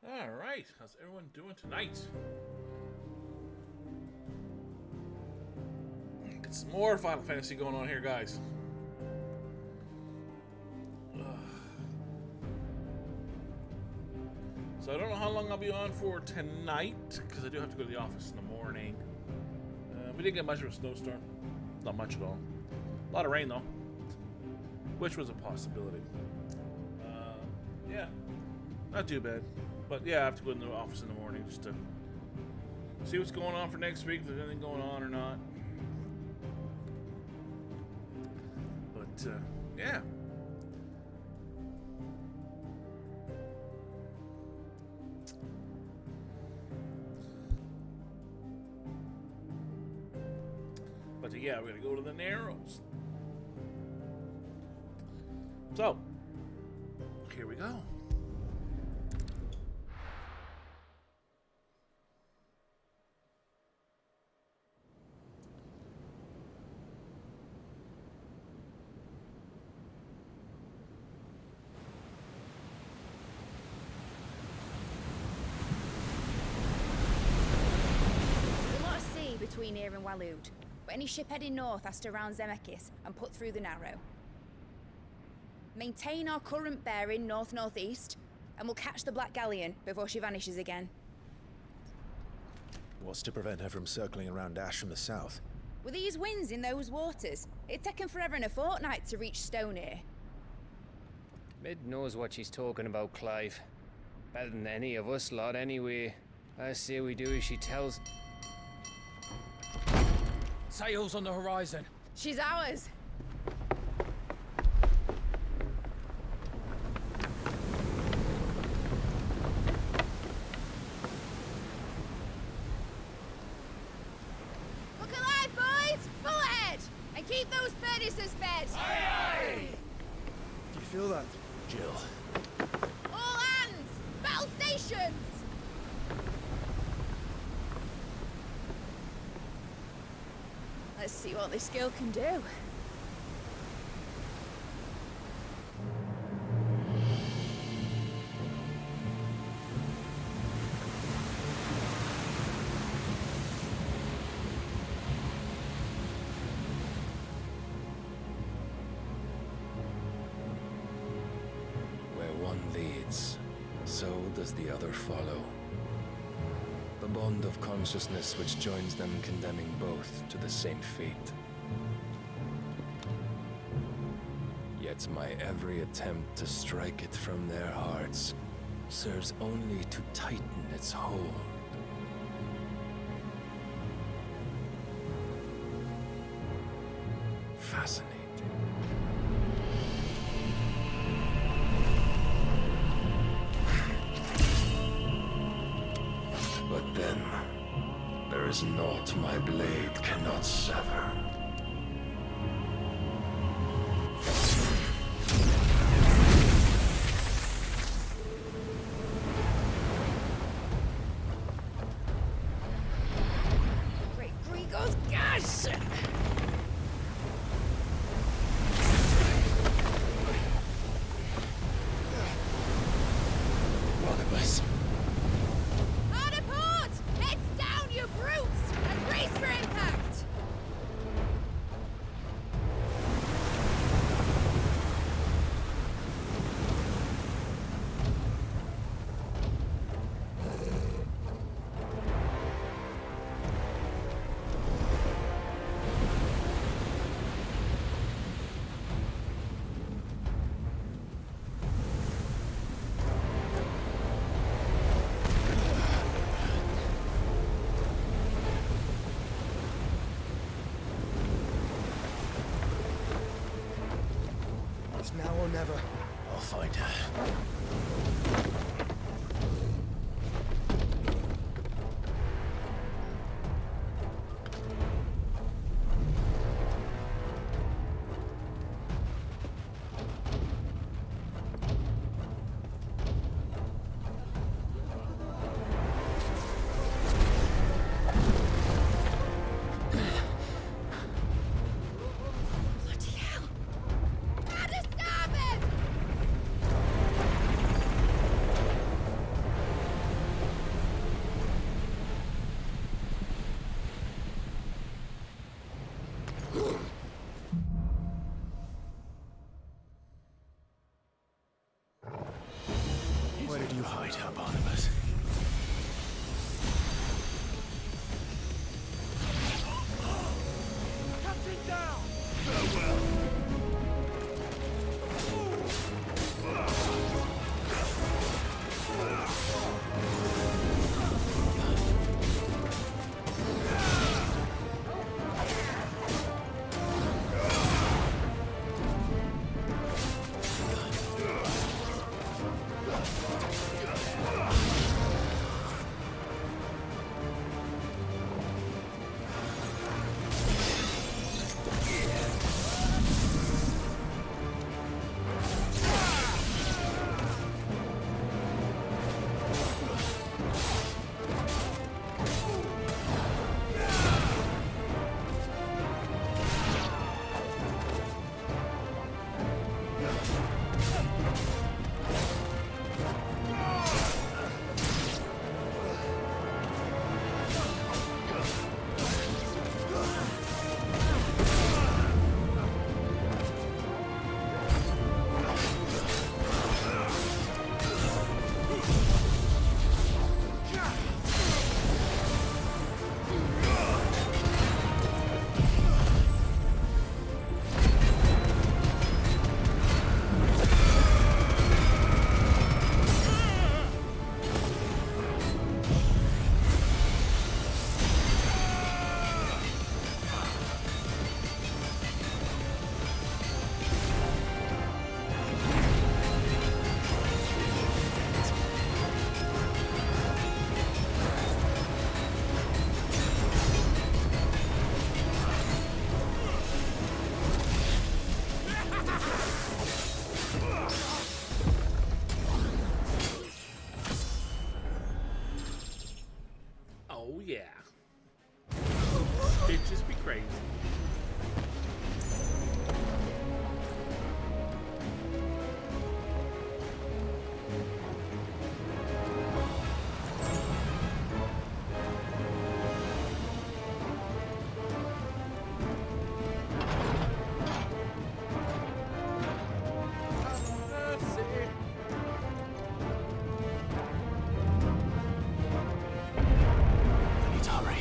Alright, how's everyone doing tonight? Get some more Final Fantasy going on here, guys. So I don't know how long I'll be on for tonight, because I do have to go to the office in the morning. We didn't get much of a snowstorm. Not much at all. A lot of rain, though. Which was a possibility. Yeah, not too bad. But yeah, I have to go in the office in the morning just to see what's going on for next week, if there's anything going on or not. But yeah. But yeah, we're gonna go to the Narrows. So, here we go. There's a lot of sea between here and Waloed, but any ship heading north has to round Zemeckis and put through the Narrow. Maintain our current bearing north-northeast, and we'll catch the Black Galleon before she vanishes again. What's to prevent her from circling around Ash from the south? With these winds in those waters, it'd take 'em forever and a fortnight to reach Stonehere. Mid knows what she's talking about, Clive. Better than any of us lot, anyway. I say we do as she tells. Sails on the horizon. She's ours! Look alive, boys! Full ahead! And keep those furnaces fed! Aye, Do you feel that, Jill? All hands! Battle stations! Let's see what this girl can do. Where one leads, so does the other follow. The bond of consciousness which joins them condemning both to the same fate. Yet my every attempt to strike it from their hearts serves only to tighten its hold. Fascinating. But then, there is naught my blade cannot sever. Great Grigos, gosh! Barnabas. Hard a port! Heads down, you brutes! And brace for impact! It's now or never. I'll find her. Bloody hell! Out of starboard! Where did you hide her, Barnabas? Captain down! Oh yeah. Bitches be crazy. I need to hurry.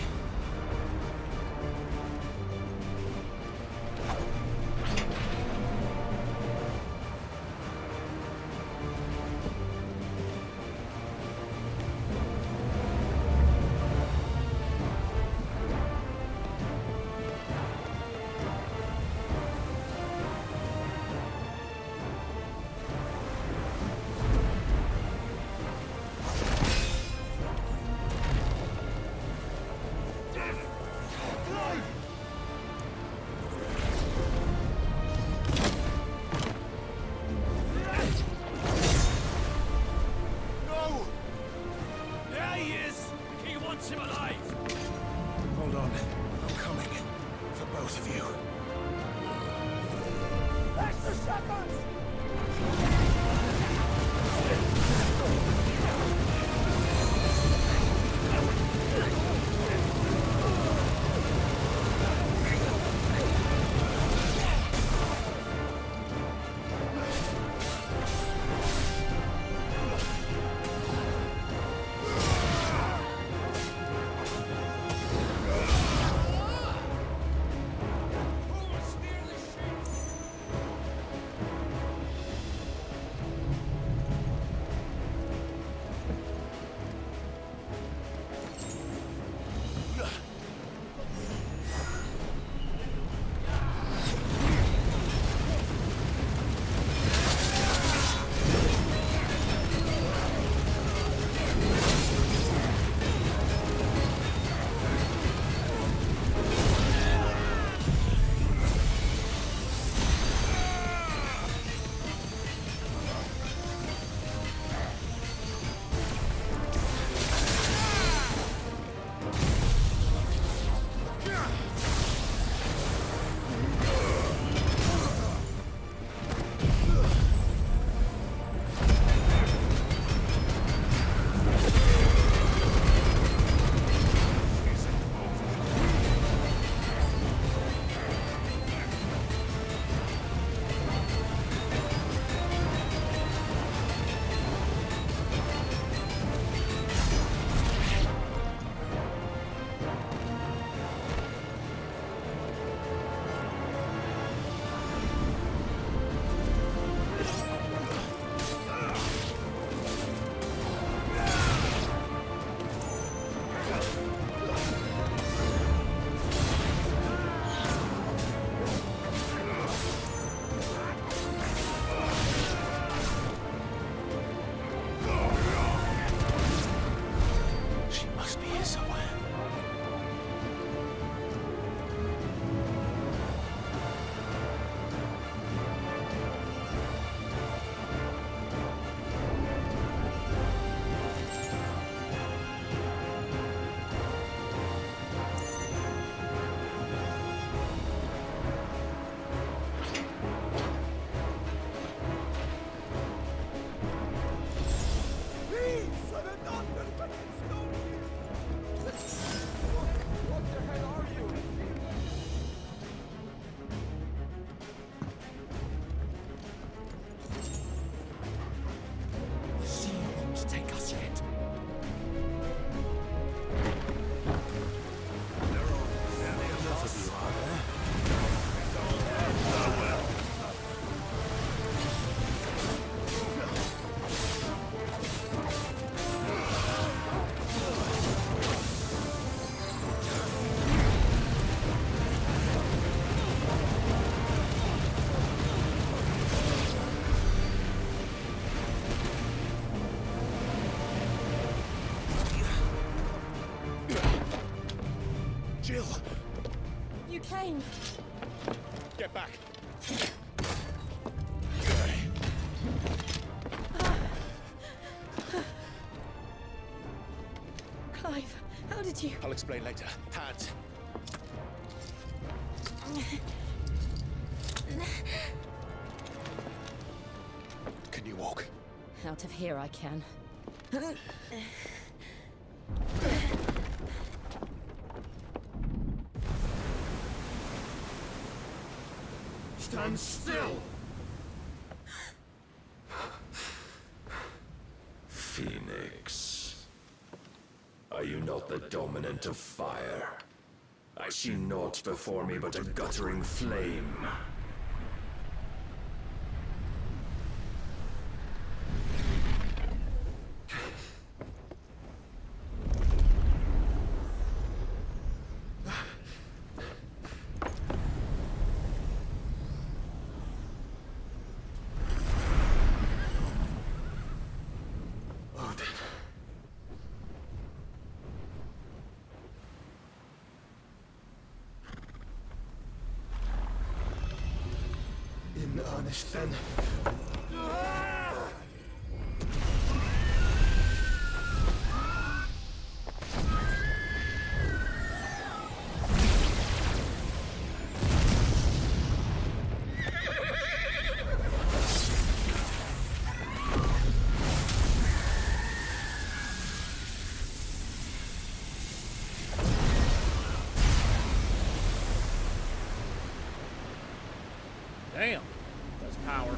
No! There he is! He wants him alive! Hold on. I'm coming. For both of you. Extra seconds! came. Get back. Clive, how did you... I'll explain later. Hands. Can you walk? Out of here I can. Stand still! Phoenix. Are you not the dominant of fire? I see naught before me but a guttering flame. In earnest, then. Damn. That's power.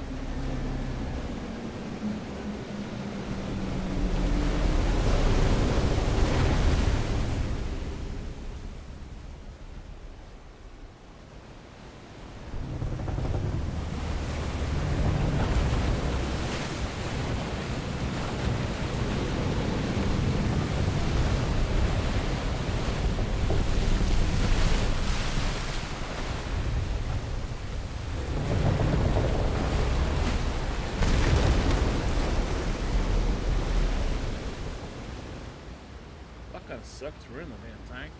That kind of sucks. We're in the damn tank.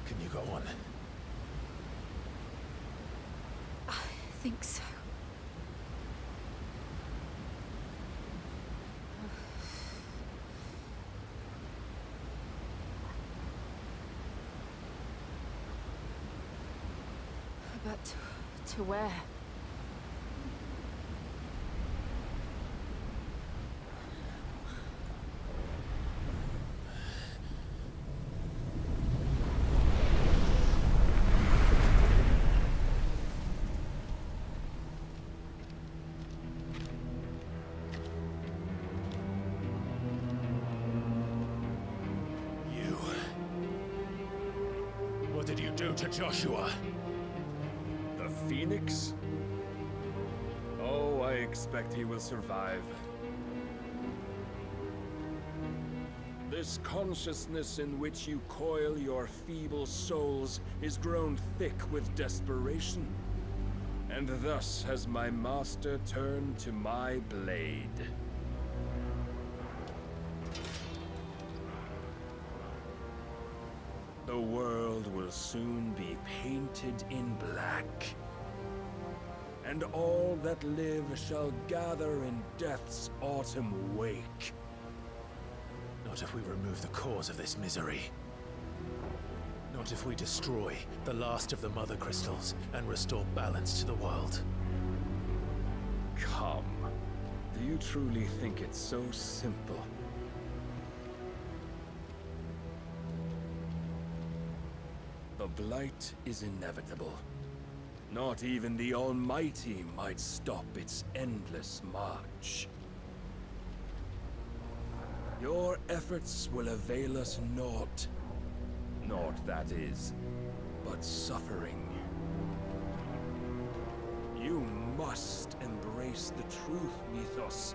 Can you go on? I think so. But to where? You. What did you do to Joshua? The Phoenix? Oh, I expect he will survive. This consciousness in which you coil your feeble souls is grown thick with desperation. And thus has my master turned to my blade. The world will soon be painted in black. And all that live shall gather in death's autumn wake. Not if we remove the cause of this misery. Not if we destroy the last of the Mother Crystals and restore balance to the world. Come. Do you truly think it's so simple? The Blight is inevitable. Not even the Almighty might stop its endless march. Your efforts will avail us naught. Naught, that is, but suffering. You must embrace the truth, Mythos.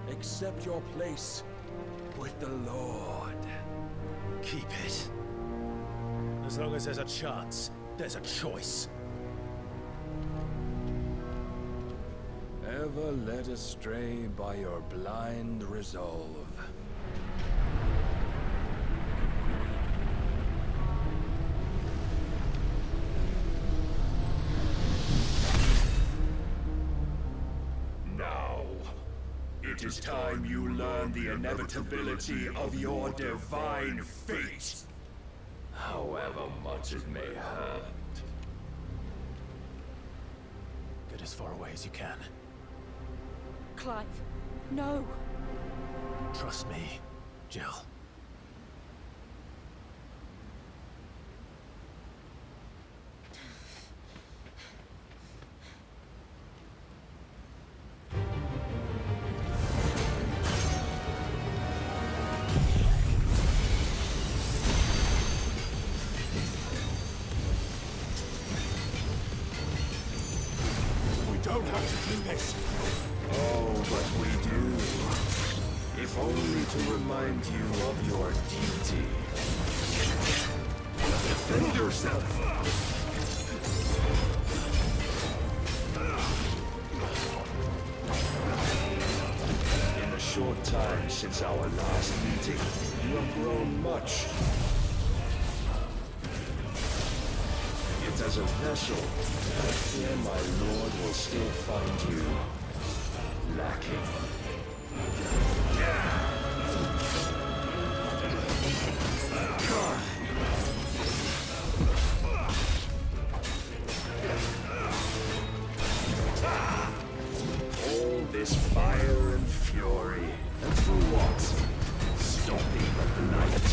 Accept your place with the Lord. Keep it. As long as there's a chance, there's a choice. Ever led astray by your blind resolve. Now, it is time you learn the inevitability of your divine fate, however much it may hurt. Get as far away as you can. Clive, no. Trust me, Jill. We don't have to do this. Oh, but we do. If only to remind you of your duty. Defend yourself. In the short time since our last meeting, you have grown much. Yet as a vessel, I fear my lord will still find you lacking. All this fire and fury, and for what? Stopping the night.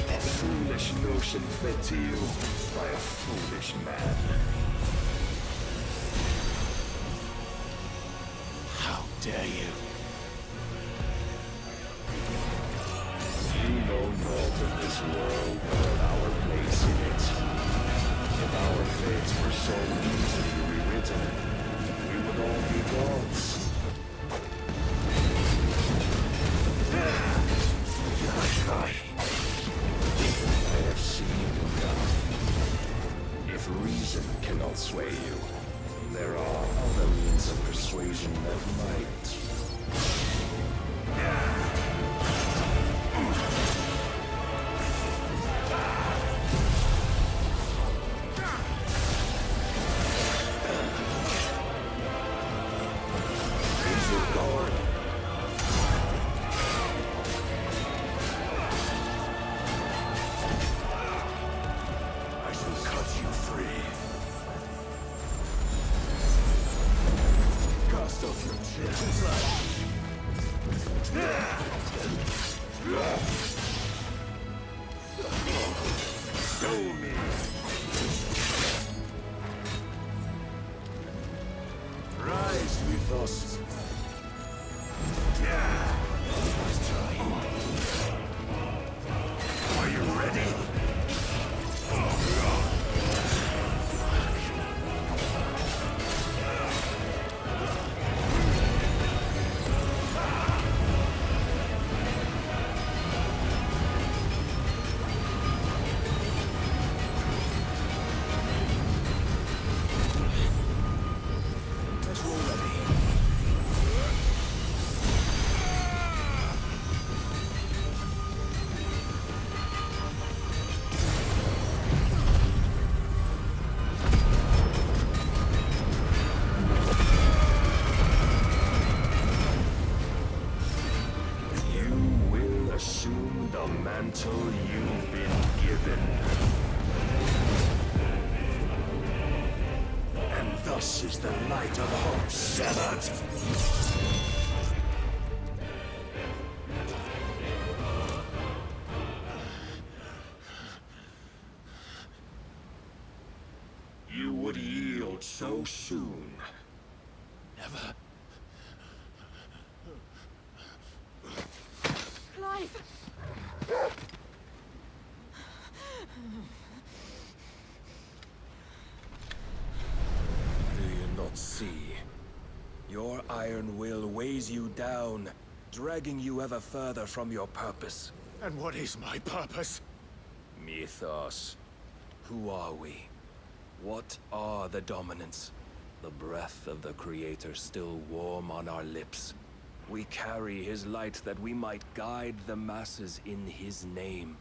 A foolish notion fed to you by a foolish man. How dare you? You know naught of this world or our place in it. If our fates were so easily rewritten, we would all be gods. I have seen enough. If reason cannot sway you, there are other means of persuasion that might. Raise your guard. I shall cut you free. Cast off your chains. Show me. Rise, Mythos. Are you ready? Let's roll ready. You will assume the mantle you've been given. And thus is the light of hope severed. You would yield so soon. Never. Clive! iron will weighs you down, dragging you ever further from your purpose. And what is my purpose? Mythos. Who are we? What are the dominants? The breath of the Creator still warm on our lips. We carry his light that we might guide the masses in his name.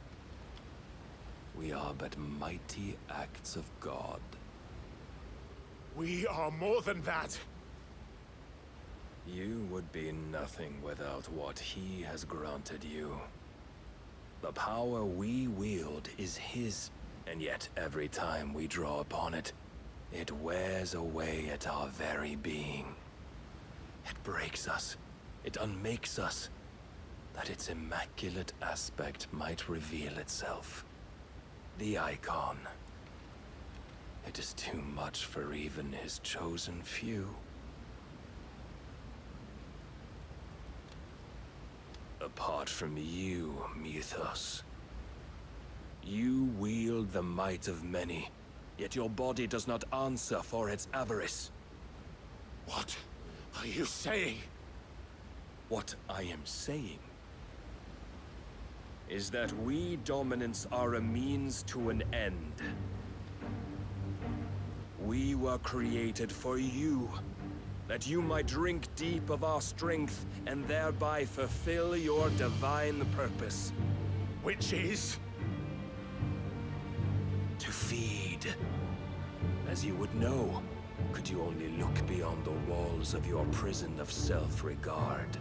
We are but mighty acts of God. We are more than that. You would be nothing without what he has granted you. The power we wield is his, and yet every time we draw upon it, it wears away at our very being. It breaks us. It unmakes us, that its immaculate aspect might reveal itself. The icon. It is too much for even his chosen few. Apart from you, Mythos, you wield the might of many, yet your body does not answer for its avarice. What are you saying? What I am saying is that we dominants are a means to an end. We were created for you, that you might drink deep of our strength and thereby fulfill your divine purpose. Which is? To feed. As you would know, could you only look beyond the walls of your prison of self-regard.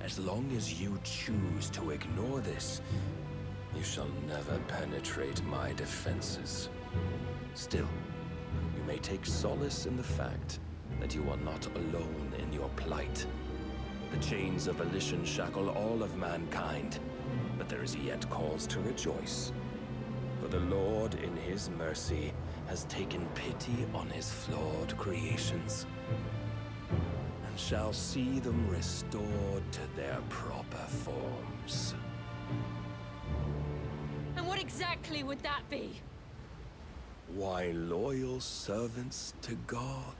As long as you choose to ignore this, you shall never penetrate my defenses. Still, you may take solace in the fact that you are not alone in your plight. The chains of volition shackle all of mankind, but there is yet cause to rejoice. For the Lord, in his mercy, has taken pity on his flawed creations, and shall see them restored to their proper forms. And what exactly would that be? Why, loyal servants to God.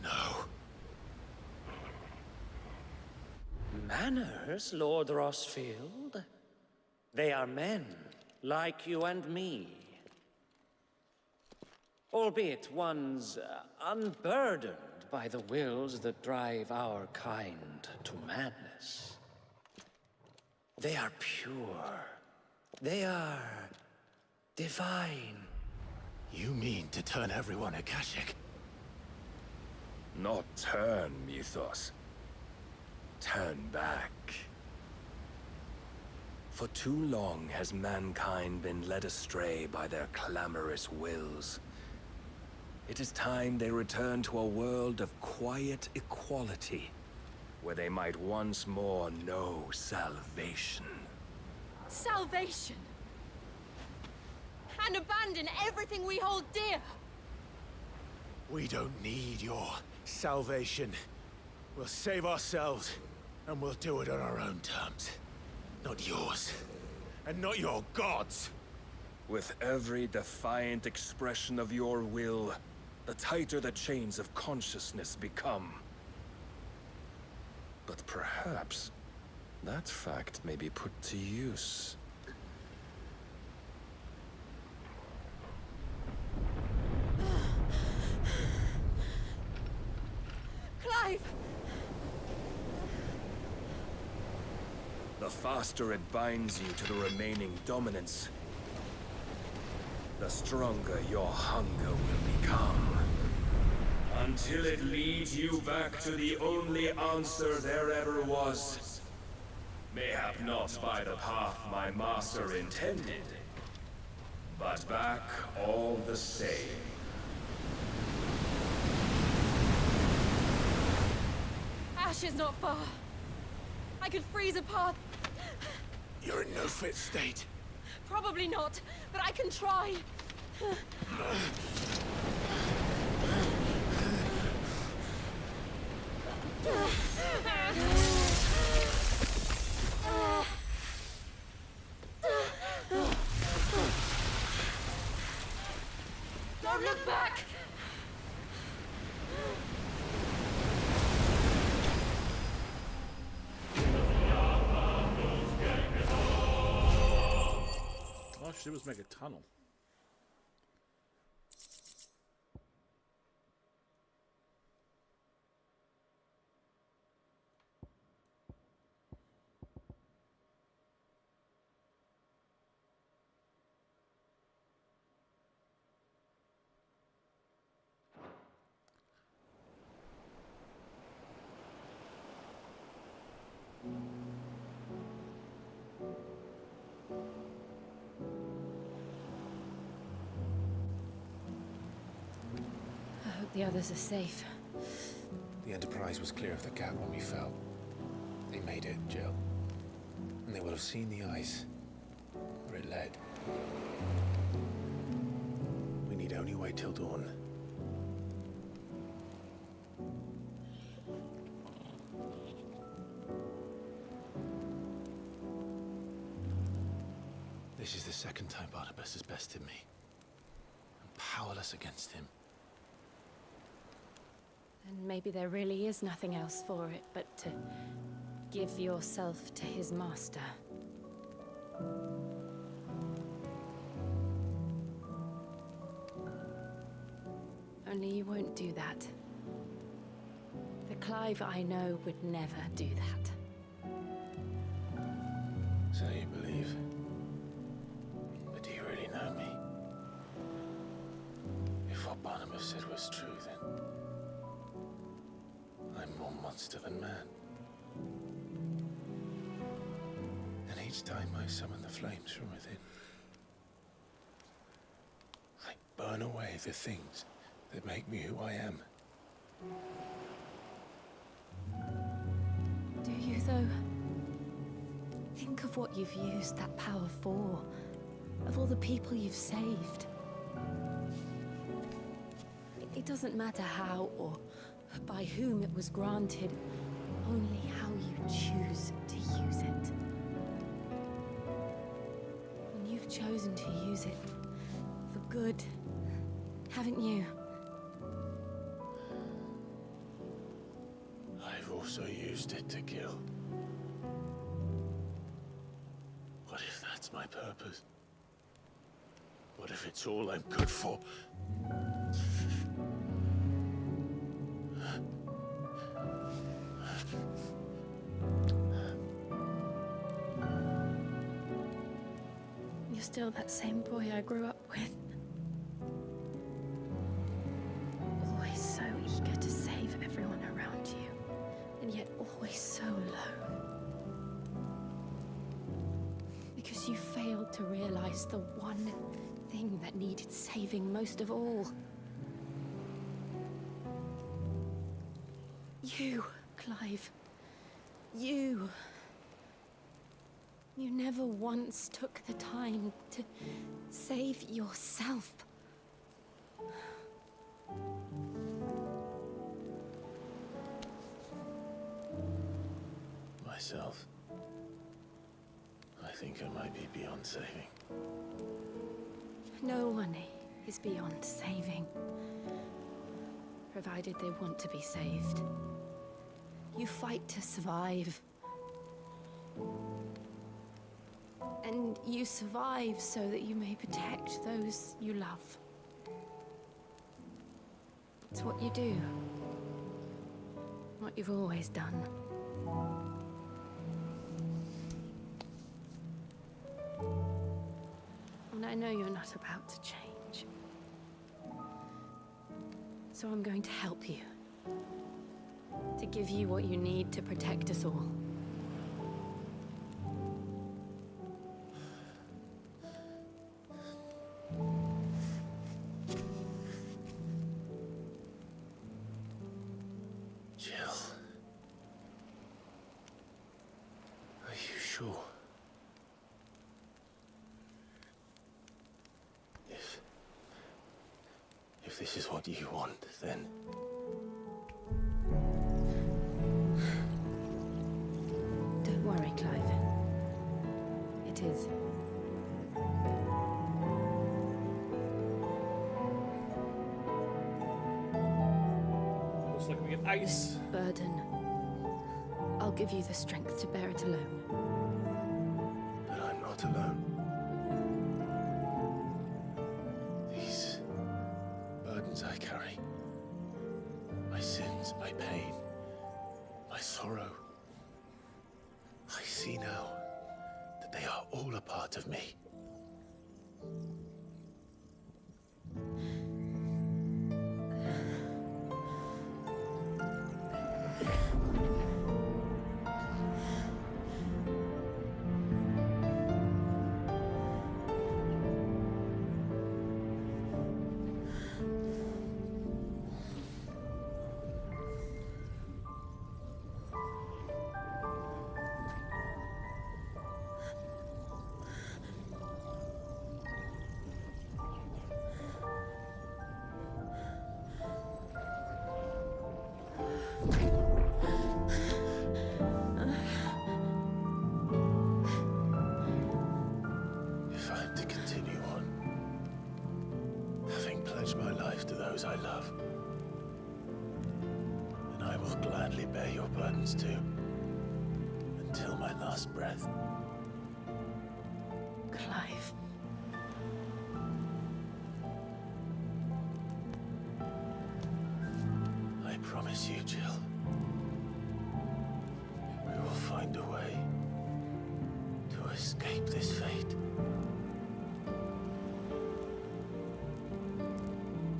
No. Manners, Lord Rossfield? They are men, like you and me. Albeit ones unburdened by the wills that drive our kind to madness. They are pure. They are divine. You mean to turn everyone Akashic? Not turn, Mythos. Turn back. For too long has mankind been led astray by their clamorous wills. It is time they return to a world of quiet equality, where they might once more know salvation. Salvation! And abandon everything we hold dear! We don't need your salvation. We'll save ourselves, and we'll do it on our own terms. Not yours. And not your gods! With every defiant expression of your will, the tighter the chains of consciousness become. But perhaps that fact may be put to use. Clive! The faster it binds you to the remaining dominance, the stronger your hunger will become. Until it leads you back to the only answer there ever was. Mayhap not by the path my master intended, but back all the same. Ash is not far. I could freeze a path. You're in no fit state. Probably not, but I can try. Don't look back! should just make a tunnel. I hope the others are safe. The Enterprise was clear of the gap when we fell. They made it, Jill. And they will have seen the ice where it led. We need only wait till dawn. This is the second time Barnabas has bested me. I'm powerless against him. And maybe there really is nothing else for it but to give yourself to his master. Only you won't do that. The Clive I know would never do that. So you believe? But do you really know me? If what Barnabas said was true, then I'm more monster than man. And each time I summon the flames from within, I burn away the things that make me who I am. Do you, though? Think of what you've used that power for. Of all the people you've saved. It doesn't matter how or by whom it was granted, only how you choose to use it. And you've chosen to use it for good, haven't you? I've also used it to kill. What if that's my purpose? What if it's all I'm good for? You're still that same boy I grew up with. Always so eager to save everyone around you, and yet always so alone. Because you failed to realize the one thing that needed saving most of all. You, Clive. You. You never once took the time to save yourself. Myself? I think I might be beyond saving. No one is beyond saving, provided they want to be saved. You fight to survive. And you survive so that you may protect those you love. It's what you do. What you've always done. And I know you're not about to change. So I'm going to help you. To give you what you need to protect us all. Jill. Are you sure? If this is what you want, then... Don't worry, Clive. It is. Looks like we get ice. This burden. I'll give you the strength to bear it alone. But I'm not alone. pain, my sorrow. I see now that they are all a part of me. If I'm to continue on, having pledged my life to those I love, then I will gladly bear your burdens too, until my last breath. Clive. I promise you, Jill, we will find a way to escape this fate.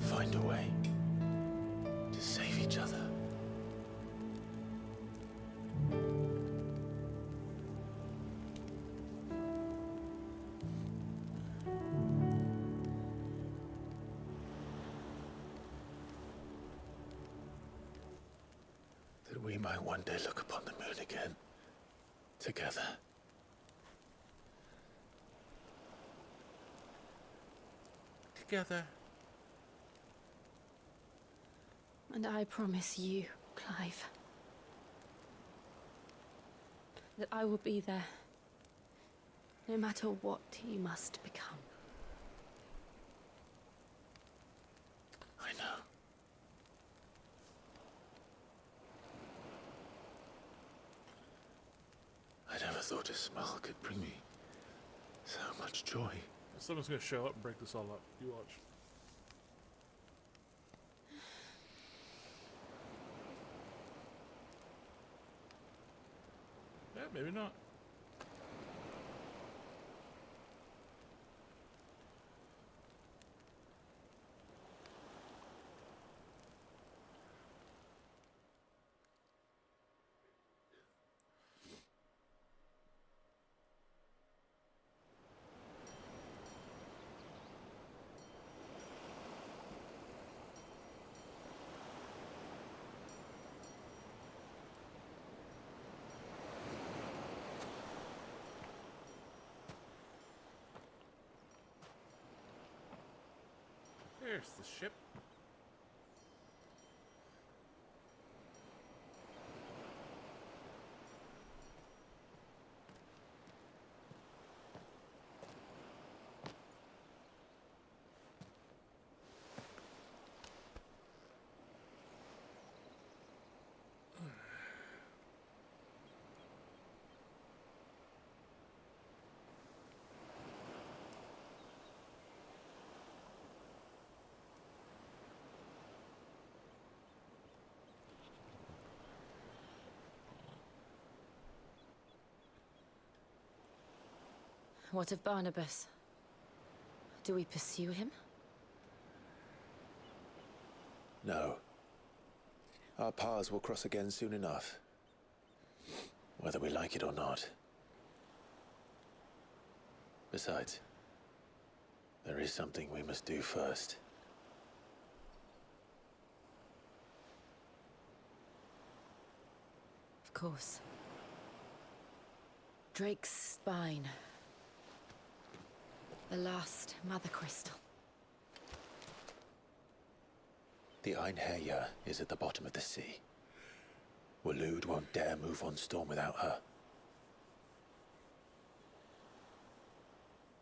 Find a way to save each other. That we might one day look upon the moon again, together. Together. And I promise you, Clive, that I will be there, no matter what you must become. I know. I never thought a smile could bring me so much joy. Someone's gonna show up and break this all up. You watch. Yeah, maybe not. There's the ship. What of Barnabas? Do we pursue him? No. Our paths will cross again soon enough. Whether we like it or not. Besides, there is something we must do first. Of course. Drake's spine. The last Mother Crystal. The Einherjar is at the bottom of the sea. Waloed won't dare move on Storm without her.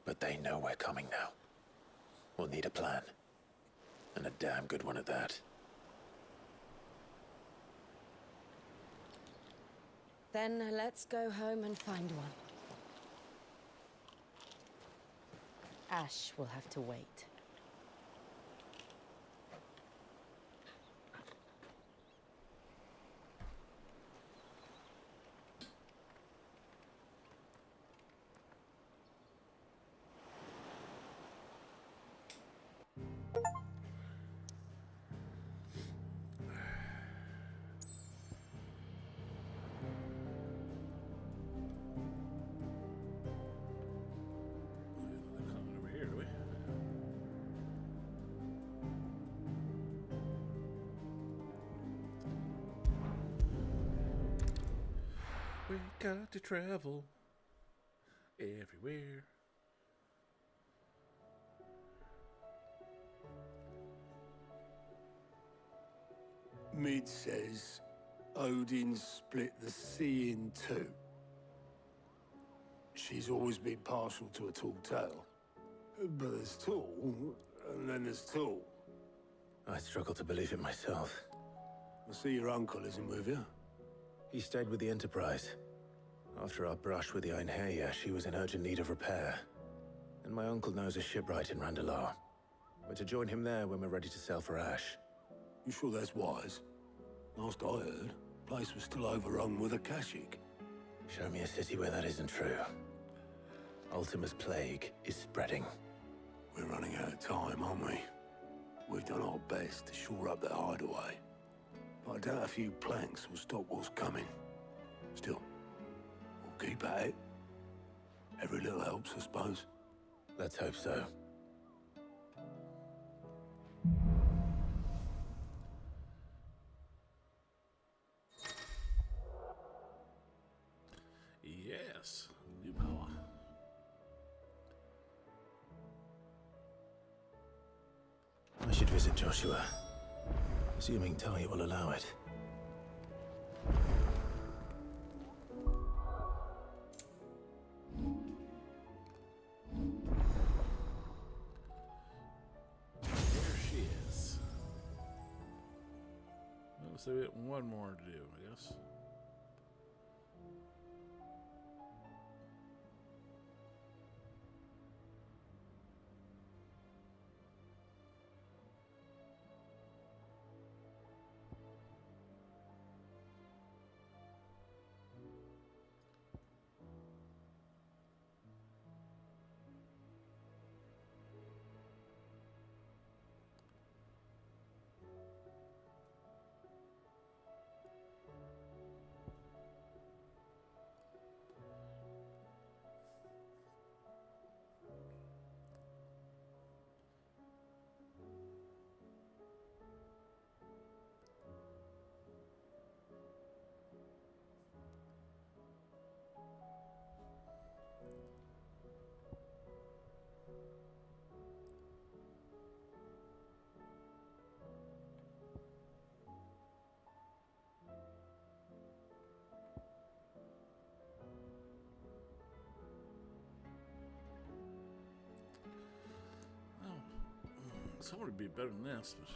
But they know we're coming now. We'll need a plan. And a damn good one at that. Then let's go home and find one. Ash will have to wait. We got to travel everywhere. Mid says Odin split the sea in two. She's always been partial to a tall tale. But there's tall, and then there's tall. I struggle to believe it myself. I see your uncle isn't with you. He stayed with the Enterprise. After our brush with the Einherja, she was in urgent need of repair. And my uncle knows a shipwright in Randalar. We're to join him there when we're ready to sail for Ash. You sure that's wise? Last I heard, the place was still overrun with Akashic. Show me a city where that isn't true. Ultima's plague is spreading. We're running out of time, aren't we? We've done our best to shore up that hideaway. But I doubt a few planks will stop what's coming. Still, we'll keep at it. Every little helps, I suppose. Let's hope so. Yes, new power. I should visit Joshua. Assuming Talia will allow it. There she is. Well, so we have one more to do, I guess. Someone would be better than this, but...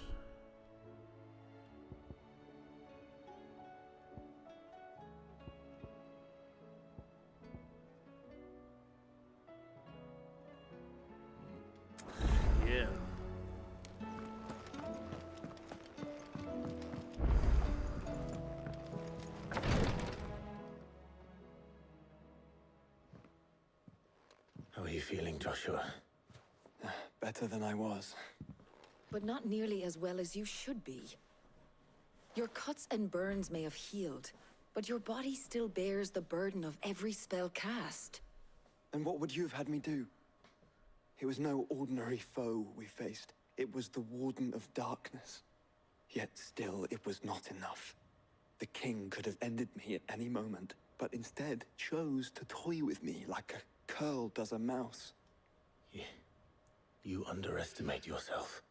Yeah. How are you feeling, Joshua? Better than I was. But not nearly as well as you should be. Your cuts and burns may have healed, but your body still bears the burden of every spell cast. And what would you have had me do? It was no ordinary foe we faced. It was the Warden of Darkness. Yet still, it was not enough. The king could have ended me at any moment, but instead chose to toy with me like a curl does a mouse. Yeah. You underestimate yourself.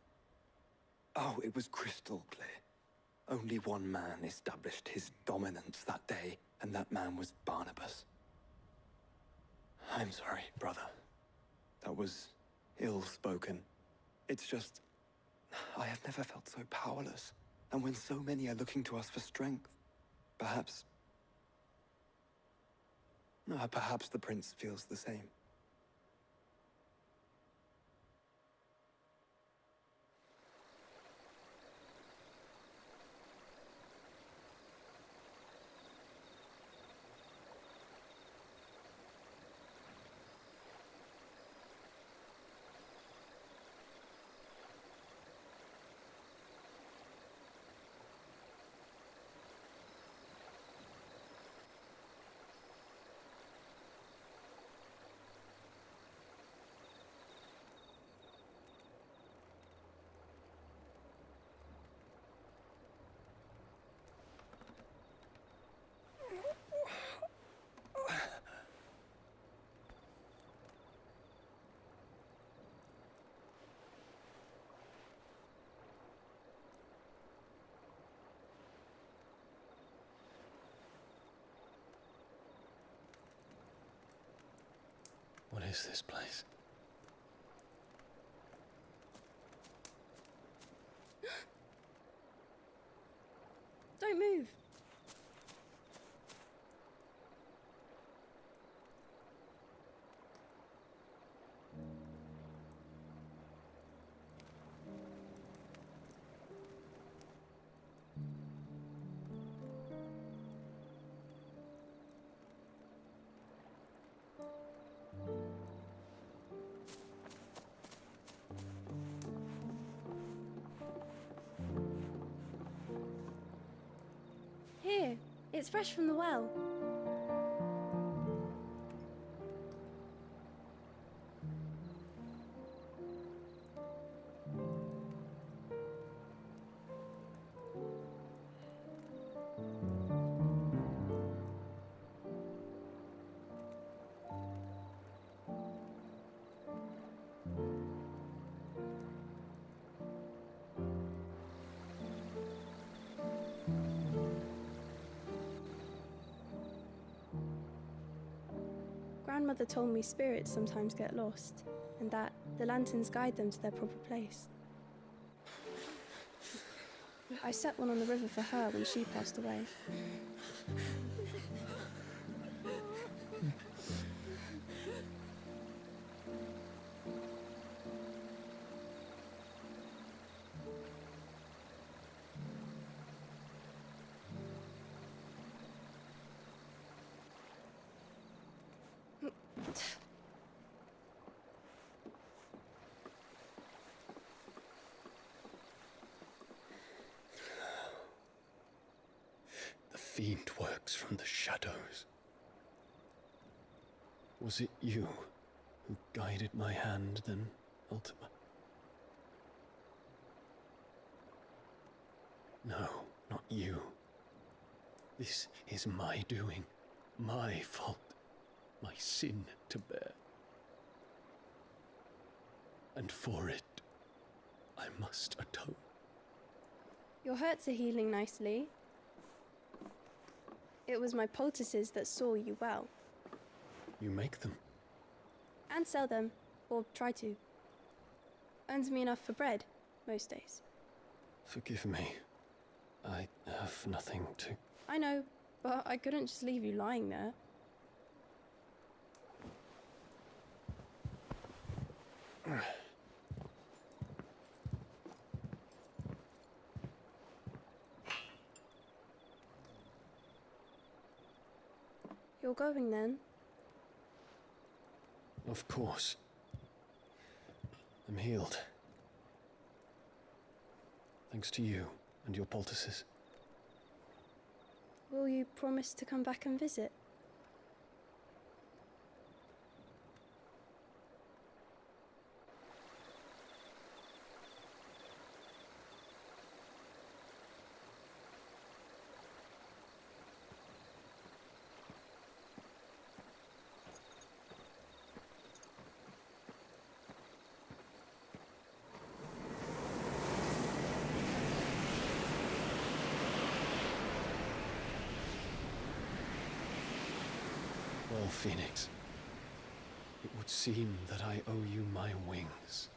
Oh, it was crystal clear. Only one man established his dominance that day, and that man was Barnabas. I'm sorry, brother. That was ill-spoken. It's just... I have never felt so powerless. And when so many are looking to us for strength, perhaps... perhaps the prince feels the same. What is this place? Don't move. Here, it's fresh from the well. Grandmother told me spirits sometimes get lost, and that the lanterns guide them to their proper place. I set one on the river for her when she passed away. The fiend works from the shadows. Was it you who guided my hand then, Ultima? No, not you. This is my doing, my fault, my sin to bear. And for it, I must atone. Your hurts are healing nicely. It was my poultices that saw you well. You make them? And sell them, or try to. Earns me enough for bread, most days. Forgive me. I have nothing to... I know, but I couldn't just leave you lying there. You're going then? Of course. I'm healed. Thanks to you and your poultices. Will you promise to come back and visit? Well, Phoenix, it would seem that I owe you my wings.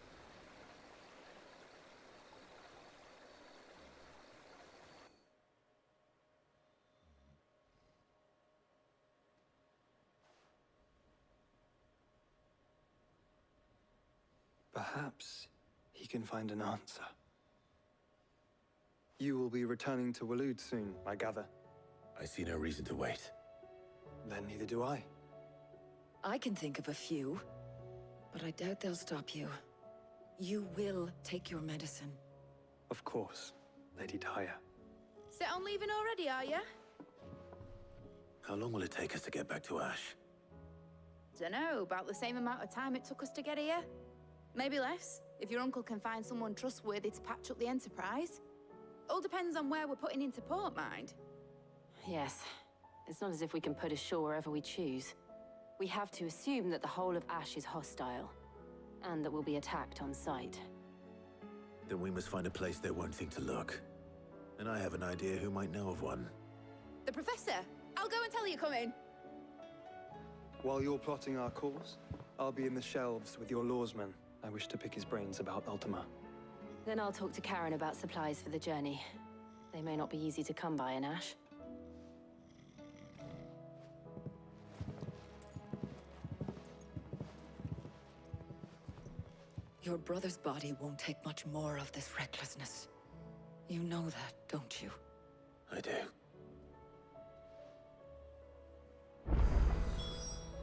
Perhaps he can find an answer. You will be returning to Waloed soon, I gather. I see no reason to wait. Then neither do I. I can think of a few, but I doubt they'll stop you. You will take your medicine. Of course, Lady Daya. Set on leaving already, are ya? How long will it take us to get back to Ash? Dunno, about the same amount of time it took us to get here. Maybe less, if your uncle can find someone trustworthy to patch up the Enterprise. All depends on where we're putting into port, mind. Yes. It's not as if we can put ashore wherever we choose. We have to assume that the whole of Ash is hostile, and that we'll be attacked on sight. Then we must find a place they won't think to look. And I have an idea who might know of one. The Professor! I'll go and tell you come in. While you're plotting our course, I'll be in the shelves with your lawsman. I wish to pick his brains about Ultima. Then I'll talk to Karen about supplies for the journey. They may not be easy to come by in Ash. Your brother's body won't take much more of this recklessness. You know that, don't you? I do.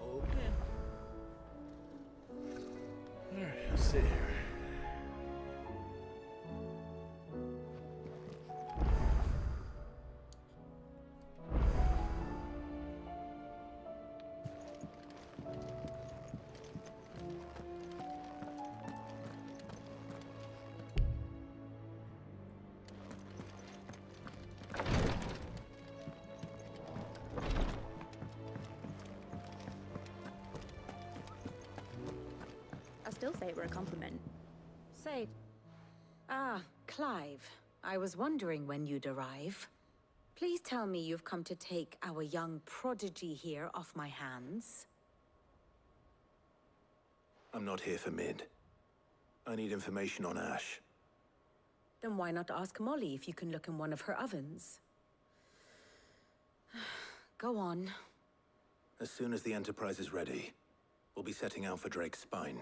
Okay. Alright, let's see here. I still say it were a compliment. Say. Ah, Clive. I was wondering when you'd arrive. Please tell me you've come to take our young prodigy here off my hands. I'm not here for Mid. I need information on Ash. Then why not ask Molly if you can look in one of her ovens? Go on. As soon as the Enterprise is ready, we'll be setting out for Drake's Spine.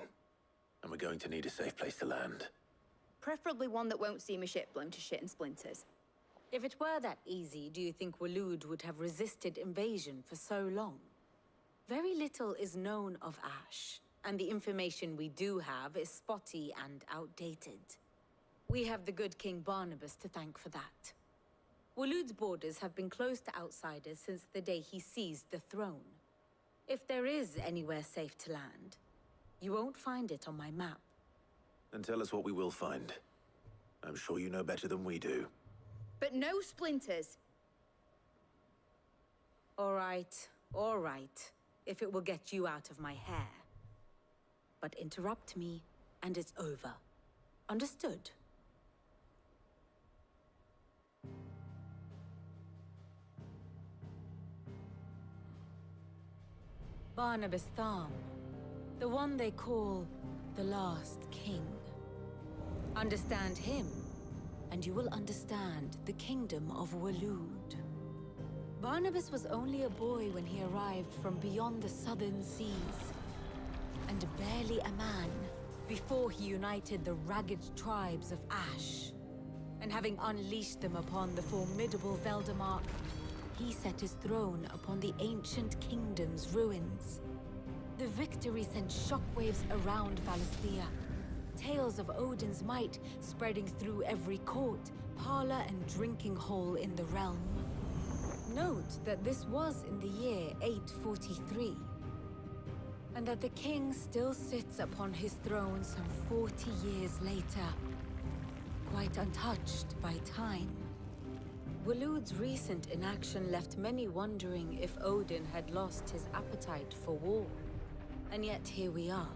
And we're going to need a safe place to land. Preferably one that won't see my ship blown to shit and splinters. If it were that easy, do you think Waloed would have resisted invasion for so long? Very little is known of Ash, and the information we do have is spotty and outdated. We have the good King Barnabas to thank for that. Waloed's borders have been closed to outsiders since the day he seized the throne. If there is anywhere safe to land, you won't find it on my map. Then tell us what we will find. I'm sure you know better than we do. But no splinters. All right. If it will get you out of my hair. But interrupt me, and it's over. Understood? Barnabas Tham. The one they call the Last King. Understand him, and you will understand the kingdom of Waloed. Barnabas was only a boy when he arrived from beyond the southern seas, and barely a man before he united the ragged tribes of Ash. And having unleashed them upon the formidable Veldamark, he set his throne upon the ancient kingdom's ruins. The victory sent shockwaves around Valisthea. Tales of Odin's might spreading through every court, parlor, and drinking hole in the realm. Note that this was in the year 843, and that the king still sits upon his throne some 40 years later, quite untouched by time. Waloed's recent inaction left many wondering if Odin had lost his appetite for war. And yet here we are.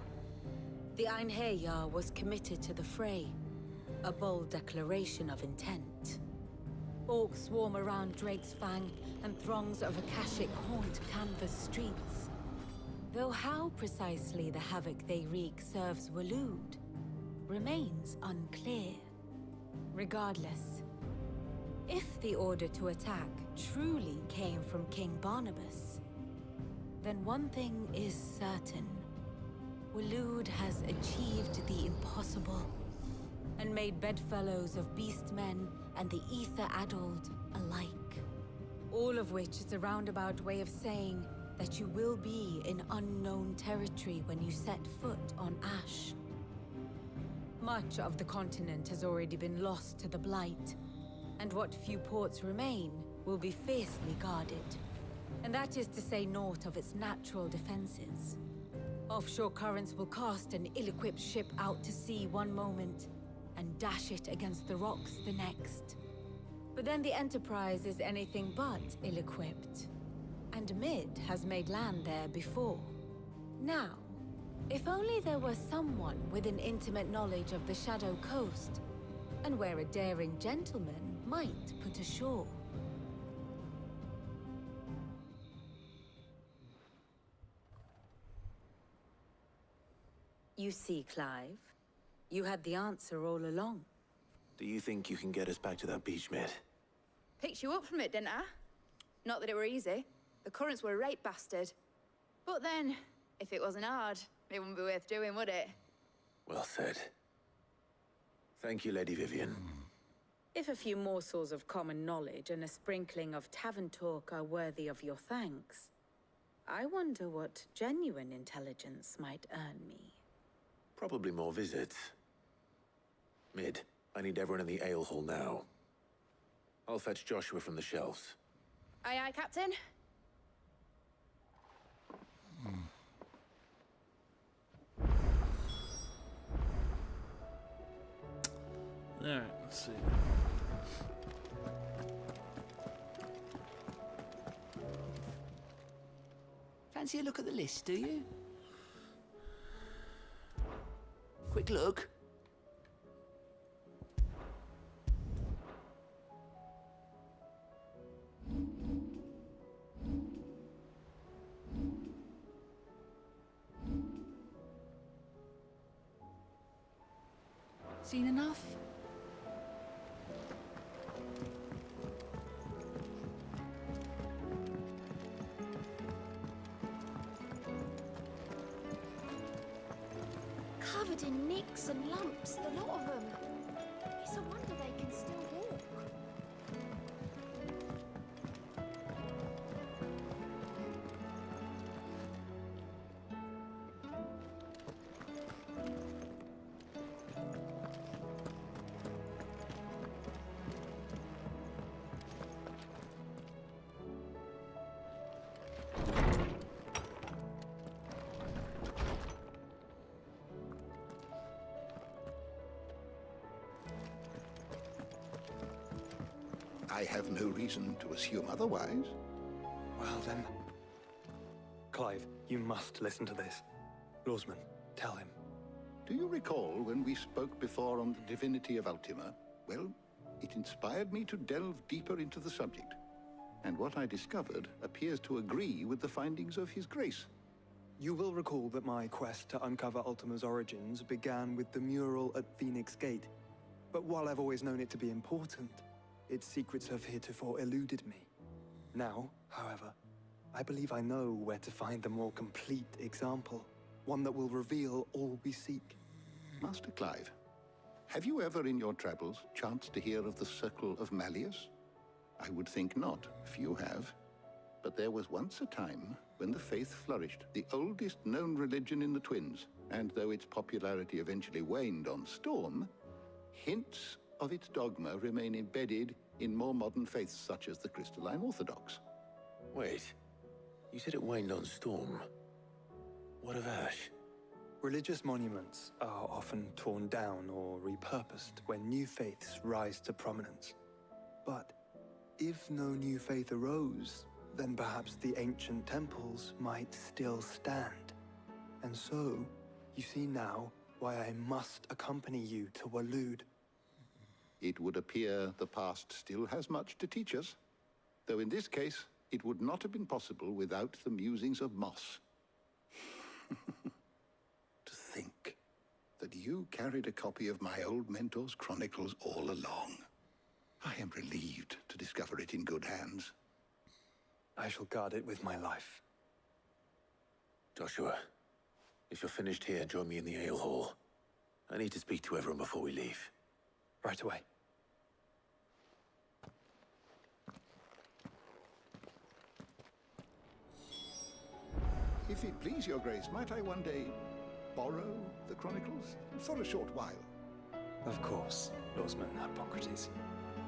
The Einherjar was committed to the fray, a bold declaration of intent. Orcs swarm around Drake's Fang, and throngs of Akashic haunt canvas streets. Though how precisely the havoc they wreak serves Waloed remains unclear. Regardless, if the order to attack truly came from King Barnabas, then one thing is certain. Waloed has achieved the impossible, and made bedfellows of beastmen and the ether-addled alike. All of which is a roundabout way of saying that you will be in unknown territory when you set foot on Ash. Much of the continent has already been lost to the Blight, and what few ports remain will be fiercely guarded. And that is to say naught of its natural defenses. Offshore currents will cast an ill-equipped ship out to sea one moment, and dash it against the rocks the next. But then the Enterprise is anything but ill-equipped. And Mid has made land there before. Now, if only there were someone with an intimate knowledge of the Shadow Coast, and where a daring gentleman might put ashore. You see, Clive, you had the answer all along. Do you think you can get us back to that beach, mate? Picked you up from it, didn't I? Not that it were easy. The currents were a rape bastard. But then, if it wasn't hard, it wouldn't be worth doing, would it? Well said. Thank you, Lady Vivian. If a few morsels of common knowledge and a sprinkling of tavern talk are worthy of your thanks, I wonder what genuine intelligence might earn me. Probably more visits. Mid, I need everyone in the ale hall now. I'll fetch Joshua from the shelves. Aye, aye, Captain. Alright, let's see. Fancy a look at the list, do you? Quick look. Seen enough? Covered in nicks and lumps, the lot of them. It's a wonder they can still walk. I have no reason to assume otherwise. Well then... Clive, you must listen to this. Lawsman, tell him. Do you recall when we spoke before on the divinity of Ultima? Well, it inspired me to delve deeper into the subject. And what I discovered appears to agree with the findings of His Grace. You will recall that my quest to uncover Ultima's origins began with the mural at Phoenix Gate. But while I've always known it to be important, its secrets have heretofore eluded me. Now, however, I believe I know where to find the more complete example. One that will reveal all we seek. Master Clive, have you ever in your travels chanced to hear of the Circle of Malleus? I would think not, few have. But there was once a time when the faith flourished, the oldest known religion in the Twins, and though its popularity eventually waned on Storm, hints of its dogma remain embedded in more modern faiths such as the Crystalline Orthodox. Wait, you said it waned on Storm. What of Ash? Religious monuments are often torn down or repurposed when new faiths rise to prominence. But if no new faith arose, then perhaps the ancient temples might still stand. And so, you see now why I must accompany you to Waloed. It would appear the past still has much to teach us, though in this case, it would not have been possible without the musings of Moss. To think that you carried a copy of my old mentor's chronicles all along. I am relieved to discover it in good hands. I shall guard it with my life. Joshua, if you're finished here, join me in the ale hall. I need to speak to everyone before we leave. Right away. If it please your grace, might I one day borrow the chronicles? For a short while. Of course, Lawsman Hippocrates.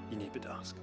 You need but ask.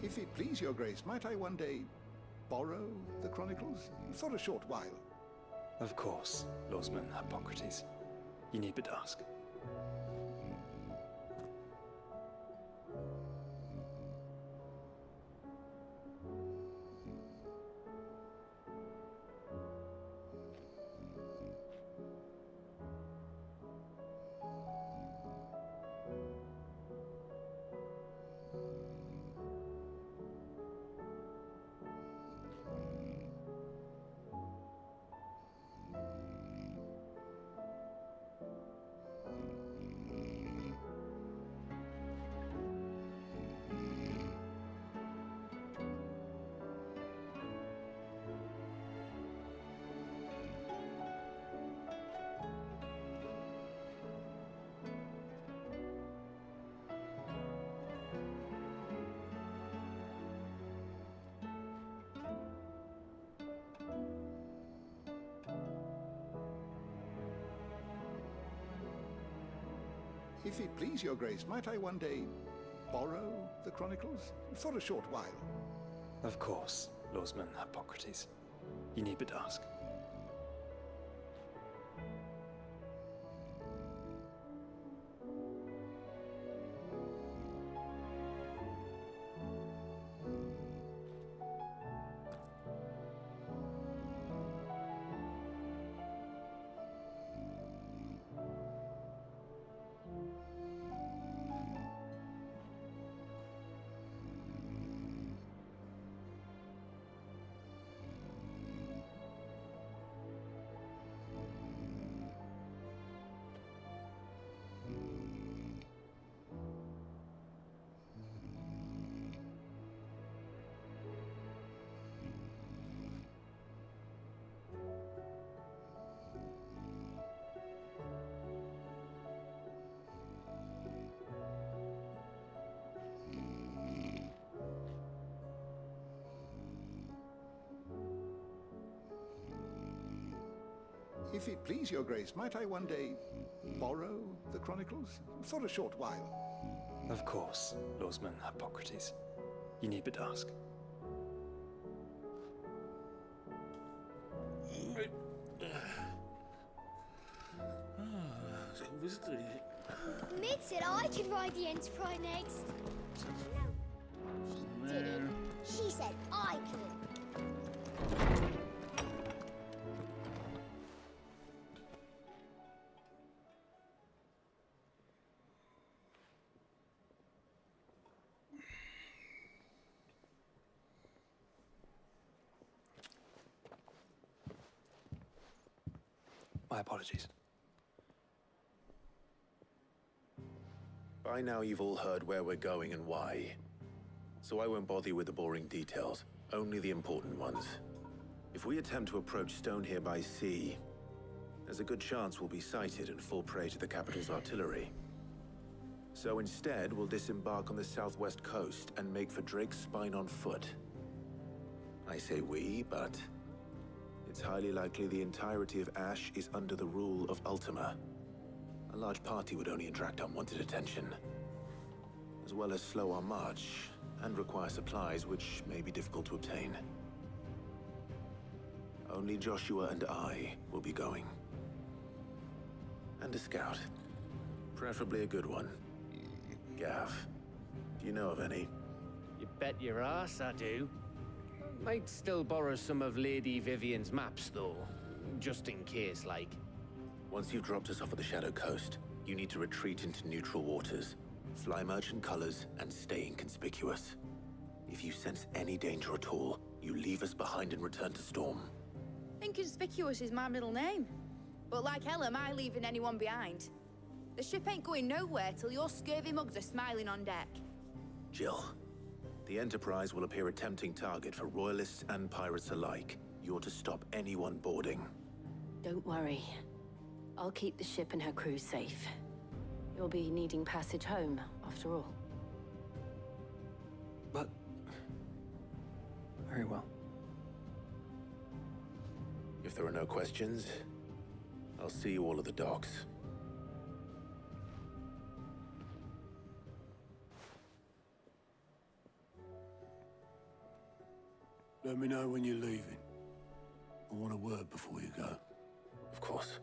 If it please your grace, might I one day borrow the chronicles for a short while? Of course, Lawsman Hippocrates. You need but ask. If it please your grace, might I one day borrow the chronicles for a short while? Of course, Lawsman Hippocrates. You need but ask. If it please your grace, might I one day borrow the chronicles for a short while? Of course, Lawsman Hippocrates. You need but ask. Mid said I could ride the Enterprise next. She didn't. She said I could. My apologies. By now you've all heard where we're going and why. So I won't bother you with the boring details, only the important ones. If we attempt to approach Stone here by sea, there's a good chance we'll be sighted and fall prey to the capital's artillery. So instead, we'll disembark on the southwest coast and make for Drake's Spine on foot. I say we, but it's highly likely the entirety of Ash is under the rule of Ultima. A large party would only attract unwanted attention, as well as slow our march and require supplies which may be difficult to obtain. Only Joshua and I will be going. And a scout. Preferably a good one. Gav, do you know of any? You bet your ass I do. Might still borrow some of Lady Vivian's maps, though. Just in case, like. Once you've dropped us off at the Shadow Coast, you need to retreat into neutral waters, fly merchant colors, and stay inconspicuous. If you sense any danger at all, you leave us behind and return to Storm. Inconspicuous is my middle name. But like hell am I leaving anyone behind. The ship ain't going nowhere till your scurvy mugs are smiling on deck. Jill, the Enterprise will appear a tempting target for royalists and pirates alike. You're to stop anyone boarding. Don't worry. I'll keep the ship and her crew safe. You'll be needing passage home, after all. But... very well. If there are no questions, I'll see you all at the docks. Let me know when you're leaving. I want a word before you go. Of course.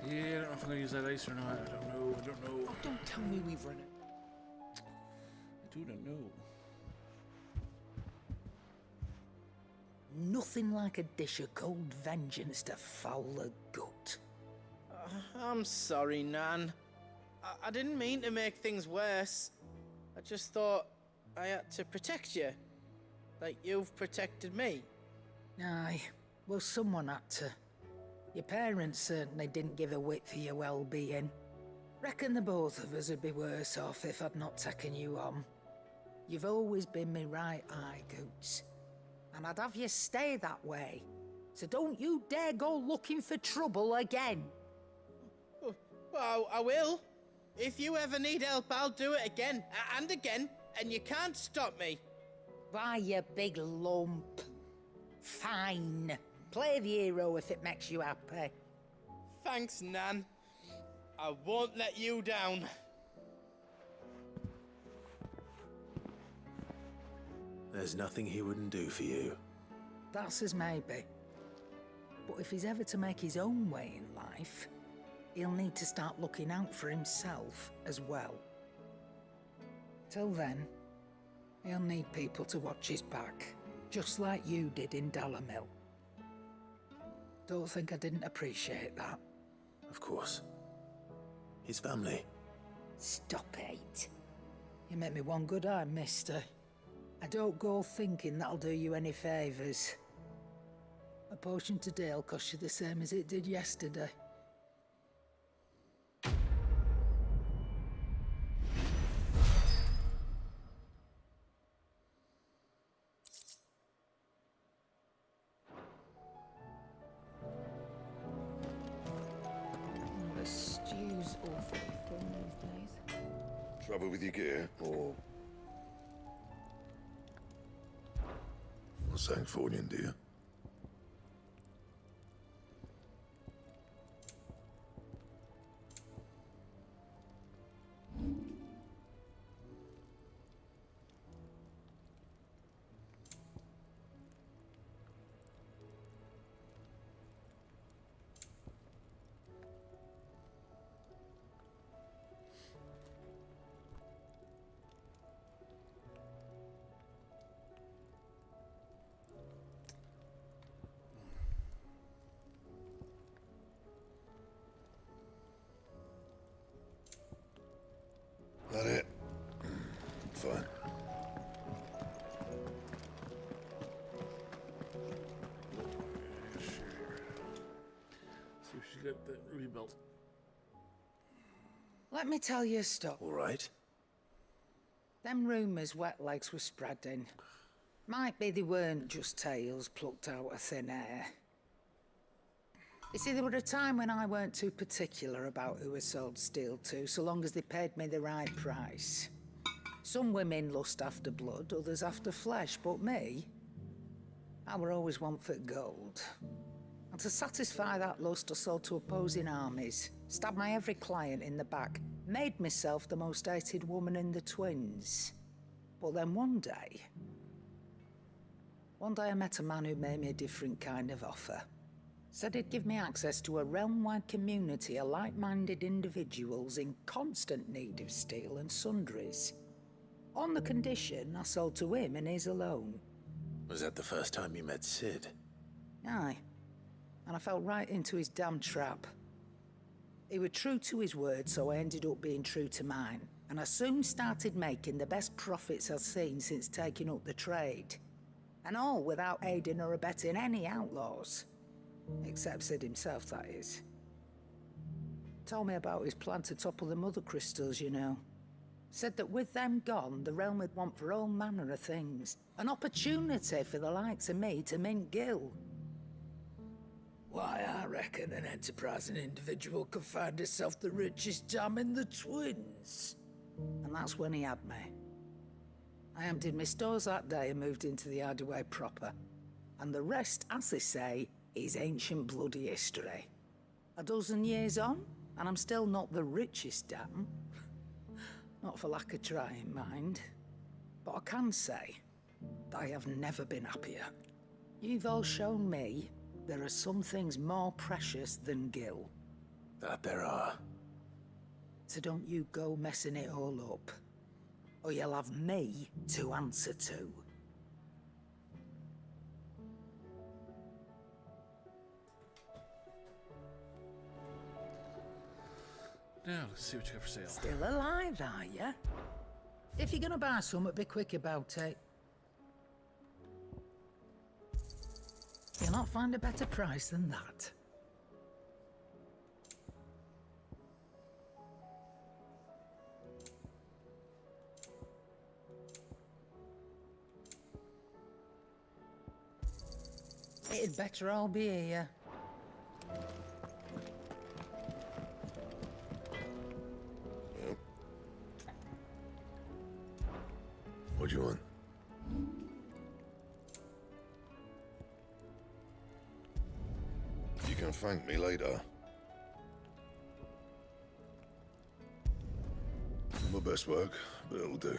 Yeah, I don't know if I'm gonna use that ice or not. I don't know. Oh, don't tell me we've run it. I do not know. Nothing like a dish of cold vengeance to foul the gut. I'm sorry, Nan. I didn't mean to make things worse. I just thought I had to protect you. Like you've protected me. Aye, well, someone had to. Your parents certainly didn't give a whit for your well-being. Reckon the both of us would be worse off if I'd not taken you on. You've always been me right eye, Goots. And I'd have you stay that way. So don't you dare go looking for trouble again. Well, I will. If you ever need help, I'll do it again and again, and you can't stop me. Why, you big lump. Fine. Play the hero if it makes you happy. Thanks, Nan. I won't let you down. There's nothing he wouldn't do for you. That's as maybe. But if he's ever to make his own way in life, he'll need to start looking out for himself as well. Till then, he'll need people to watch his back, just like you did in Dalamil. Don't think I didn't appreciate that. Of course. His family. Stop it. You make me one good eye, mister. I don't go thinking that'll do you any favours. A potion today'll cost you the same as it did yesterday. The stew's awful thing these days. Trouble with your gear, or Sancfordian, dear? That it? Fine. See if she got the ruby belt. Let me tell you a story. All right. Them rumours wet legs were spreading. Might be they weren't just tales plucked out of thin air. You see, there were a time when I weren't too particular about who I sold steel to, so long as they paid me the right price. Some women lust after blood, others after flesh, but me, I were always one for gold. I to satisfy that lust, I sold to opposing armies, stabbed my every client in the back, made myself the most hated woman in the twins. But then one day I met a man who made me a different kind of offer. Said he'd give me access to a realm-wide community of like-minded individuals in constant need of steel and sundries. On the condition I sold to him and his alone. Was that the first time you met Sid? Aye. And I fell right into his damn trap. He was true to his word, so I ended up being true to mine. And I soon started making the best profits I've seen since taking up the trade. And all without aiding or abetting any outlaws. Except Sid himself, that is. Told me about his plan to topple the mother crystals, you know. Said that with them gone, the realm would want for all manner of things. An opportunity for the likes of me to mint gil. Why, I reckon an enterprising individual could find himself the richest dam in the twins. And that's when he had me. I emptied my stores that day and moved into the hideaway proper. And the rest, as they say, is ancient bloody history. A dozen years on, and I'm still not the richest dam. Not for lack of trying, mind. But I can say that I have never been happier. You've all shown me there are some things more precious than gil. That there are. So don't you go messing it all up, or you'll have me to answer to. Now, let's see what you got for sale. Still alive, are you? If you're gonna buy something, be quick about it. You'll not find a better price than that. It'd better all be here. What do you want? You can thank me later. My best work, but it'll do.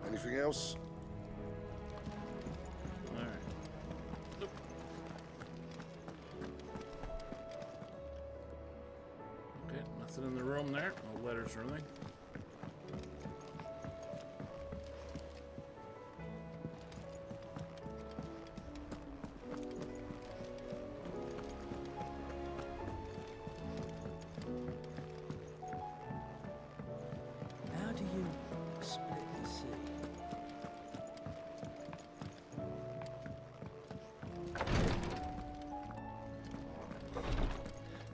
Anything else? Alright. Nope. Okay, nothing in the room there. No letters or anything. How do you split the sea?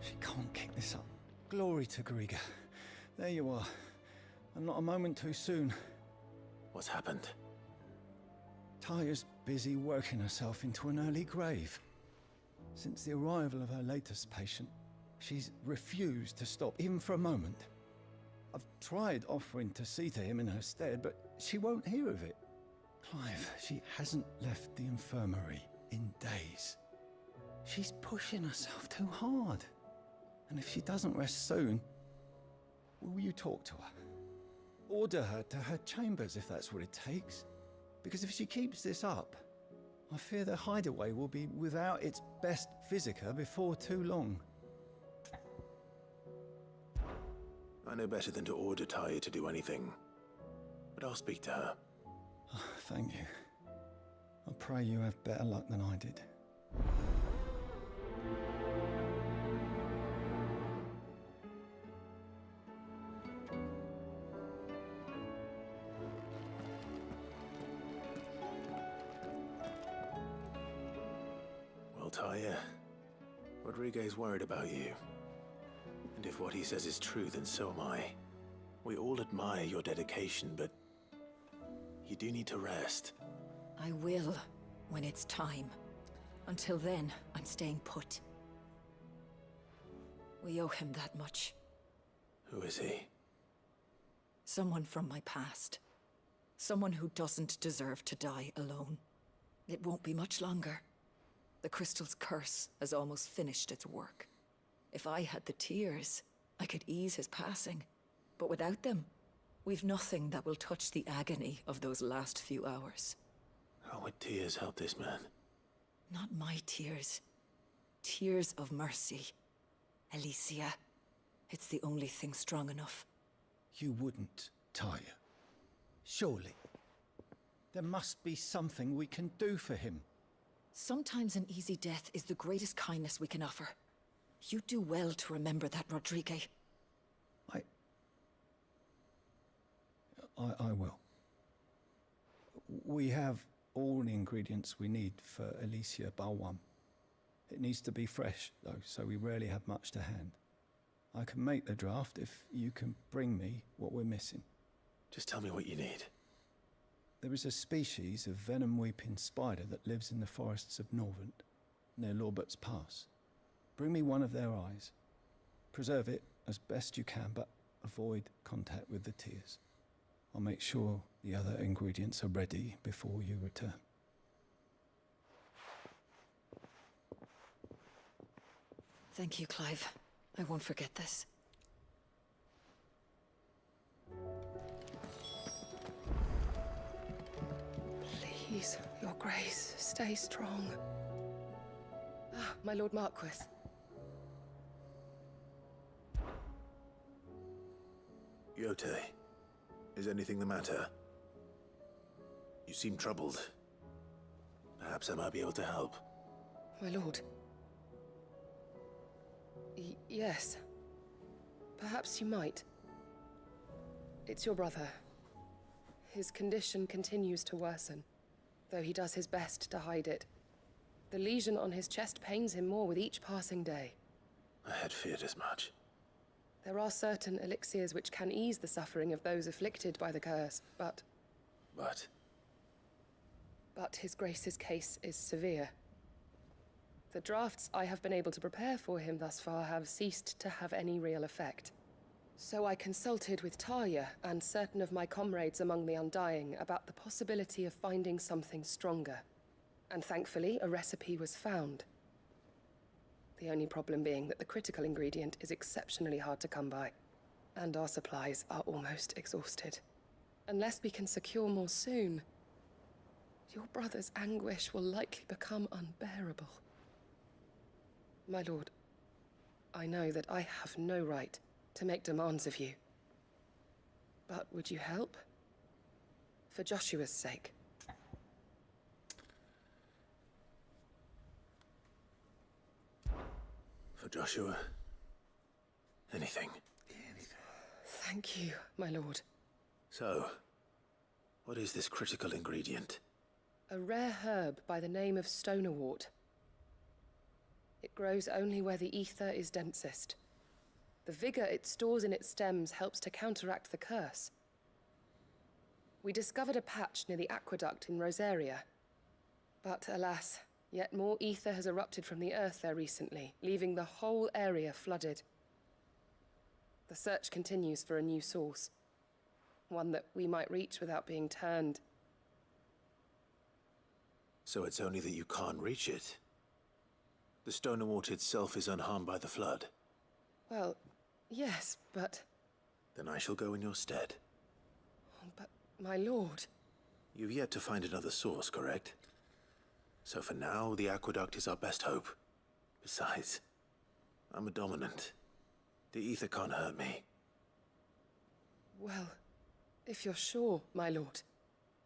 She can't kick this up. Glory to Griga. There you are. And not a moment too soon. What's happened? Taya's busy working herself into an early grave. Since the arrival of her latest patient, she's refused to stop, even for a moment. I've tried offering to see to him in her stead, but she won't hear of it. Clive, she hasn't left the infirmary in days. She's pushing herself too hard. And if she doesn't rest soon, will you talk to her? Order her to her chambers if that's what it takes. Because if she keeps this up, I fear the hideaway will be without its best physica before too long. I know better than to order Taya to do anything, but I'll speak to her. Oh, thank you. I pray you have better luck than I did. Well, Taya, Rodriguez worried about you. And if what he says is true, then so am I. We all admire your dedication, but you do need to rest. I will, when it's time. Until then, I'm staying put. We owe him that much. Who is he? Someone from my past. Someone who doesn't deserve to die alone. It won't be much longer. The crystal's curse has almost finished its work. If I had the tears, I could ease his passing. But without them, we've nothing that will touch the agony of those last few hours. How would tears help this man? Not my tears. Tears of mercy. Alicia, it's the only thing strong enough. You wouldn't, Tyre. Surely. There must be something we can do for him. Sometimes an easy death is the greatest kindness we can offer. You do well to remember that, Rodrigue. I will. We have all the ingredients we need for Alicia Balwam. It needs to be fresh, though, so we rarely have much to hand. I can make the draft if you can bring me what we're missing. Just tell me what you need. There is a species of venom-weeping spider that lives in the forests of Norvent, near Lorbert's Pass. Bring me one of their eyes. Preserve it as best you can, but avoid contact with the tears. I'll make sure the other ingredients are ready before you return. Thank you, Clive. I won't forget this. Please, Your Grace, stay strong. Ah, my Lord Marquis. Yote, is anything the matter? You seem troubled. Perhaps I might be able to help. My lord. Yes. Perhaps you might. It's your brother. His condition continues to worsen, though he does his best to hide it. The lesion on his chest pains him more with each passing day. I had feared as much. There are certain elixirs which can ease the suffering of those afflicted by the curse, but... But His Grace's case is severe. The drafts I have been able to prepare for him thus far have ceased to have any real effect. So I consulted with Talia and certain of my comrades among the Undying about the possibility of finding something stronger. And thankfully, a recipe was found. The only problem being that the critical ingredient is exceptionally hard to come by, and our supplies are almost exhausted. Unless we can secure more soon, your brother's anguish will likely become unbearable. My lord, I know that I have no right to make demands of you. But would you help? For Joshua's sake. For Joshua, anything. Thank you, my lord. So, what is this critical ingredient? A rare herb by the name of stonerwort. It grows only where the ether is densest. The vigor it stores in its stems helps to counteract the curse. We discovered a patch near the aqueduct in Rosaria. But alas, yet more ether has erupted from the earth there recently, leaving the whole area flooded. The search continues for a new source. One that we might reach without being turned. So it's only that you can't reach it? The Stonerwort itself is unharmed by the flood? Well, yes, but... Then I shall go in your stead. But, my lord... You've yet to find another source, correct? So for now, the aqueduct is our best hope. Besides, I'm a dominant. The ether can't hurt me. Well, if you're sure, my lord.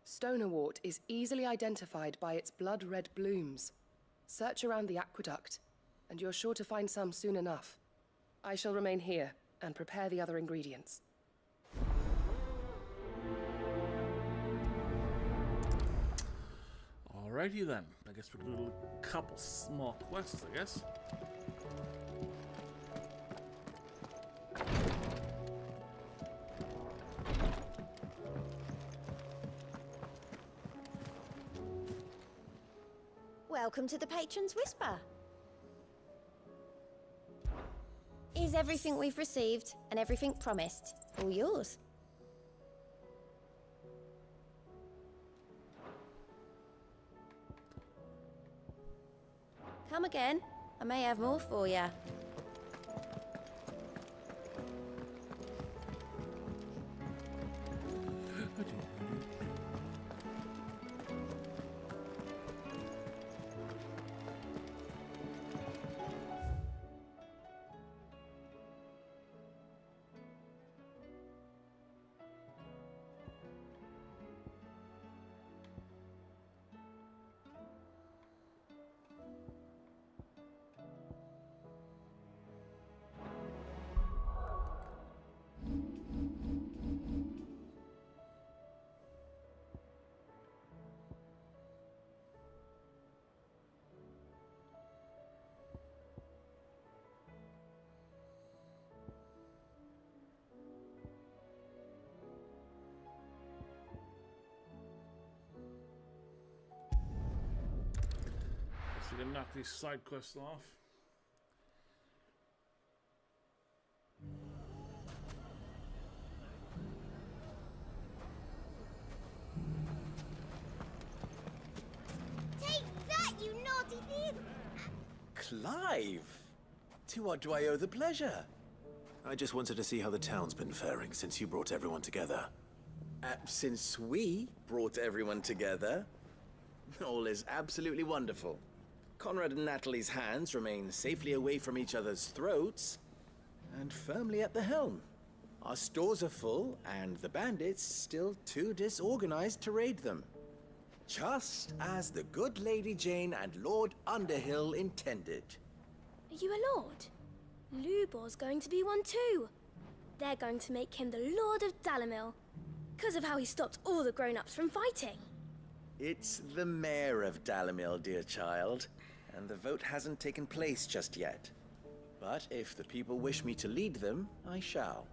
Stonerwort is easily identified by its blood-red blooms. Search around the aqueduct, and you're sure to find some soon enough. I shall remain here and prepare the other ingredients. Alrighty then. I guess we're gonna do a couple small quests, I guess. Welcome to the Patron's Whisper. Is everything we've received and everything promised all yours? Come again. I may have more for you. So we can knock these side quests off. Take that, you naughty thief! Clive! To what do I owe the pleasure? I just wanted to see how the town's been faring since you brought everyone together. Since we brought everyone together, all is absolutely wonderful. Conrad and Natalie's hands remain safely away from each other's throats and firmly at the helm. Our stores are full, and the bandits still too disorganized to raid them. Just as the good Lady Jane and Lord Underhill intended. Are you a lord? Lubor's going to be one too. They're going to make him the Lord of Dalimil, because of how he stopped all the grown-ups from fighting. It's the mayor of Dalimil, dear child, and the vote hasn't taken place just yet. But if the people wish me to lead them, I shall.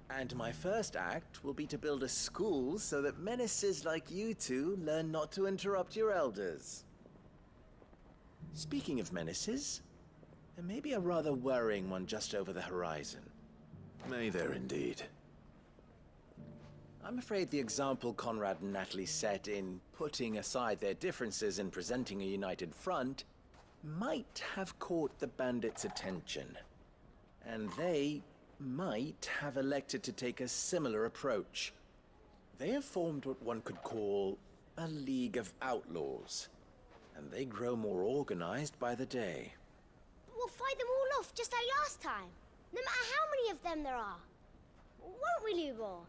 And my first act will be to build a school so that menaces like you two learn not to interrupt your elders. Speaking of menaces, there may be a rather worrying one just over the horizon. May there indeed. I'm afraid the example Conrad and Natalie set in putting aside their differences and presenting a united front might have caught the bandits' attention. And they might have elected to take a similar approach. They have formed what one could call a League of Outlaws, and they grow more organized by the day. But we'll fight them all off just like last time, no matter how many of them there are. Won't we, Lubor?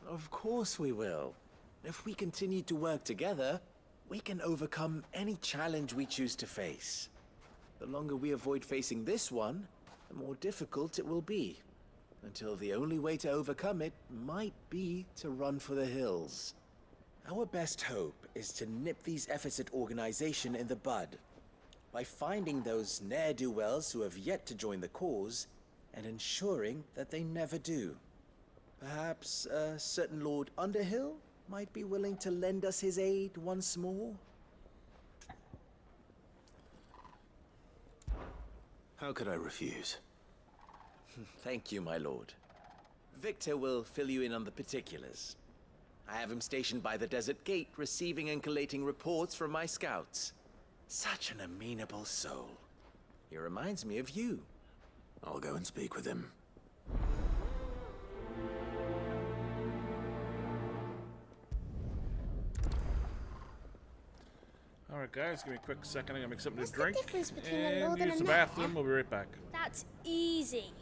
Of course we will. If we continue to work together, we can overcome any challenge we choose to face. The longer we avoid facing this one, the more difficult it will be, until the only way to overcome it might be to run for the hills. Our best hope is to nip these efforts at organization in the bud, by finding those ne'er-do-wells who have yet to join the cause, and ensuring that they never do. Perhaps a certain Lord Underhill might be willing to lend us his aid once more? How could I refuse? Thank you, my lord. Victor will fill you in on the particulars. I have him stationed by the desert gate, receiving and collating reports from my scouts. Such an amenable soul. He reminds me of you. I'll go and speak with him. Alright guys, give me a quick second. I'm gonna make something What's to drink the difference between a and lord and use a the mayor? bathroom. We'll be right back. That's easy.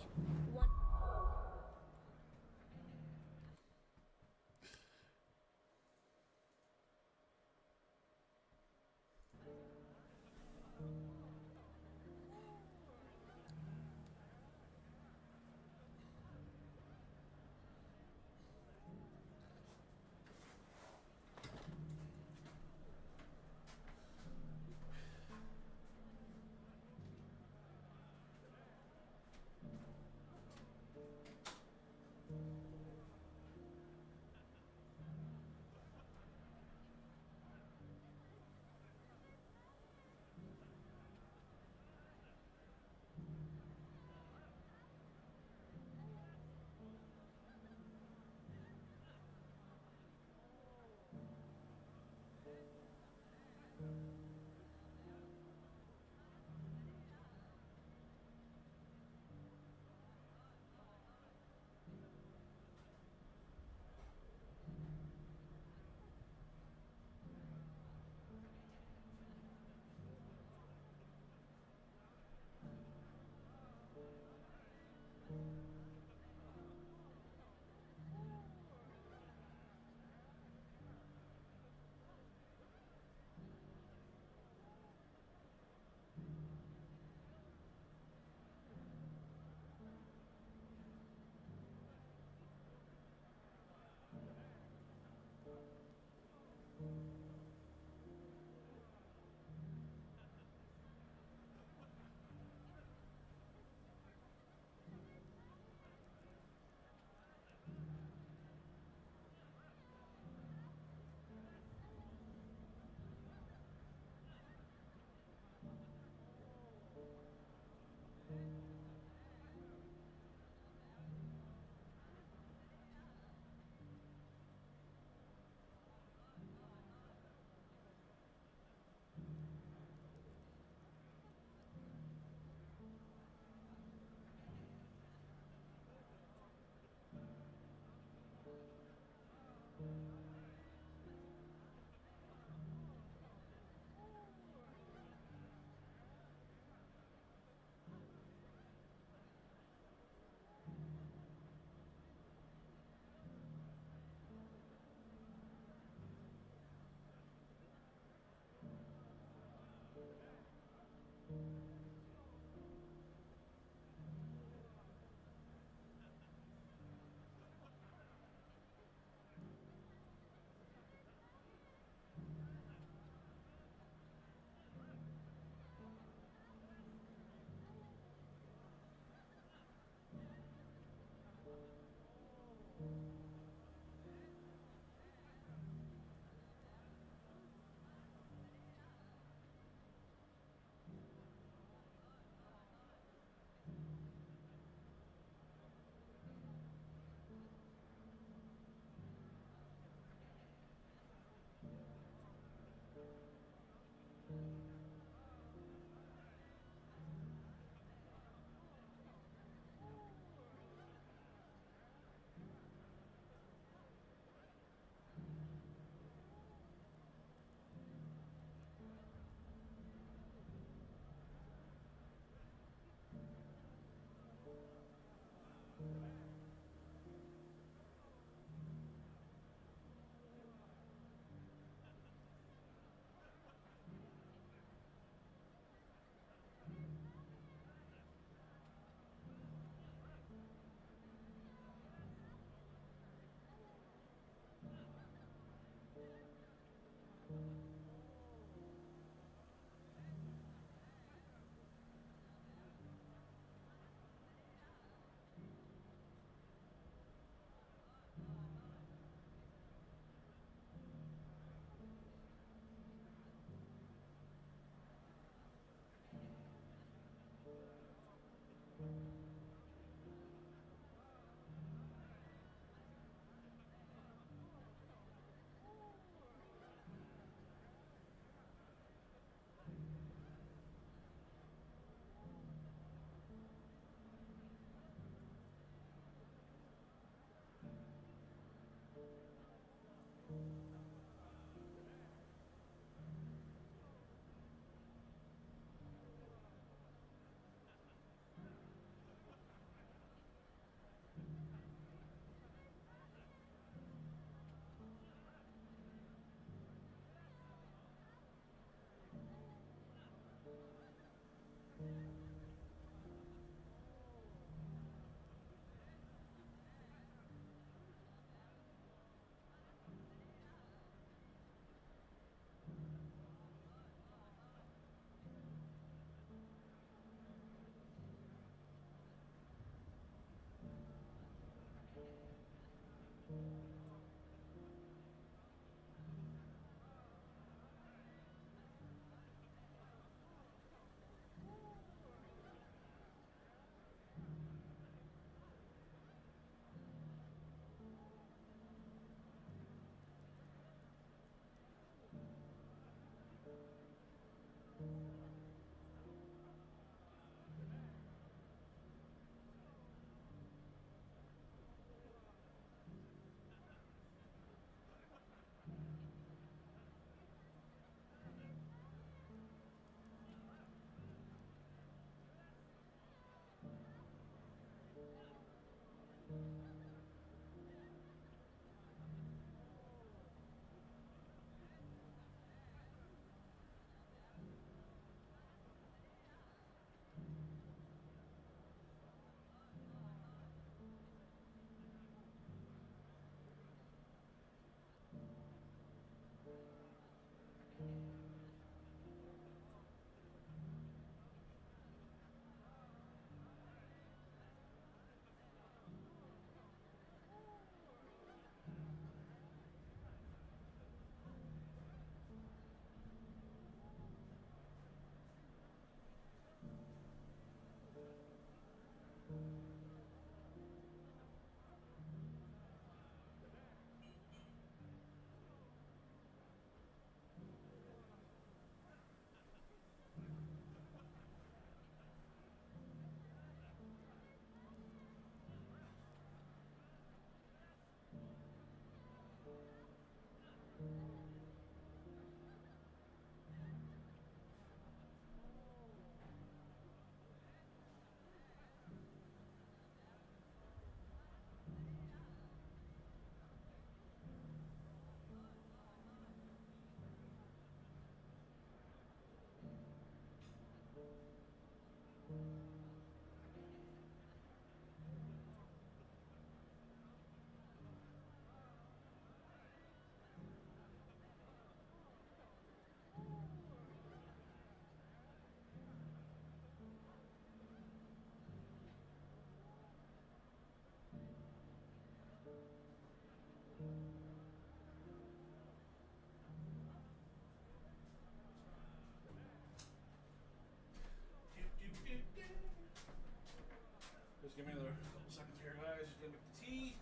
give me another couple seconds here, guys. Just gonna make the tea.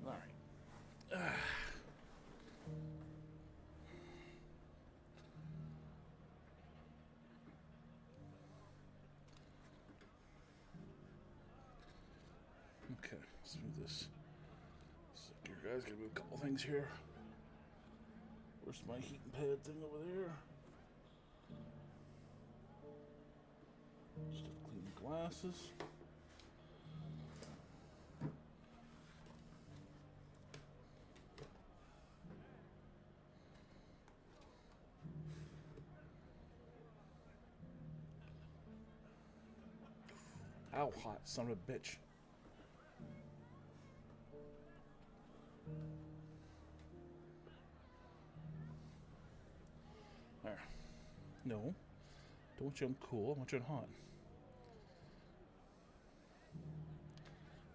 Alright. Okay, let's move this. Here, guys, gotta move a couple things here. Where's my heating pad thing over there? Just have to clean the glasses. Ow, hot son of a bitch. There. No. Don't want you on cool, I want you on hot.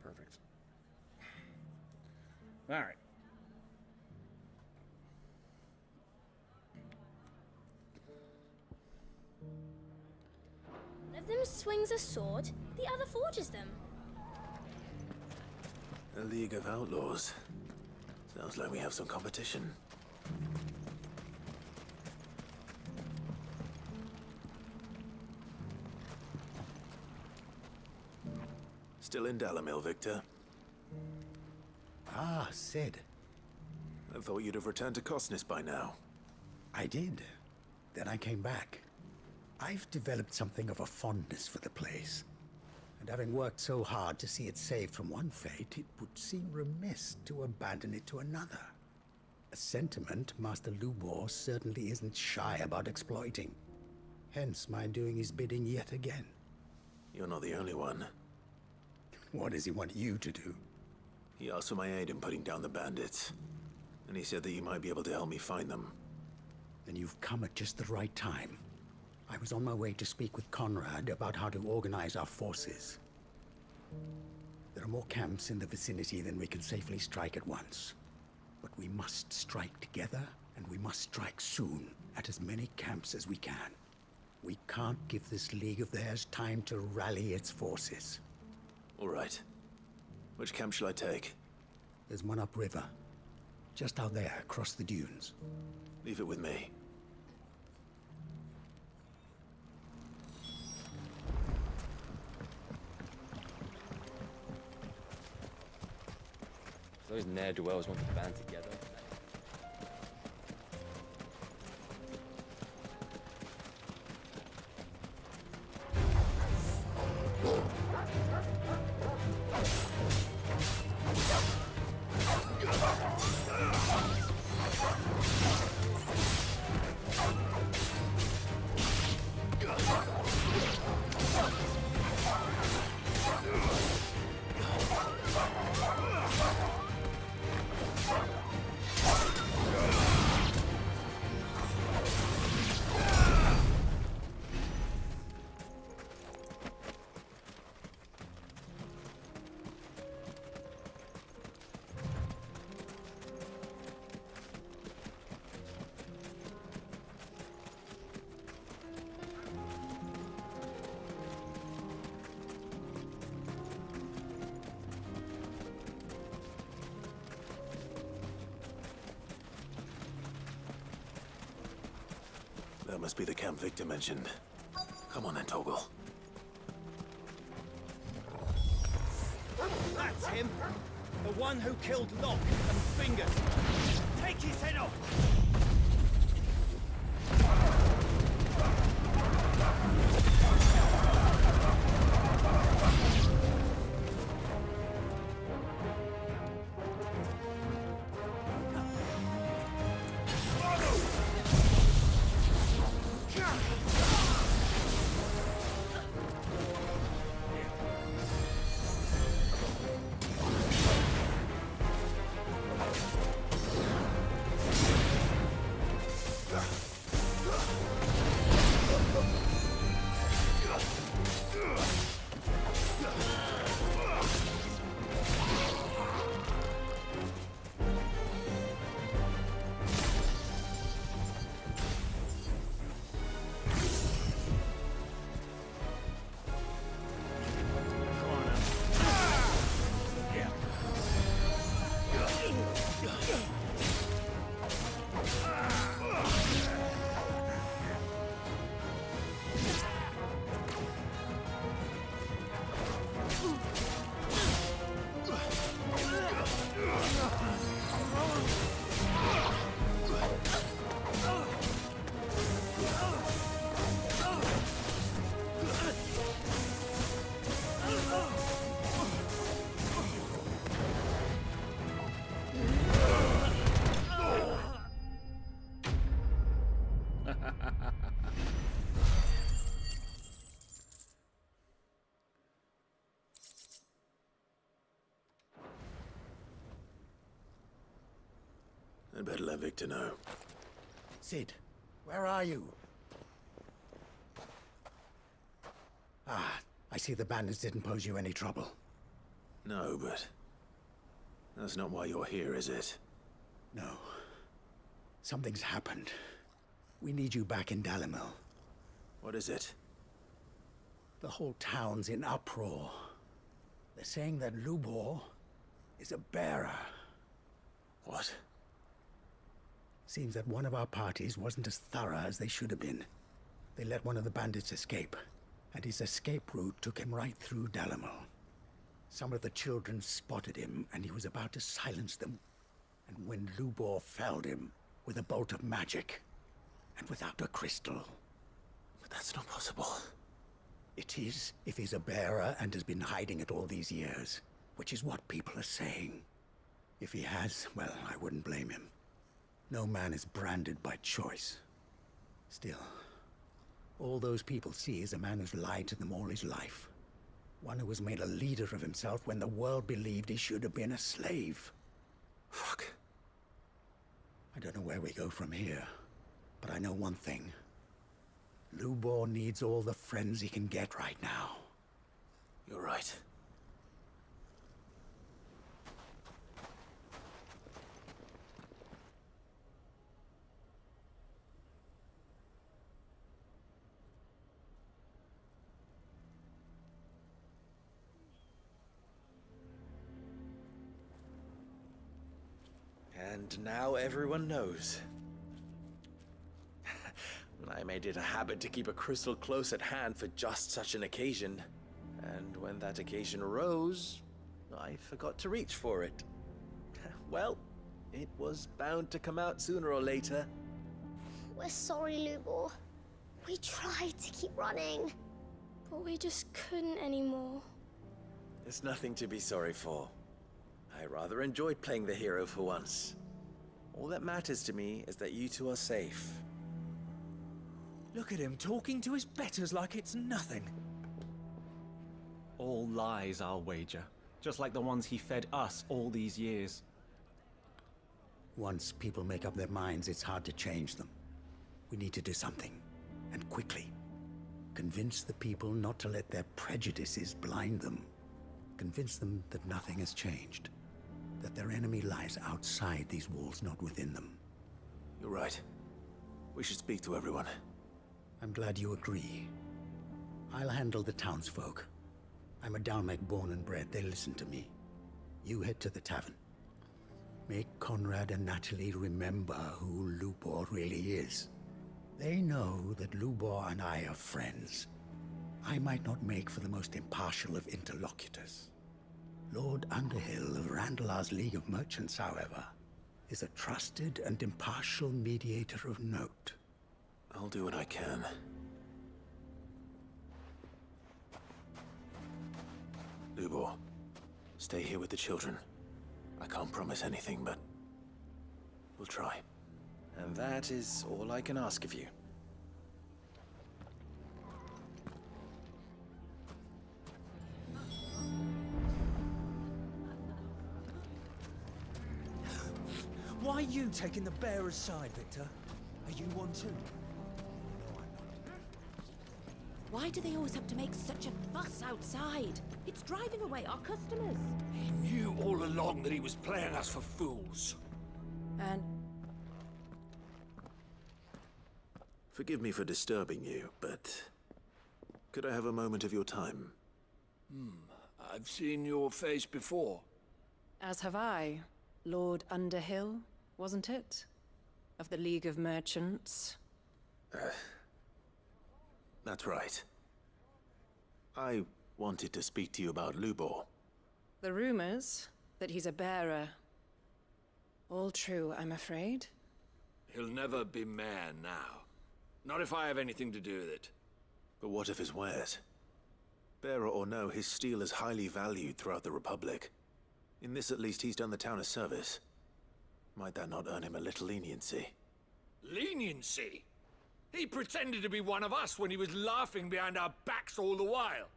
Perfect. Alright. One of them swings a sword, the other forges them. A League of Outlaws. Sounds like we have some competition. Still in Dalamil, Victor? Ah, Sid. I thought you'd have returned to Cosnis by now. I did. Then I came back. I've developed something of a fondness for the place. And having worked so hard to see it saved from one fate, it would seem remiss to abandon it to another. A sentiment Master Lubor certainly isn't shy about exploiting. Hence my doing his bidding yet again. You're not the only one. What does he want you to do? He asked for my aid in putting down the bandits. And he said that you might be able to help me find them. Then you've come at just the right time. I was on my way to speak with Conrad about how to organize our forces. There are more camps in the vicinity than we can safely strike at once. But we must strike together, and we must strike soon at as many camps as we can. We can't give this League of theirs time to rally its forces. All right. Which camp shall I take? There's one upriver. Just out there, across the dunes. Leave it with me. Those ne'er-do-wells want to band together. That must be the camp Victor mentioned. Come on then, Toggle. That's him! The one who killed Locke and Fingers! Take his head off! I'd better let Victor know. Sid, where are you? Ah, I see the bandits didn't pose you any trouble. No, but that's not why you're here, is it? No. Something's happened. We need you back in Dalimil. What is it? The whole town's in uproar. They're saying that Lubor is a bearer. What? Seems that one of our parties wasn't as thorough as they should have been. They let one of the bandits escape, and his escape route took him right through Dalimil. Some of the children spotted him, and he was about to silence them. And when Lubor felled him with a bolt of magic, and without a crystal. But that's not possible. It is, if he's a bearer and has been hiding it all these years, which is what people are saying. If he has, well, I wouldn't blame him. No man is branded by choice. Still, all those people see is a man who's lied to them all his life. One who was made a leader of himself when the world believed he should have been a slave. Fuck. I don't know where we go from here, but I know one thing. Lubor needs all the friends he can get right now. You're right. And now everyone knows. I made it a habit to keep a crystal close at hand for just such an occasion. And when that occasion arose, I forgot to reach for it. Well, it was bound to come out sooner or later. We're sorry, Lubor. We tried to keep running, but we just couldn't anymore. There's nothing to be sorry for. I rather enjoyed playing the hero for once. All that matters to me is that you two are safe. Look at him talking to his betters like it's nothing. All lies, I'll wager. Just like the ones he fed us all these years. Once people make up their minds, it's hard to change them. We need to do something, and quickly. Convince the people not to let their prejudices blind them. Convince them that nothing has changed. That their enemy lies outside these walls, not within them. You're right. We should speak to everyone. I'm glad you agree. I'll handle the townsfolk. I'm a Dalmec born and bred. They listen to me. You head to the tavern. Make Conrad and Natalie remember who Lubor really is. They know that Lubor and I are friends. I might not make for the most impartial of interlocutors. Lord Underhill of Randalar's League of Merchants, however, is a trusted and impartial mediator of note. I'll do what I can. Lubor, stay here with the children. I can't promise anything, but we'll try. And that is all I can ask of you. Why are you taking the bearer's side, Victor? Are you one too? Why do they always have to make such a fuss outside? It's driving away our customers. He knew all along that he was playing us for fools. And Forgive me for disturbing you, but could I have a moment of your time? I've seen your face before. as have I, Lord Underhill, wasn't it? Of the League of Merchants. That's right. I wanted to speak to you about Lubor. The rumors that he's a bearer. All true, I'm afraid. He'll never be mayor now. Not if I have anything to do with it. But what of his wares? Bearer or no, his steel is highly valued throughout the Republic. In this at least he's done the town a service. Might that not earn him a little leniency? Leniency? He pretended to be one of us when he was laughing behind our backs all the while.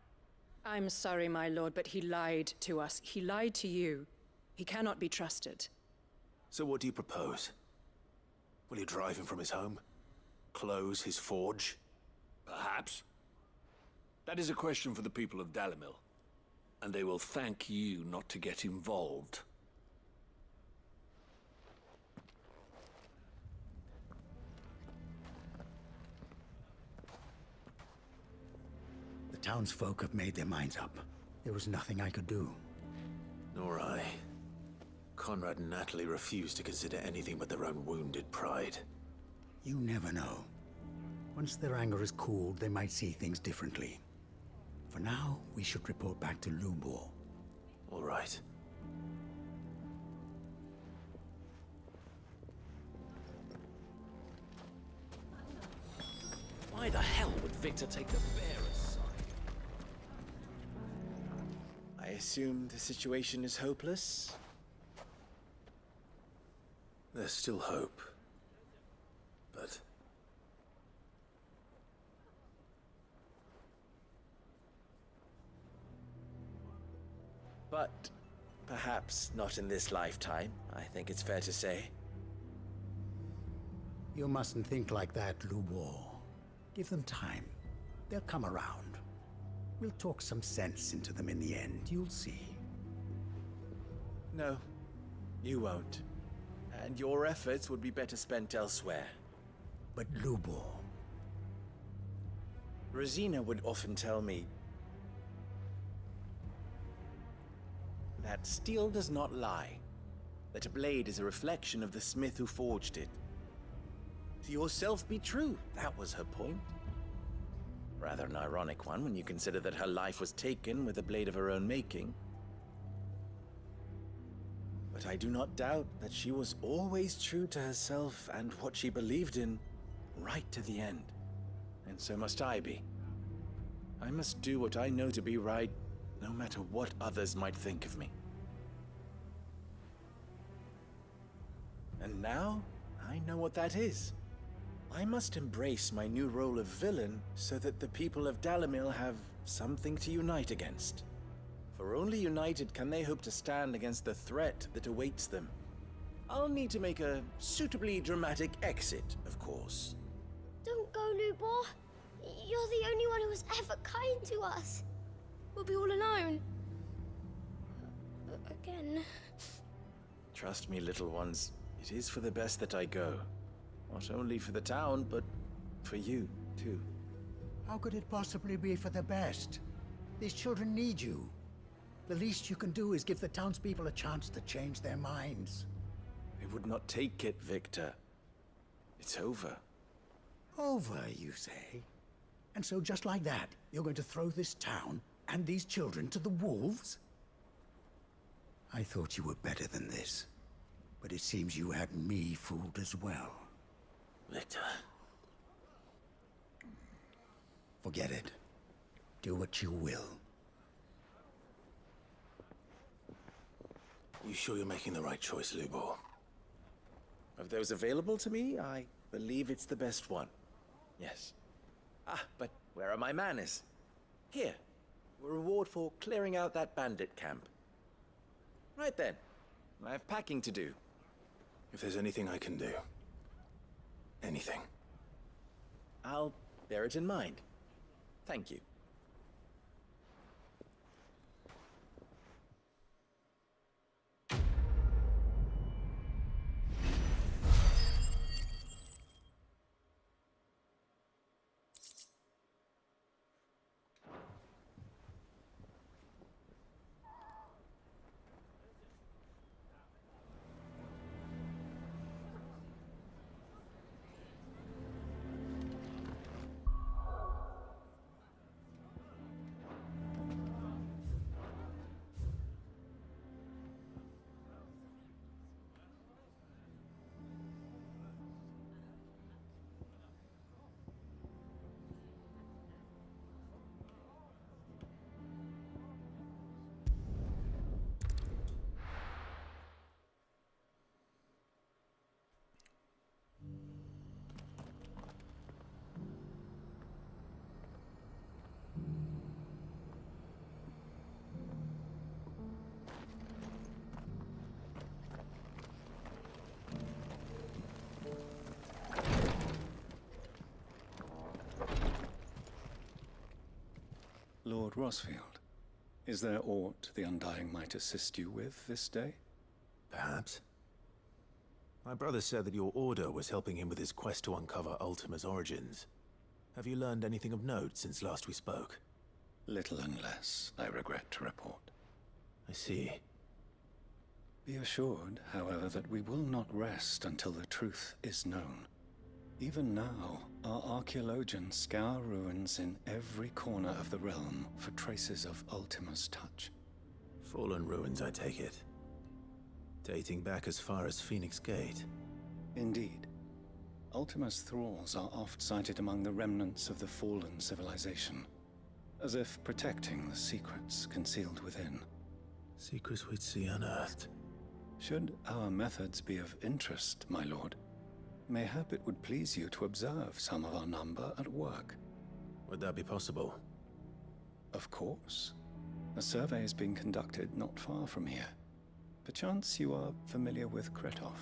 I'm sorry, my lord, but he lied to us. He lied to you. He cannot be trusted. So what do you propose? Will you drive him from his home? Close his forge? Perhaps. That is a question for the people of Dalimil. And they will thank you not to get involved. The townsfolk have made their minds up. There was nothing I could do. Nor I. Conrad and Natalie refused to consider anything but their own wounded pride. You never know. Once their anger is cooled, they might see things differently. For now, we should report back to Lubor. All right. Why the hell would Victor take the bearer's side? I assume the situation is hopeless? There's still hope. But... But perhaps not in this lifetime, I think it's fair to say. You mustn't think like that, Lubor. Give them time. They'll come around. We'll talk some sense into them in the end, you'll see. No, you won't. And your efforts would be better spent elsewhere. But Lubor... Rosina would often tell me that steel does not lie, that a blade is a reflection of the smith who forged it. To yourself be true, that was her point. Rather an ironic one when you consider that her life was taken with a blade of her own making. But I do not doubt that she was always true to herself and what she believed in, right to the end. And so must I be. I must do what I know to be right, no matter what others might think of me. And now, I know what that is. I must embrace my new role of villain so that the people of Dalimil have something to unite against. For only united can they hope to stand against the threat that awaits them. I'll need to make a suitably dramatic exit, of course. Don't go, Lubor. You're the only one who was ever kind to us. We'll be all alone. Again. Trust me, little ones. It is for the best that I go. Not only for the town, but for you, too. How could it possibly be for the best? These children need you. The least you can do is give the townspeople a chance to change their minds. They would not take it, Victor. It's over. Over, you say? And so just like that, you're going to throw this town and these children to the wolves? I thought you were better than this. But it seems you had me fooled as well. Victor. Forget it. Do what you will. You sure you're making the right choice, Lubor? Of those available to me, I believe it's the best one. Yes. Ah, but where are my manners? Here. A reward for clearing out that bandit camp. Right then. I have packing to do. If there's anything I can do. Anything. I'll bear it in mind. Thank you. Lord Rosfield, is there aught the Undying might assist you with this day? Perhaps. My brother said that your order was helping him with his quest to uncover Ultima's origins. Have you learned anything of note since last we spoke? Little and less, I regret to report. I see. Be assured, however, that we will not rest until the truth is known. Even now, our archaeologians scour ruins in every corner of the realm for traces of Ultima's touch. Fallen ruins, I take it. Dating back as far as Phoenix Gate. Indeed. Ultima's thralls are oft sighted among the remnants of the fallen civilization, as if protecting the secrets concealed within. Secrets we'd see unearthed. Should our methods be of interest, my lord, mayhap it would please you to observe some of our number at work. Would that be possible? Of course. A survey is being conducted not far from here. Perchance you are familiar with Kretov,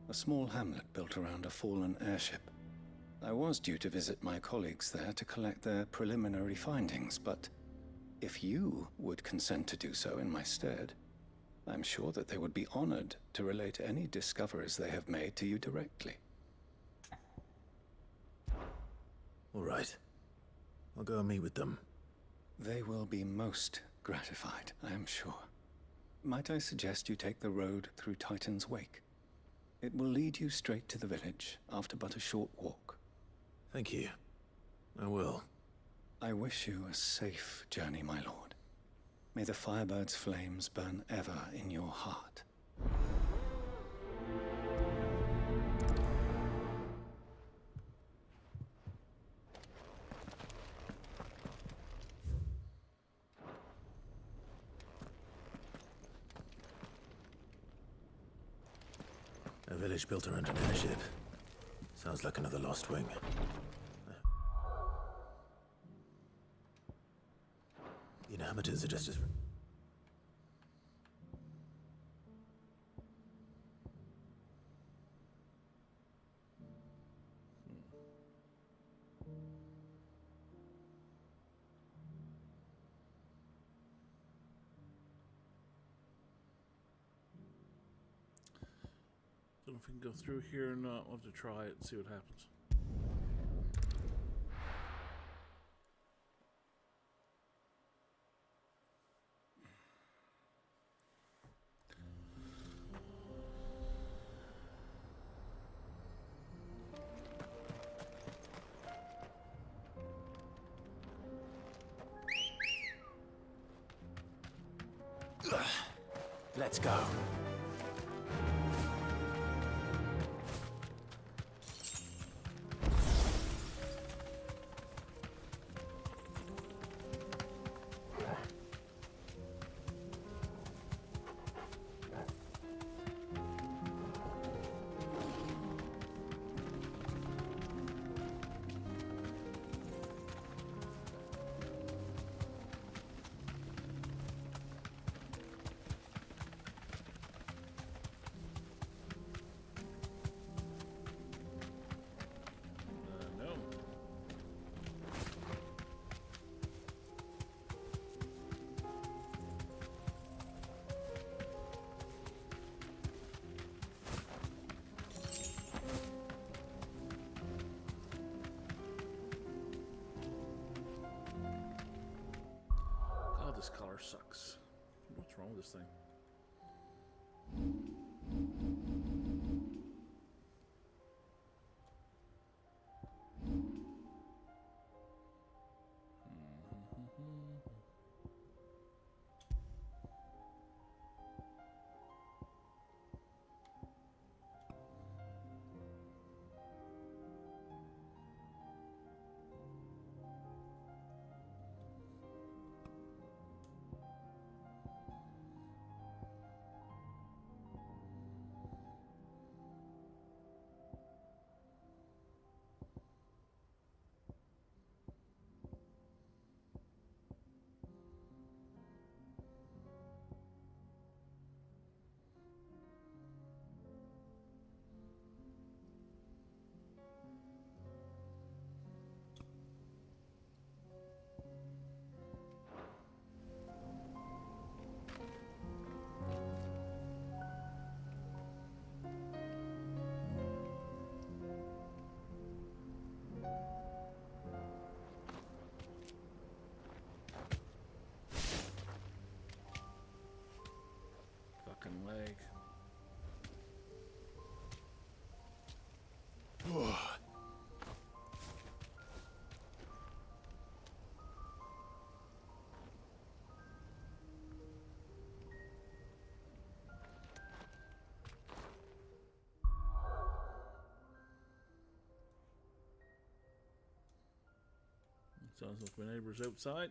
a small hamlet built around a fallen airship. I was due to visit my colleagues there to collect their preliminary findings, but if you would consent to do so in my stead, I'm sure that they would be honored to relate any discoveries they have made to you directly. All right. I'll go and meet with them. They will be most gratified, I am sure. Might I suggest you take the road through Titan's Wake? It will lead you straight to the village after but a short walk. Thank you. I will. I wish you a safe journey, my lord. May the Firebird's flames burn ever in your heart. A village built around an airship. Sounds like another lost wing. The inhabitants are just as... Don't know if we can go through here or not. We'll have to try it and see what happens. Let's go. No. God, this color sucks. What's wrong with this thing? Fucking leg. Sounds like my neighbor's outside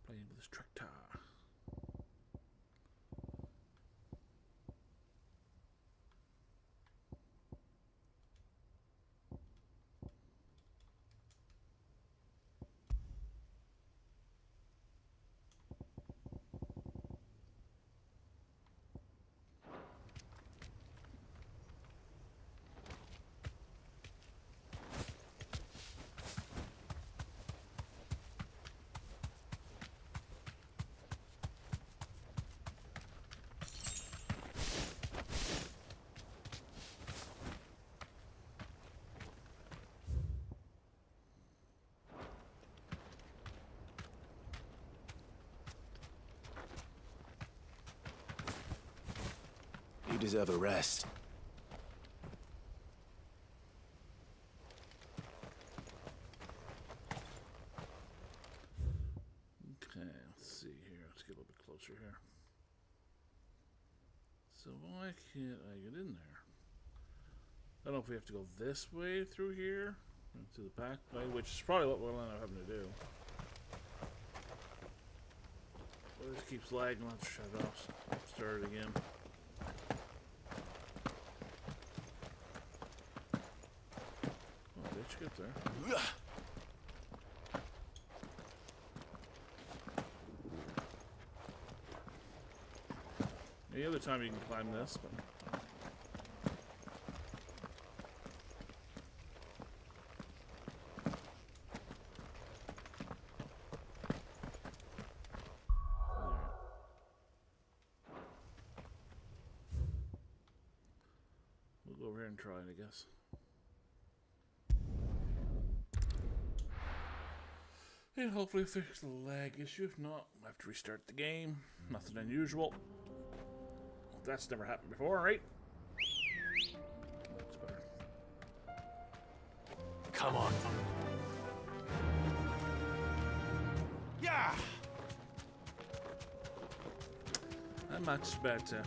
playing with his tractor. You deserve a rest. Okay, let's see here. Let's get a little bit closer here. So why can't I get in there? I don't know if we have to go this way through here, to the back way, which is probably what we'll end up having to do. Well, this keeps lagging. Let's shut it off. Start it again. Oh, did you get there? Any other time you can climb this, but we'll go over here and try it, I guess. And hopefully fix the lag issue. If not, we'll have to restart the game. Nothing unusual. That's never happened before, right? Looks better. Come on. Yeah. Much better.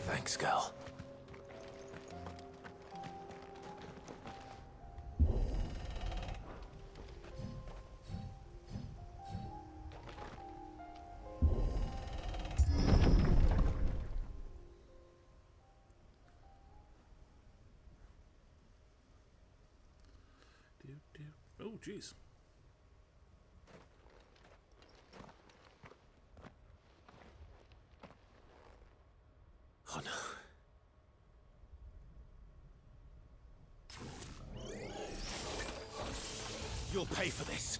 Thanks, girl. Oh, jeez. Oh no. You'll pay for this.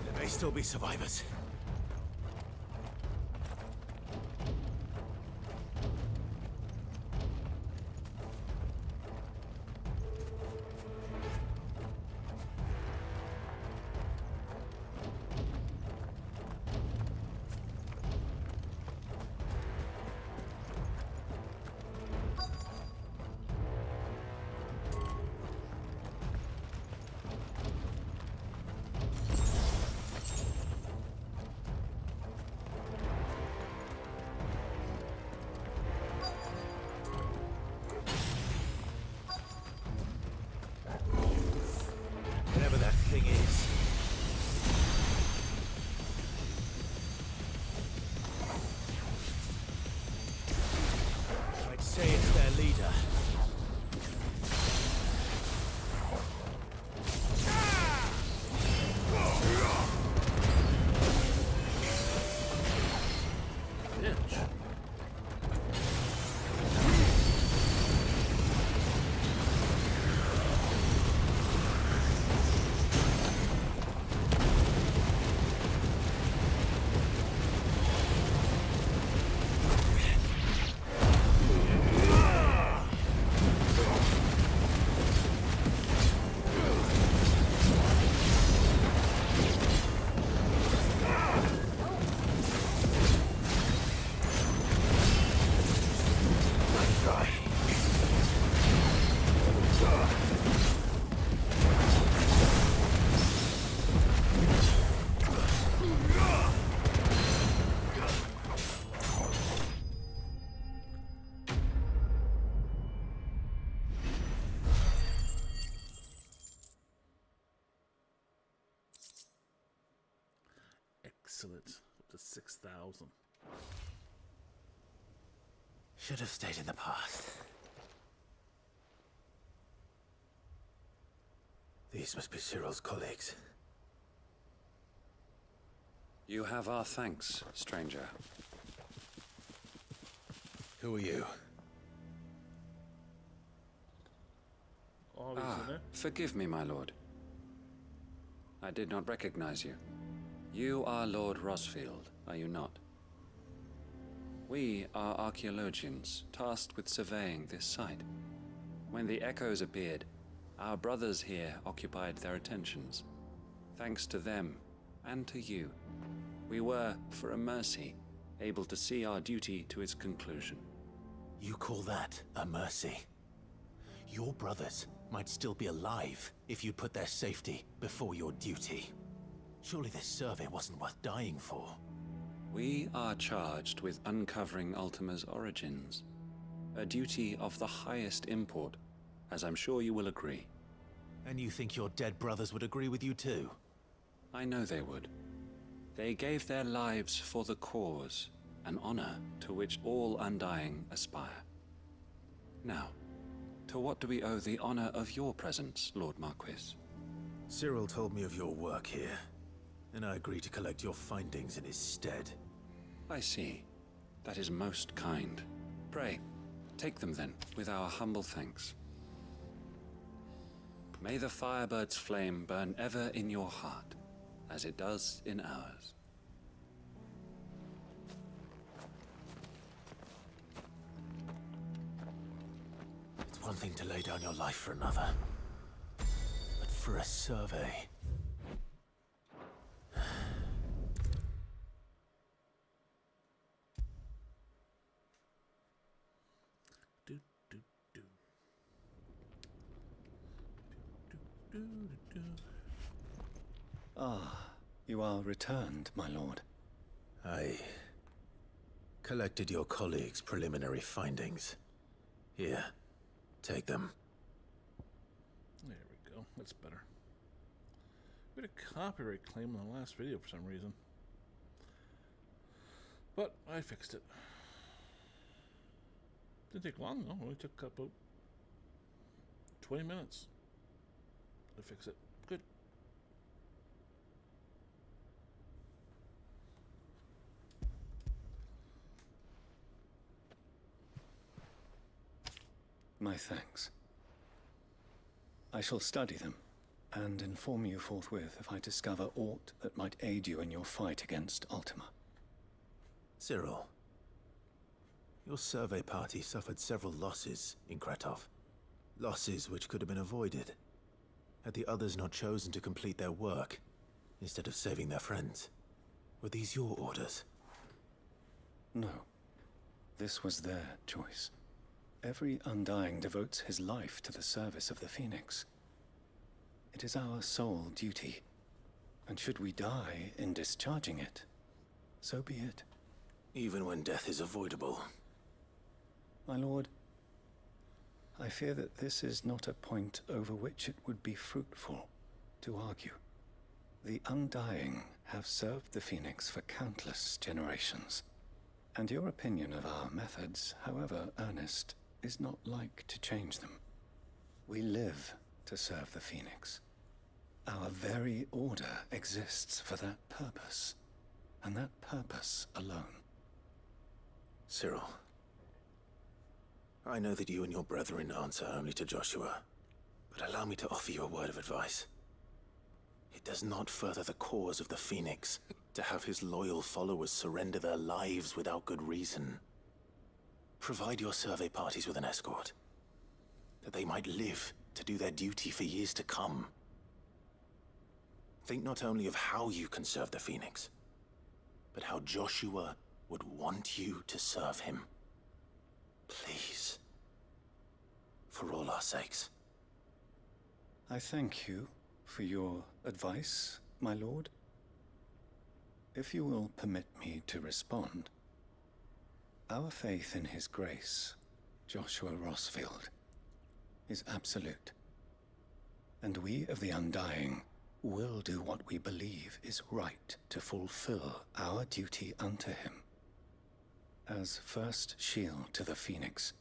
There may still be survivors. Whatever that thing is. I'd say it's their leader. Excellent. Up to 6,000. Should have stayed in the past. These must be Cyril's colleagues. You have our thanks, stranger. Who are you? Forgive me, my lord. I did not recognize you. You are Lord Rosfield, are you not? We are archaeologians, tasked with surveying this site. When the echoes appeared, our brothers here occupied their attentions. Thanks to them, and to you, we were, for a mercy, able to see our duty to its conclusion. You call that a mercy? Your brothers might still be alive if you put their safety before your duty. Surely this survey wasn't worth dying for. We are charged with uncovering Ultima's origins. A duty of the highest import, as I'm sure you will agree. And you think your dead brothers would agree with you too? I know they would. They gave their lives for the cause, an honor to which all Undying aspire. Now, to what do we owe the honor of your presence, Lord Marquis? Cyril told me of your work here, and I agreed to collect your findings in his stead. I see. That is most kind. Pray, take them then, with our humble thanks. May the Firebird's flame burn ever in your heart, as it does in ours. It's one thing to lay down your life for another, but for a survey... Ah, you are returned, my lord. I collected your colleagues' preliminary findings. Here, take them. There we go. That's better. We had a copyright claim on the last video for some reason. But I fixed it. Didn't take long though. It only took about 20 minutes to fix it. Good. My thanks. I shall study them, and inform you forthwith if I discover aught that might aid you in your fight against Ultima. Cyril, your survey party suffered several losses in Kretov. Losses which could have been avoided, had the others not chosen to complete their work, instead of saving their friends. Were these your orders? No. This was their choice. Every Undying devotes his life to the service of the Phoenix. It is our sole duty, and should we die in discharging it, so be it. Even when death is avoidable. My lord, I fear that this is not a point over which it would be fruitful to argue. The Undying have served the Phoenix for countless generations, and your opinion of our methods, however earnest, is not like to change them. We live to serve the Phoenix. Our very order exists for that purpose, and that purpose alone. Cyril, I know that you and your brethren answer only to Joshua, but allow me to offer you a word of advice. It does not further the cause of the Phoenix to have his loyal followers surrender their lives without good reason. Provide your survey parties with an escort, that they might live to do their duty for years to come. Think not only of how you can serve the Phoenix, but how Joshua would want you to serve him. Please. For all our sakes. I thank you for your advice, my lord. If you will permit me to respond, our faith in his grace, Joshua Rosfield, is absolute. And we of the Undying will do what we believe is right to fulfill our duty unto him. As first shield to the Phoenix,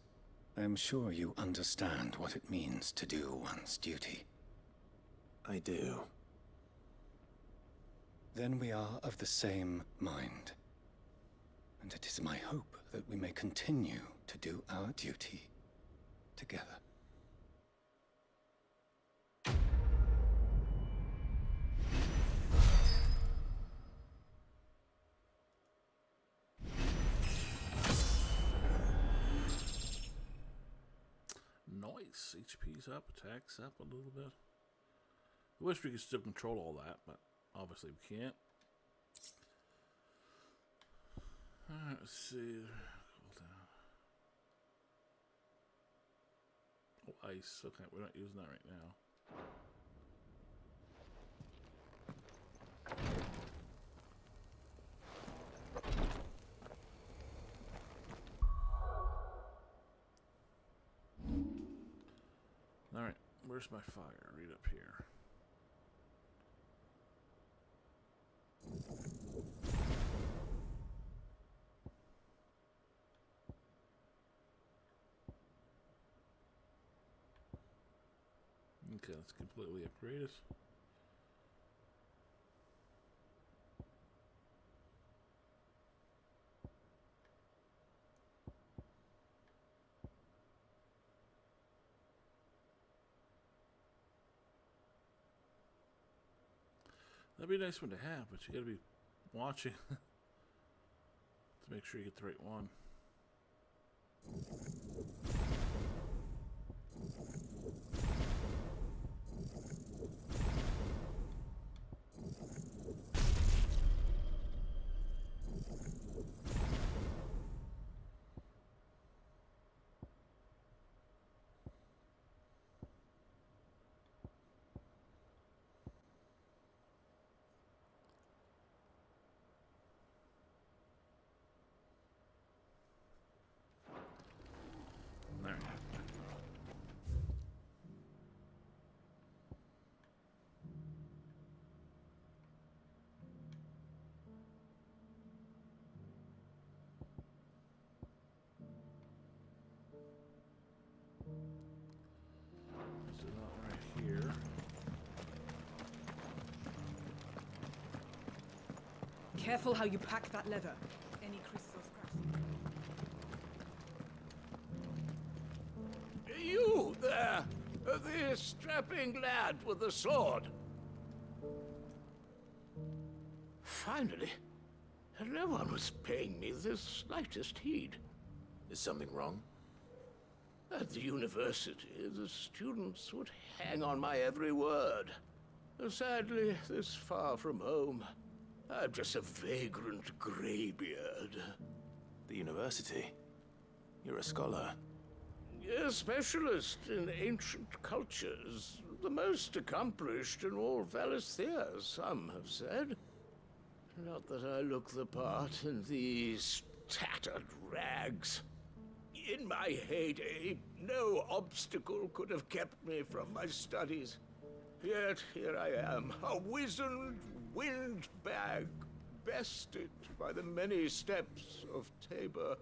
I am sure you understand what it means to do one's duty. I do. Then we are of the same mind. And it is my hope that we may continue to do our duty together. Nice. HP's up, attack's up a little bit. I wish we could still control all that, but obviously we can't. Alright, let's see. Cool down. Oh, ice. Okay, we're not using that right now. Alright, where's my fire? Right up here. Okay, let's completely upgrade it. That'd be a nice one to have, but you gotta be watching to make sure you get the right one. Careful how you pack that leather. Any crystal scratches. You there! The strapping lad with the sword. Finally. No one was paying me the slightest heed. Is something wrong? At the university, the students would hang on my every word. Sadly, this far from home, I'm just a vagrant graybeard. The university? You're a scholar. A specialist in ancient cultures. The most accomplished in all Valisthea, some have said. Not that I look the part in these tattered rags. In my heyday, no obstacle could have kept me from my studies. Yet here I am, a wizened windbag, bested by the many steps of Tabor.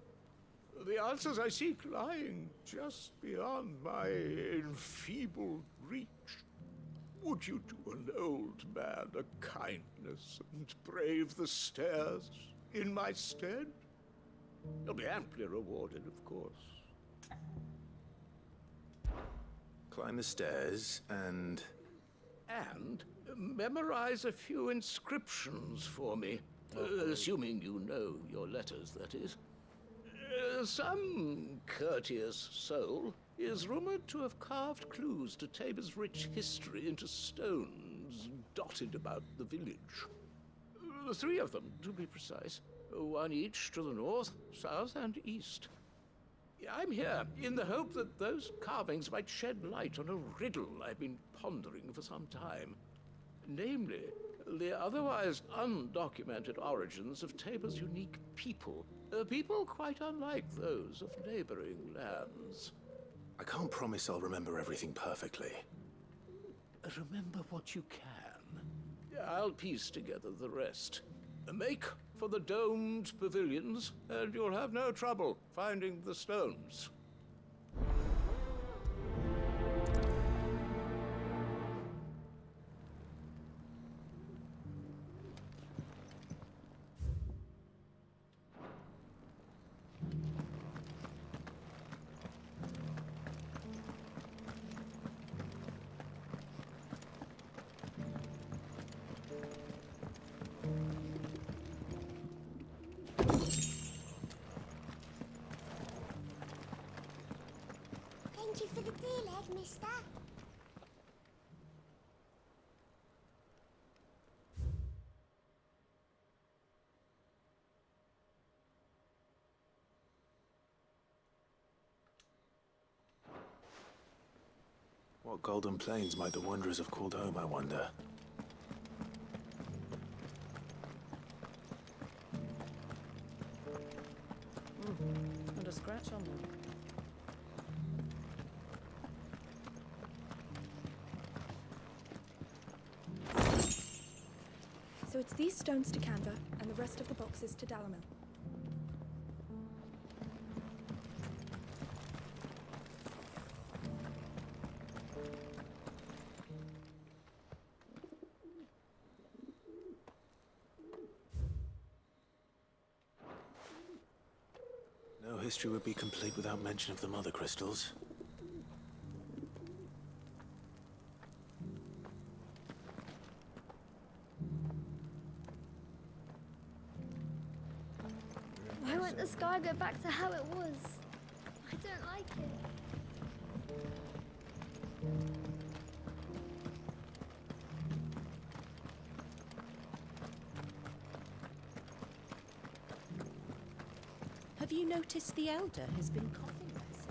The answers I seek lying just beyond my enfeebled reach. Would you do an old man a kindness and brave the stairs in my stead? You'll be amply rewarded, of course. Climb the stairs and memorize a few inscriptions for me. Assuming you know your letters, that is. Some courteous soul is rumored to have carved clues to Tabor's rich history into stones dotted about the village. 3 of them, to be precise. 1 each to the north, south, and east. I'm here in the hope that those carvings might shed light on a riddle I've been pondering for some time. Namely, the otherwise undocumented origins of Tabor's unique people. People quite unlike those of neighboring lands. I can't promise I'll remember everything perfectly. Remember what you can. I'll piece together the rest. Make for the domed pavilions, and you'll have no trouble finding the stones. Thank you for the deal, Ed, mister. What golden plains might the wanderers have called home, I wonder? Not a scratch on them. So it's these stones to Canva, and the rest of the boxes to Dalamil. No history would be complete without mention of the mother crystals. Why won't the sky go back to how it was? I don't like it. Have you noticed the Elder has been coughing less?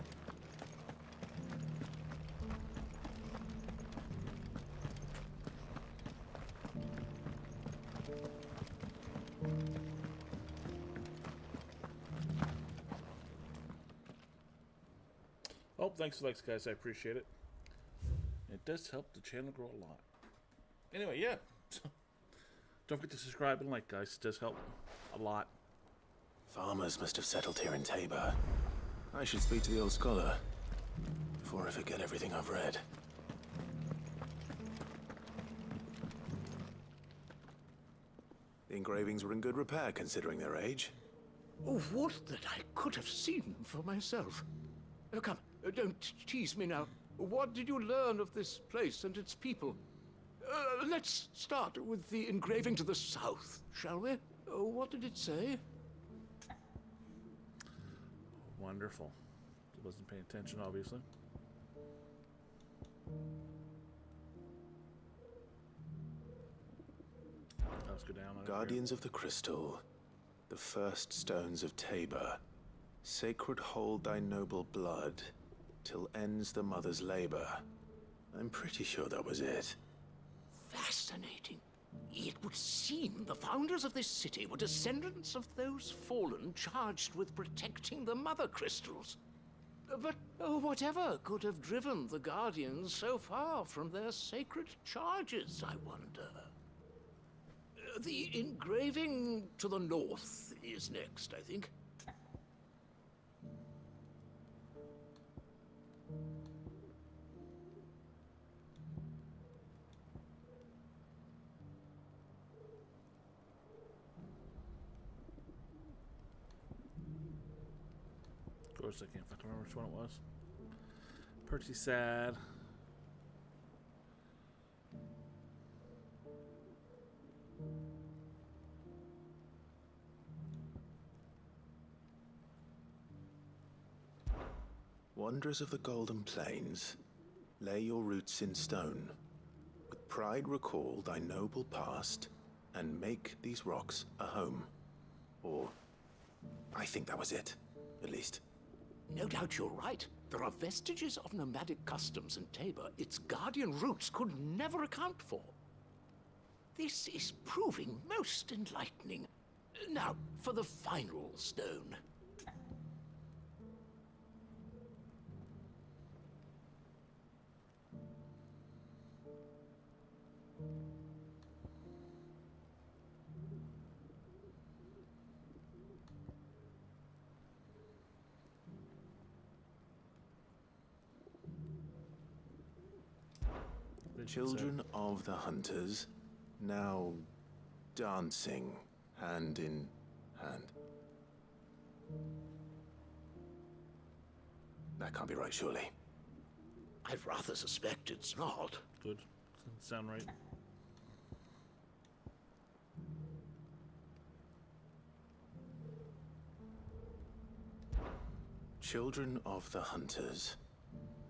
Oh, thanks for likes, guys. I appreciate it. It does help the channel grow a lot. Anyway, yeah. Don't forget to subscribe and like, guys. It does help a lot. Farmers must have settled here in Tabor. I should speak to the old scholar before I forget everything I've read. The engravings were in good repair considering their age. Oh, would that I could have seen for myself. Oh, come, don't tease me now. What did you learn of this place and its people? Let's start with the engraving to the south, shall we? What did it say? Wonderful. Wasn't paying attention, obviously. Let's go down. Guardians of the Crystal, the first stones of Tabor. Sacred hold thy noble blood, till ends the mother's labor. I'm pretty sure that was it. Fascinating. It would seem the founders of this city were descendants of those fallen charged with protecting the mother crystals. But whatever could have driven the Guardians so far from their sacred charges, I wonder? The engraving to the north is next, I think. Of course, I can't fucking remember which one it was. Pretty sad. Wanderers of the Golden Plains, lay your roots in stone. With pride recall thy noble past, and make these rocks a home. Or, I think that was it, at least. No doubt you're right. There are vestiges of nomadic customs in Tabor its guardian roots could never account for. This is proving most enlightening. Now, for the final stone. Children of the Hunters, now dancing hand in hand. That can't be right, surely. I'd rather suspect it's not. Good. Doesn't sound right. Children of the Hunters,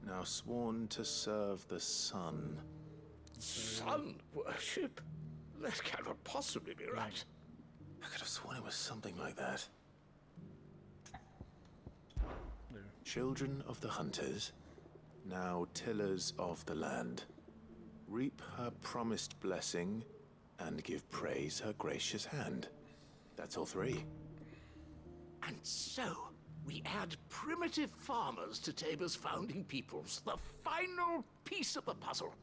now sworn to serve the sun. Sun worship? That cannot possibly be right. I could have sworn it was something like that. Children of the Hunters, now tillers of the land. Reap her promised blessing, and give praise her gracious hand. That's all three. And so, we add primitive farmers to Tabor's founding peoples, the final piece of the puzzle.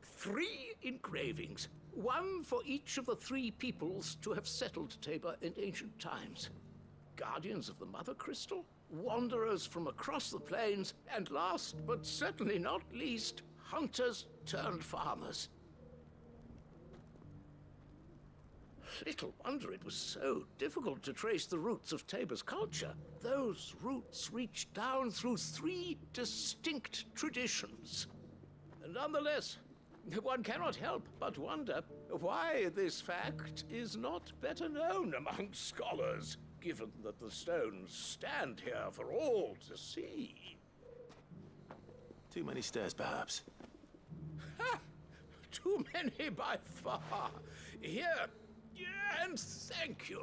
3 engravings, one for each of the 3 peoples to have settled Tabor in ancient times. Guardians of the Mother Crystal, wanderers from across the plains, and last but certainly not least, hunters turned farmers. Little wonder it was so difficult to trace the roots of Tabor's culture. Those roots reach down through 3 distinct traditions. Nonetheless, one cannot help but wonder why this fact is not better known among scholars, given that the stones stand here for all to see. Too many stairs, perhaps. Ha! Too many by far. Here, and thank you.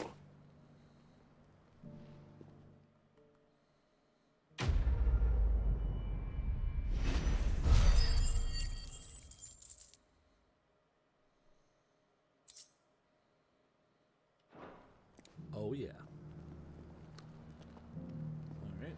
Oh, yeah. All right.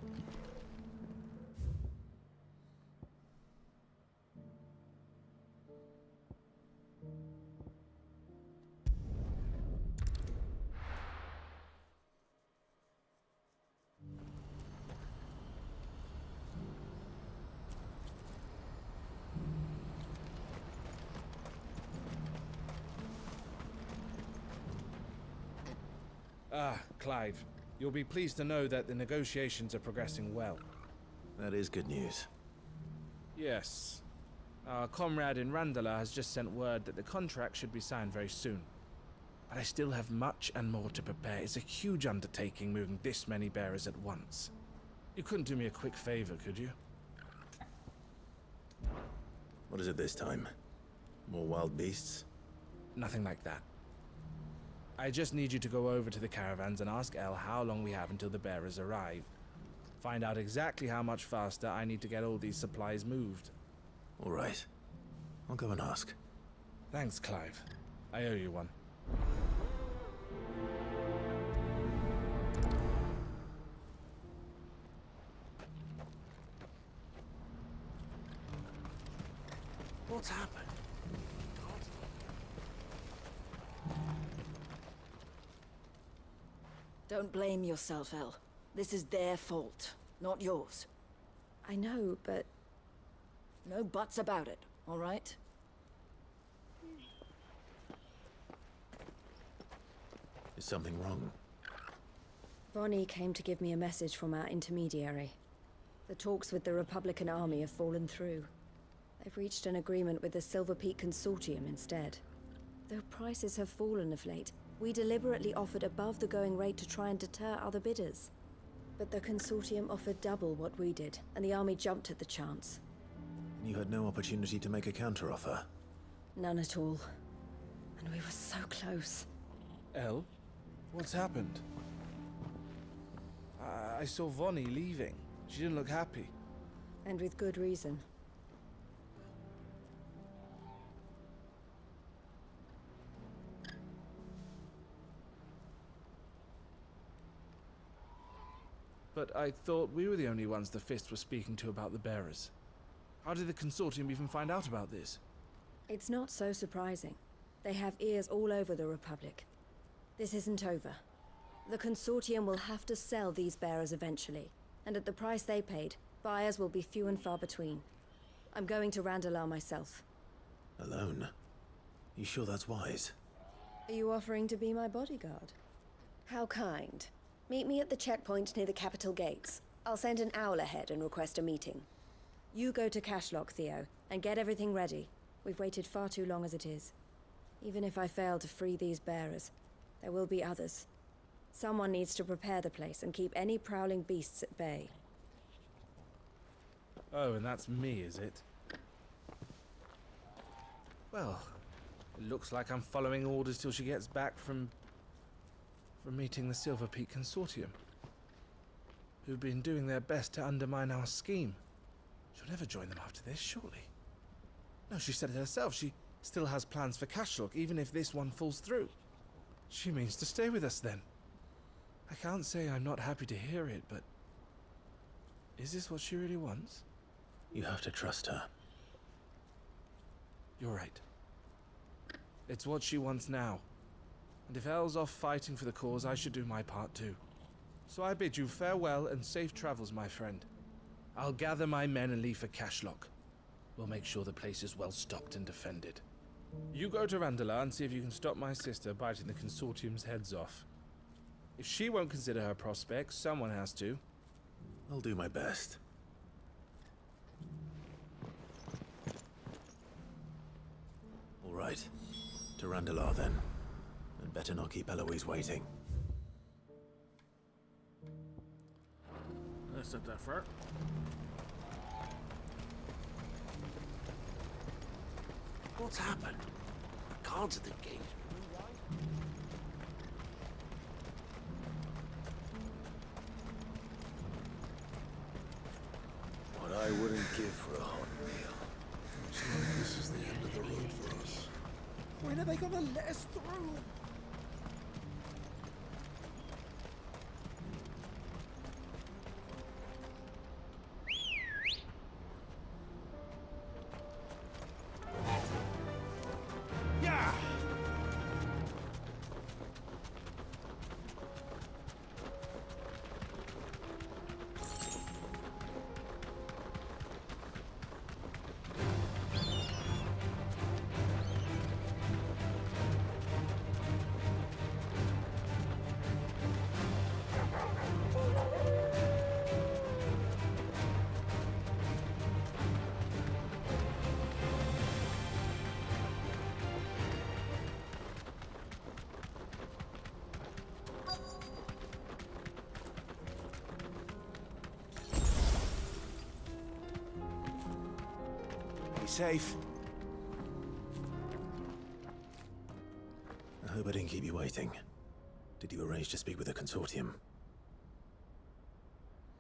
Ah, Clive. You'll be pleased to know that the negotiations are progressing well. That is good news. Yes. Our comrade in Randalar has just sent word that the contract should be signed very soon. But I still have much and more to prepare. It's a huge undertaking moving this many bearers at once. You couldn't do me a quick favor, could you? What is it this time? More wild beasts? Nothing like that. I just need you to go over to the caravans and ask El how long we have until the bearers arrive. Find out exactly how much faster I need to get all these supplies moved. All right. I'll go and ask. Thanks, Clive. I owe you one. What's happened? Don't blame yourself, El. This is their fault, not yours. I know, but... No buts about it, all right? Is something wrong? Vonnie came to give me a message from our intermediary. The talks with the Republican army have fallen through. They've reached an agreement with the Silver Peak Consortium instead. Though prices have fallen of late, we deliberately offered above the going rate to try and deter other bidders. But the Consortium offered double what we did, and the army jumped at the chance. And you had no opportunity to make a counteroffer? None at all. And we were so close. El? What's happened? I saw Vonnie leaving. She didn't look happy. And with good reason. But I thought we were the only ones the Fist was speaking to about the bearers. How did the Consortium even find out about this? It's not so surprising. They have ears all over the Republic. This isn't over. The Consortium will have to sell these bearers eventually, and at the price they paid, buyers will be few and far between. I'm going to Randalar myself. Alone? You sure that's wise? Are you offering to be my bodyguard? How kind. Meet me at the checkpoint near the capital gates. I'll send an owl ahead and request a meeting. You go to Cashlock, Theo, and get everything ready. We've waited far too long as it is. Even if I fail to free these bearers, there will be others. Someone needs to prepare the place and keep any prowling beasts at bay. Oh, and that's me, is it? Well, it looks like I'm following orders till she gets back from meeting the Silver Peak Consortium, who've been doing their best to undermine our scheme. She'll never join them after this, surely. No, she said it herself. She still has plans for Cashlock, even if this one falls through. She means to stay with us then. I can't say I'm not happy to hear it, but... is this what she really wants? You have to trust her. You're right. It's what she wants now. And if Elle's off fighting for the cause, I should do my part too. So I bid you farewell and safe travels, my friend. I'll gather my men and leave for Cashlock. We'll make sure the place is well stocked and defended. You go to Randalar and see if you can stop my sister biting the Consortium's heads off. If she won't consider her prospects, someone has to. I'll do my best. All right. To Randalar then. And better not keep Eloise waiting. Let's set that far. What's happened? Guards at the gate. What I wouldn't give for a hot meal. Looks like this is the end of the road for us. When are they gonna let us through? Be safe. I hope I didn't keep you waiting. Did you arrange to speak with the Consortium?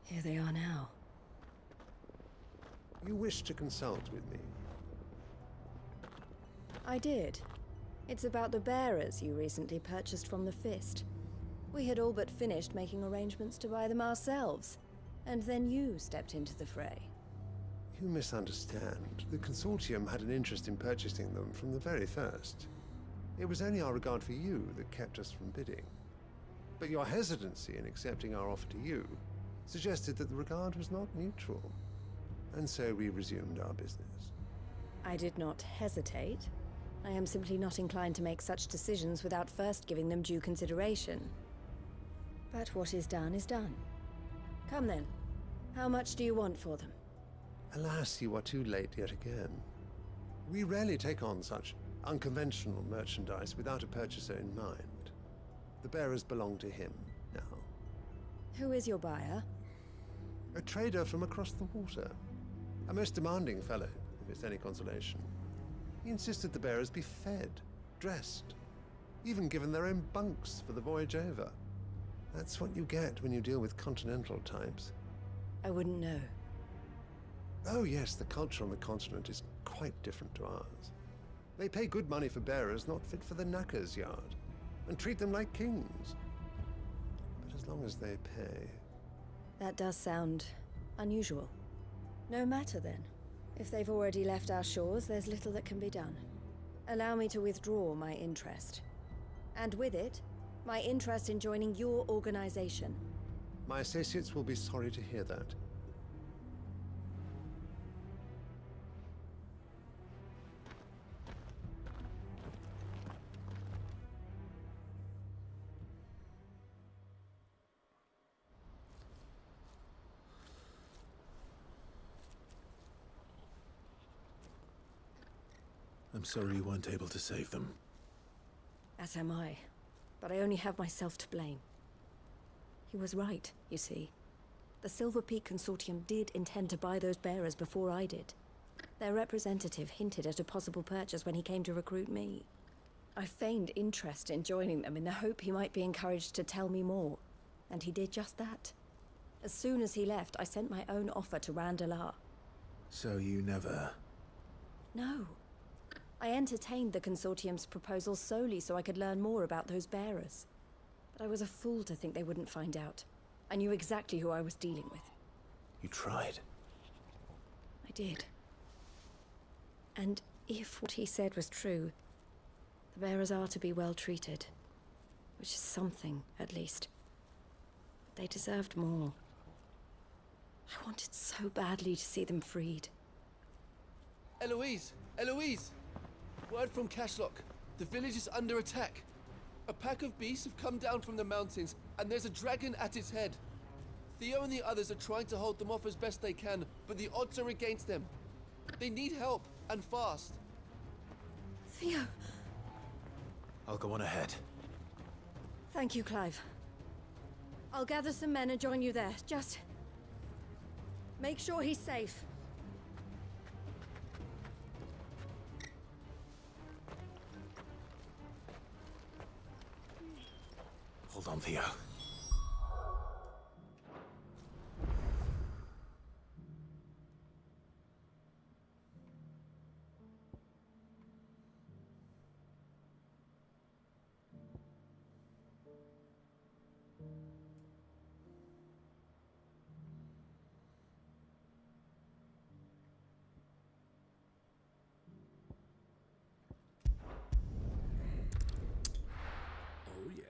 Here they are now. You wish to consult with me? I did. It's about the bearers you recently purchased from the Fist. We had all but finished making arrangements to buy them ourselves, and then you stepped into the fray. You misunderstand. The Consortium had an interest in purchasing them from the very first. It was only our regard for you that kept us from bidding. But your hesitancy in accepting our offer to you suggested that the regard was not mutual. And so we resumed our business. I did not hesitate. I am simply not inclined to make such decisions without first giving them due consideration. But what is done is done. Come then. How much do you want for them? Alas, you are too late yet again. We rarely take on such unconventional merchandise without a purchaser in mind. The bearers belong to him now. Who is your buyer? A trader from across the water. A most demanding fellow, if it's any consolation. He insisted the bearers be fed, dressed, even given their own bunks for the voyage over. That's what you get when you deal with continental types. I wouldn't know. Oh yes, the culture on the continent is quite different to ours. They pay good money for bearers not fit for the knacker's yard, and treat them like kings. But as long as they pay... That does sound unusual. No matter then. If they've already left our shores, there's little that can be done. Allow me to withdraw my interest. And with it, my interest in joining your organization. My associates will be sorry to hear that. I'm sorry you weren't able to save them. As am I. But I only have myself to blame. He was right, you see. The Silver Peak Consortium did intend to buy those bearers before I did. Their representative hinted at a possible purchase when he came to recruit me. I feigned interest in joining them in the hope he might be encouraged to tell me more, and he did just that. As soon as he left, I sent my own offer to Randalar. So you never... No. I entertained the Consortium's proposal solely so I could learn more about those bearers. But I was a fool to think they wouldn't find out. I knew exactly who I was dealing with. You tried. I did. And if what he said was true, the bearers are to be well treated. Which is something, at least. But they deserved more. I wanted so badly to see them freed. Eloise! Eloise! Word from Cashlock. The village is under attack. A pack of beasts have come down from the mountains, and there's a dragon at its head. Theo and the others are trying to hold them off as best they can, but the odds are against them. They need help, and fast. Theo! I'll go on ahead. Thank you, Clive. I'll gather some men and join you there. Just... make sure he's safe. Hold on, Theo. Oh, yeah.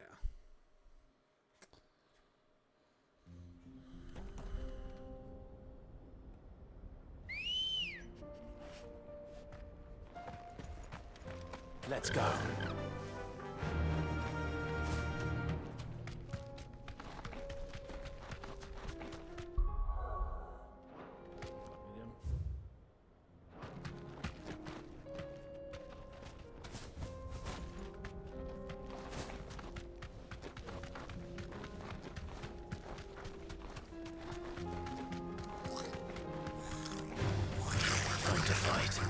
Let's go. Time to fight.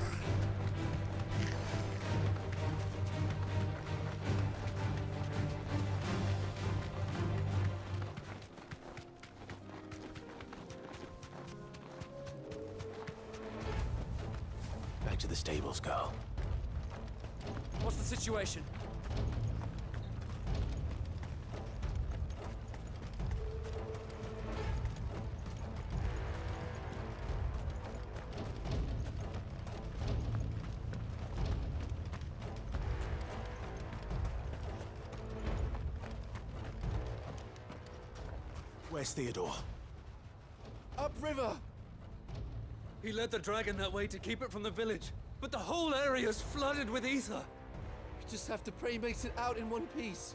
Back to the stables, girl. What's the situation? Where's Theodore? Upriver! He led the dragon that way to keep it from the village, but the whole area's flooded with ether. We just have to pray he makes it out in one piece.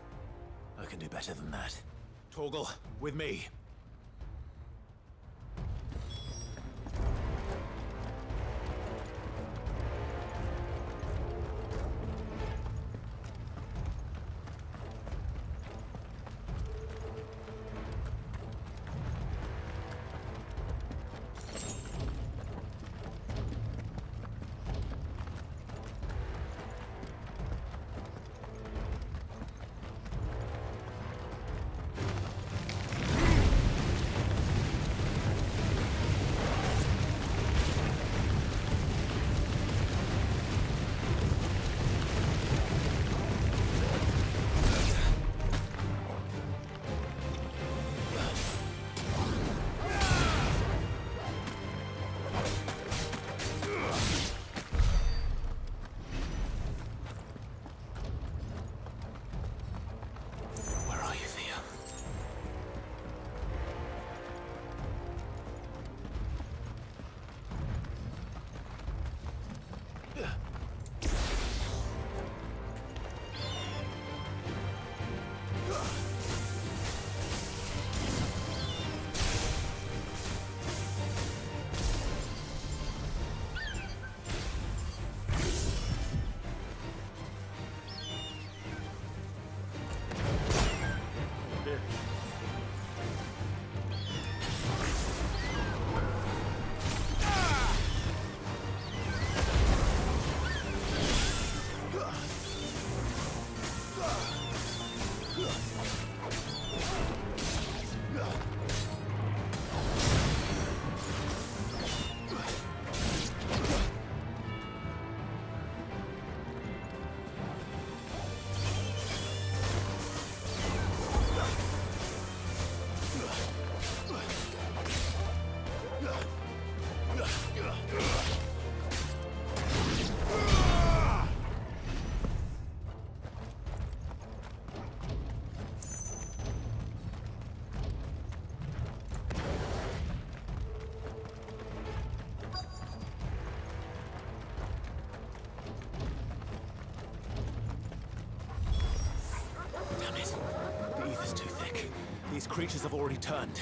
I can do better than that. Torgal, with me. creatures have already turned.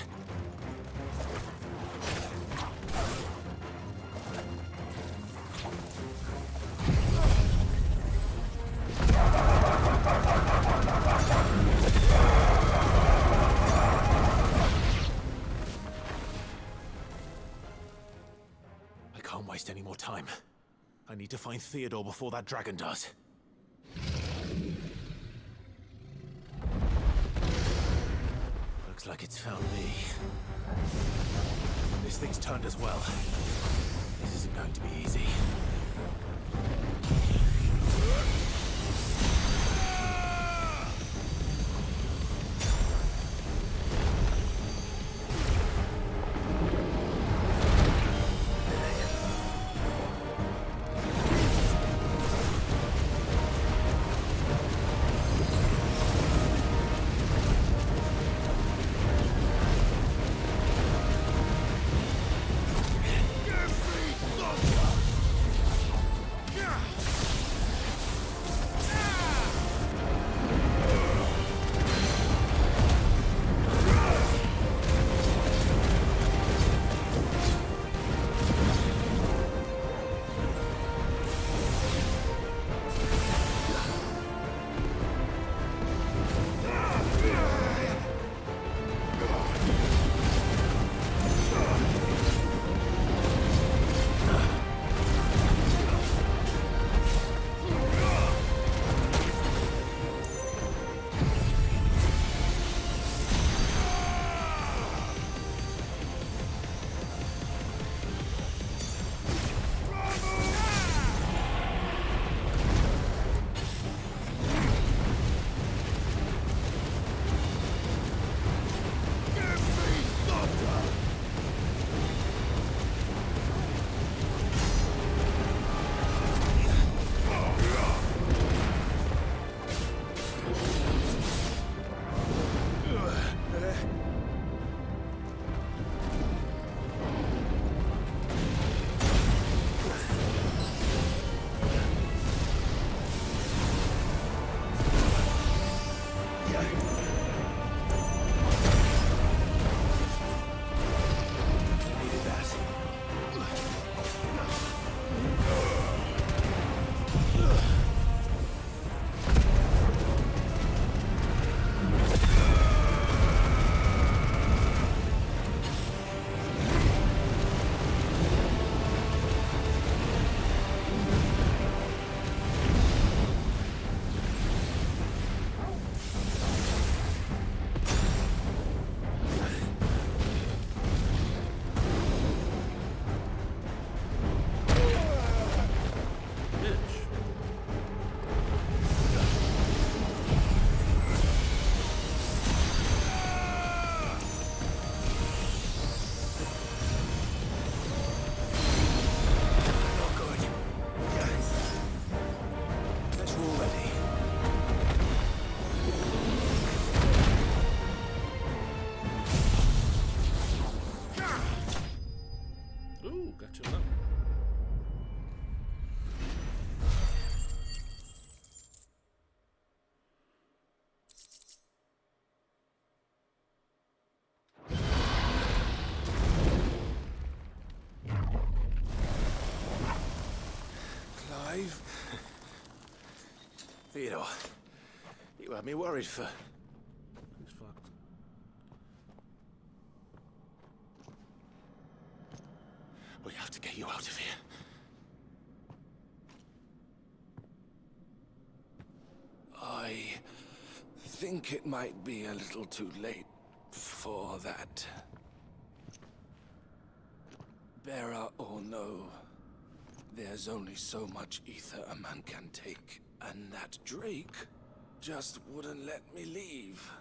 I can't waste any more time. I need to find Theodore before that dragon does. Looks like it's found me. This thing's turned as well. This isn't going to be easy. Theodore, you had me worried for... He's fucked. We have to get you out of here. I think it might be a little too late for that. Bearer or no, there's only so much ether a man can take, and that Drake just wouldn't let me leave.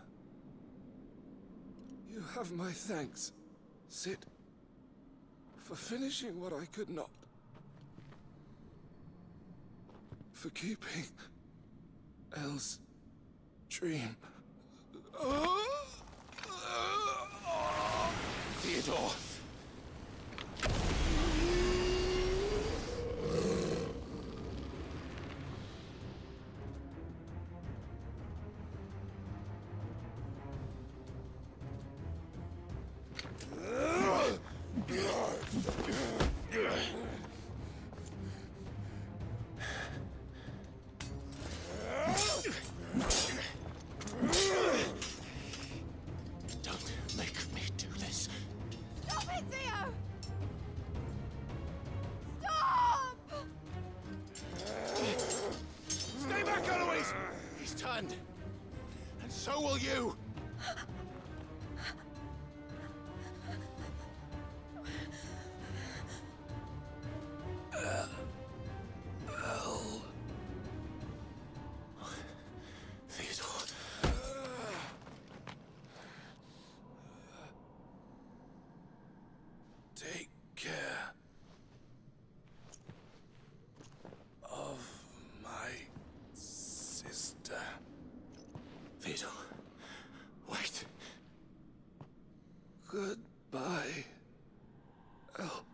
You have my thanks, Sid, for finishing what I could not. For keeping Elle's dream. Theodore! understand. And so will you. Take care of my sister. Theodore, wait. Goodbye, El.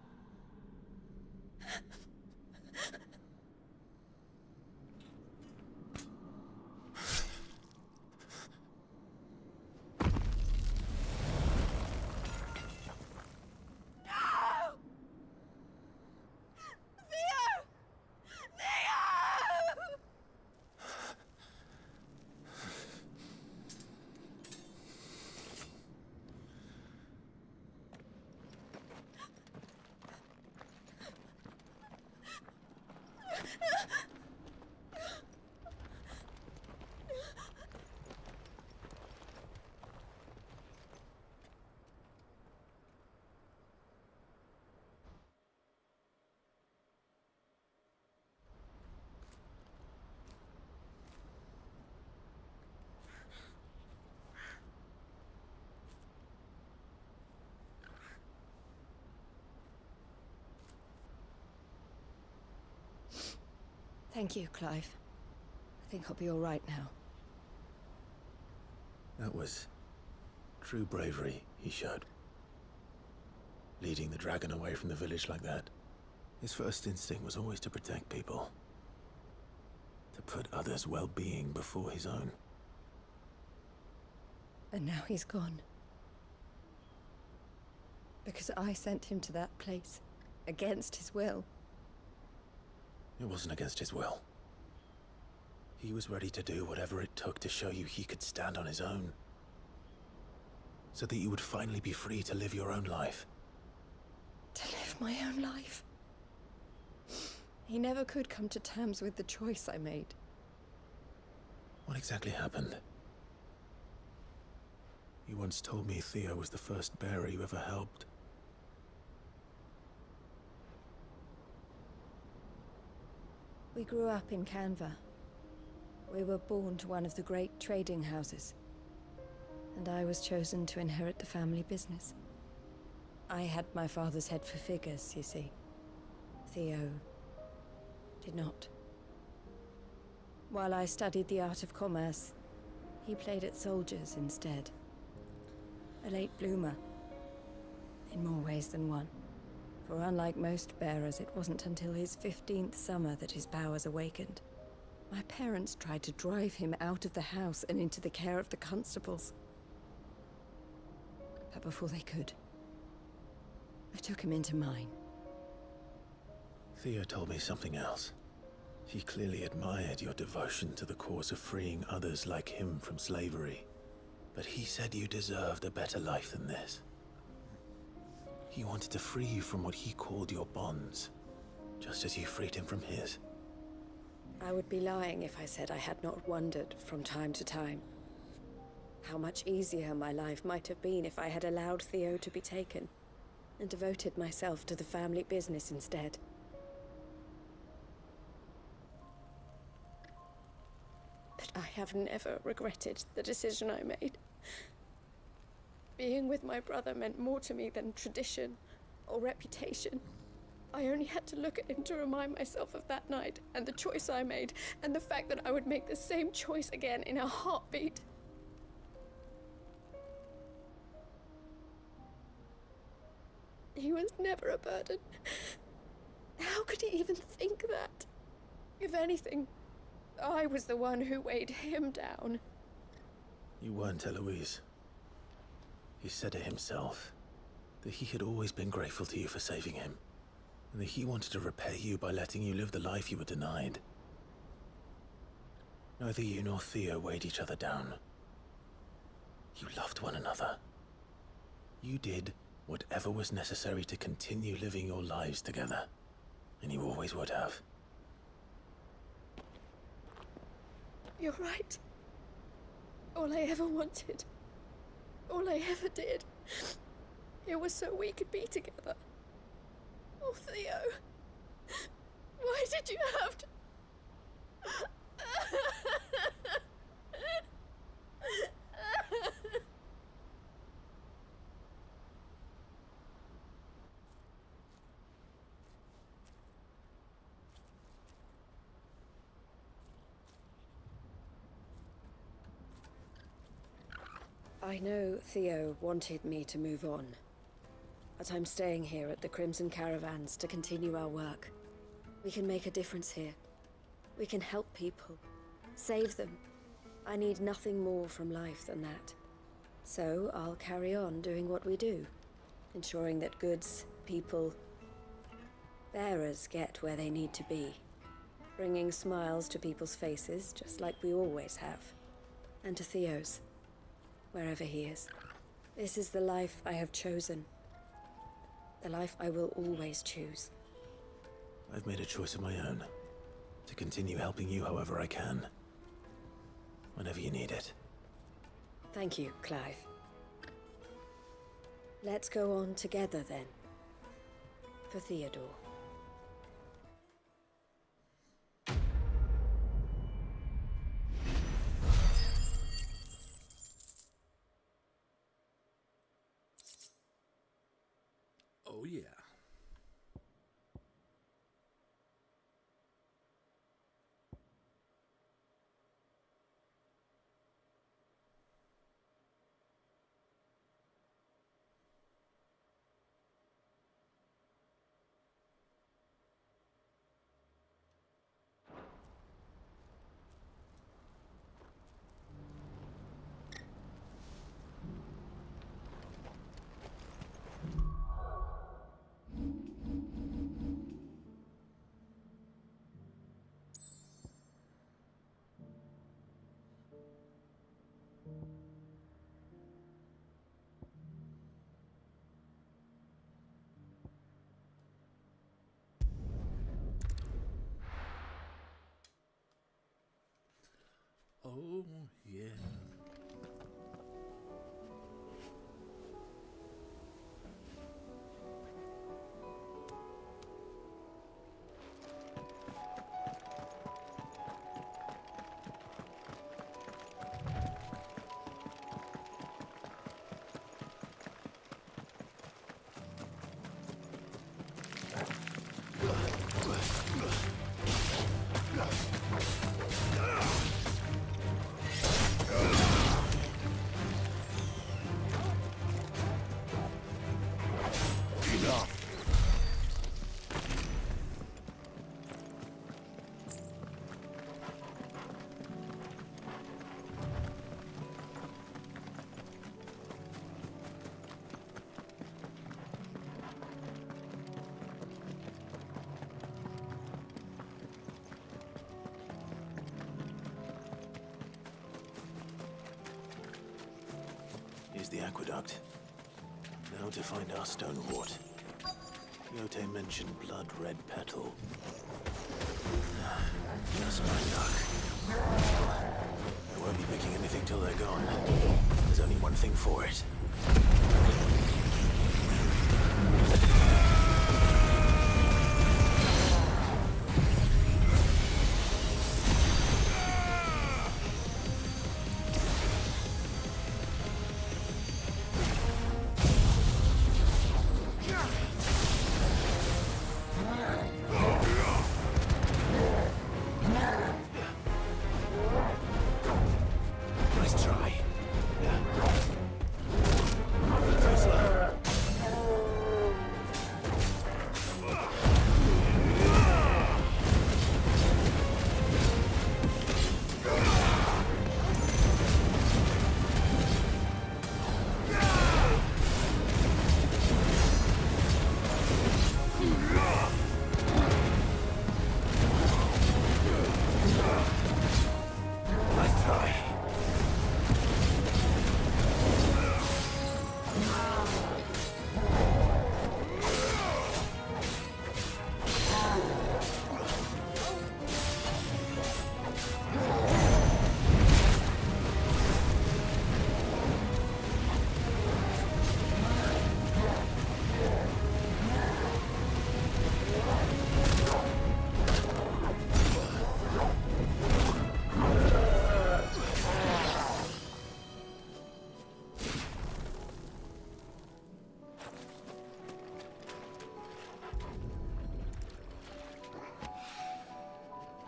Thank you, Clive. I think I'll be all right now. That was true bravery he showed. Leading the dragon away from the village like that. His first instinct was always to protect people. To put others' well-being before his own. And now he's gone. Because I sent him to that place, against his will. It wasn't against his will. He was ready to do whatever it took to show you he could stand on his own. So that you would finally be free to live your own life. To live my own life. He never could come to terms with the choice I made. What exactly happened? You once told me Theo was the first bearer you ever helped. We grew up in Canva. We were born to one of the great trading houses. And I was chosen to inherit the family business. I had my father's head for figures, you see. Theo did not. While I studied the art of commerce, he played at soldiers instead. A late bloomer, in more ways than one. For unlike most bearers, it wasn't until his 15th summer that his powers awakened. My parents tried to drive him out of the house and into the care of the constables. But before they could, I took him into mine. Theo told me something else. He clearly admired your devotion to the cause of freeing others like him from slavery. But he said you deserved a better life than this. He wanted to free you from what he called your bonds, just as you freed him from his. I would be lying if I said I had not wondered from time to time how much easier my life might have been if I had allowed Theo to be taken and devoted myself to the family business instead. But I have never regretted the decision I made. Being with my brother meant more to me than tradition or reputation. I only had to look at him to remind myself of that night and the choice I made and the fact that I would make the same choice again in a heartbeat. He was never a burden. How could he even think that? If anything, I was the one who weighed him down. You weren't, Eloise. He said it himself, that he had always been grateful to you for saving him, and that he wanted to repay you by letting you live the life you were denied. Neither you nor Theo weighed each other down. You loved one another. You did whatever was necessary to continue living your lives together, and you always would have. You're right. All I ever wanted. All I ever did. It was so we could be together. Oh, Theo. Why did you have to... I know Theo wanted me to move on, but I'm staying here at the Crimson Caravans to continue our work. We can make a difference here. We can help people, save them. I need nothing more from life than that. So I'll carry on doing what we do, ensuring that goods, people, bearers get where they need to be, bringing smiles to people's faces just like we always have, and to Theo's. Wherever he is. This is the life I have chosen. The life I will always choose. I've made a choice of my own. To continue helping you however I can. Whenever you need it. Thank you, Clive. Let's go on together then. For Theodore. Oh, yeah. Oh, yeah. Here's the aqueduct. Now to find our stone wart. Yote mentioned blood-red petal. Just my luck. I won't be picking anything till they're gone. There's only one thing for it. Nice try.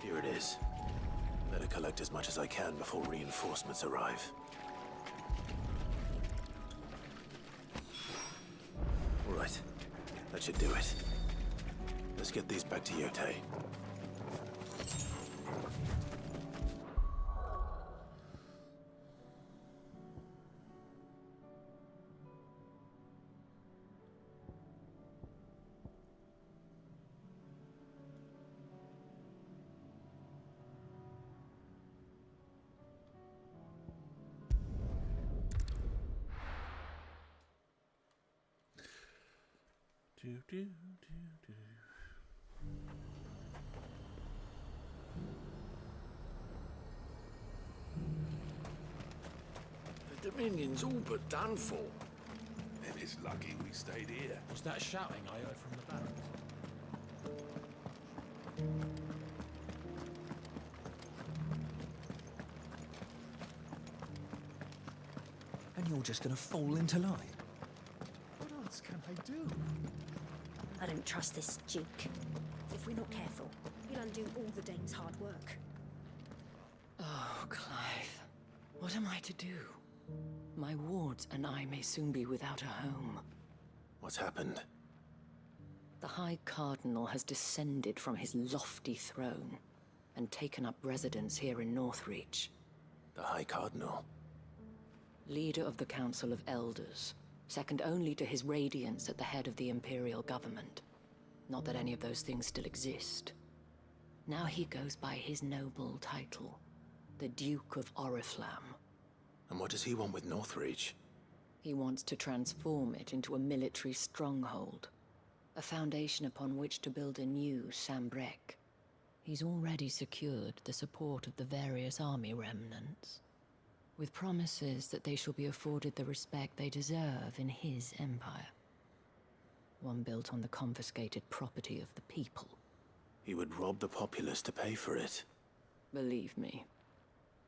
Here it is. Better collect as much as I can before reinforcements arrive. All right. That should do it. Let's get these back to Yote. The Dominion's all but done for. Then it's lucky we stayed here. Was that shouting I heard from the barracks? And you're just gonna fall into line? What else can I do? I don't trust this Duke. If we're not careful, he'll undo all the Dane's hard work. Oh, Clive. What am I to do? My wards and I may soon be without a home. What's happened? The High Cardinal has descended from his lofty throne and taken up residence here in Northreach. The High Cardinal? Leader of the Council of Elders, second only to his Radiance at the head of the Imperial government. Not that any of those things still exist. Now he goes by his noble title, the Duke of Oriflamme. And what does he want with Northreach? He wants to transform it into a military stronghold, a foundation upon which to build a new Sambrec. He's already secured the support of the various army remnants, with promises that they shall be afforded the respect they deserve in his empire. One built on the confiscated property of the people. He would rob the populace to pay for it. Believe me,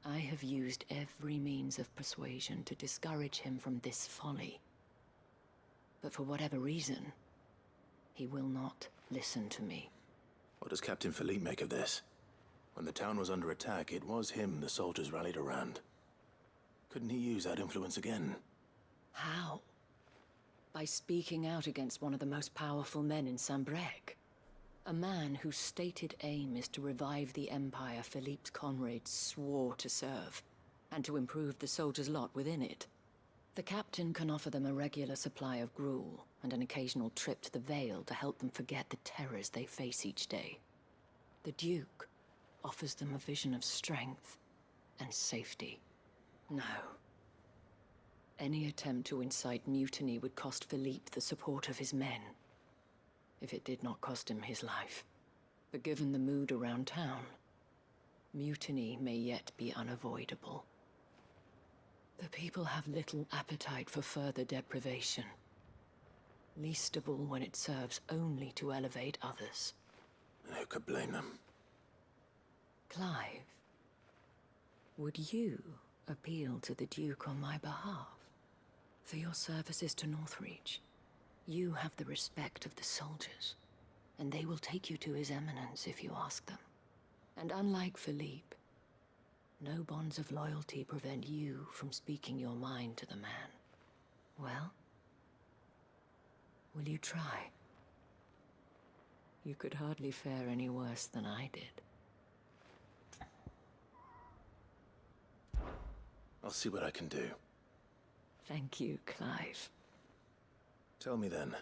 I have used every means of persuasion to discourage him from this folly. But for whatever reason, he will not listen to me. What does Captain Philippe make of this? When the town was under attack, it was him the soldiers rallied around. Couldn't he use that influence again? How? By speaking out against one of the most powerful men in Sambrec. A man whose stated aim is to revive the empire Philippe's comrades swore to serve, and to improve the soldiers' lot within it. The captain can offer them a regular supply of gruel, and an occasional trip to the Vale to help them forget the terrors they face each day. The Duke offers them a vision of strength and safety. No. Any attempt to incite mutiny would cost Philippe the support of his men, if it did not cost him his life. But given the mood around town, mutiny may yet be unavoidable. The people have little appetite for further deprivation, least of all when it serves only to elevate others. And who could blame them? Clive, would you appeal to the Duke on my behalf? For your services to Northreach, you have the respect of the soldiers, and they will take you to His Eminence if you ask them. And unlike Philippe, no bonds of loyalty prevent you from speaking your mind to the man. Well, will you try? You could hardly fare any worse than I did. I'll see what I can do. Thank you, Clive. Tell me then,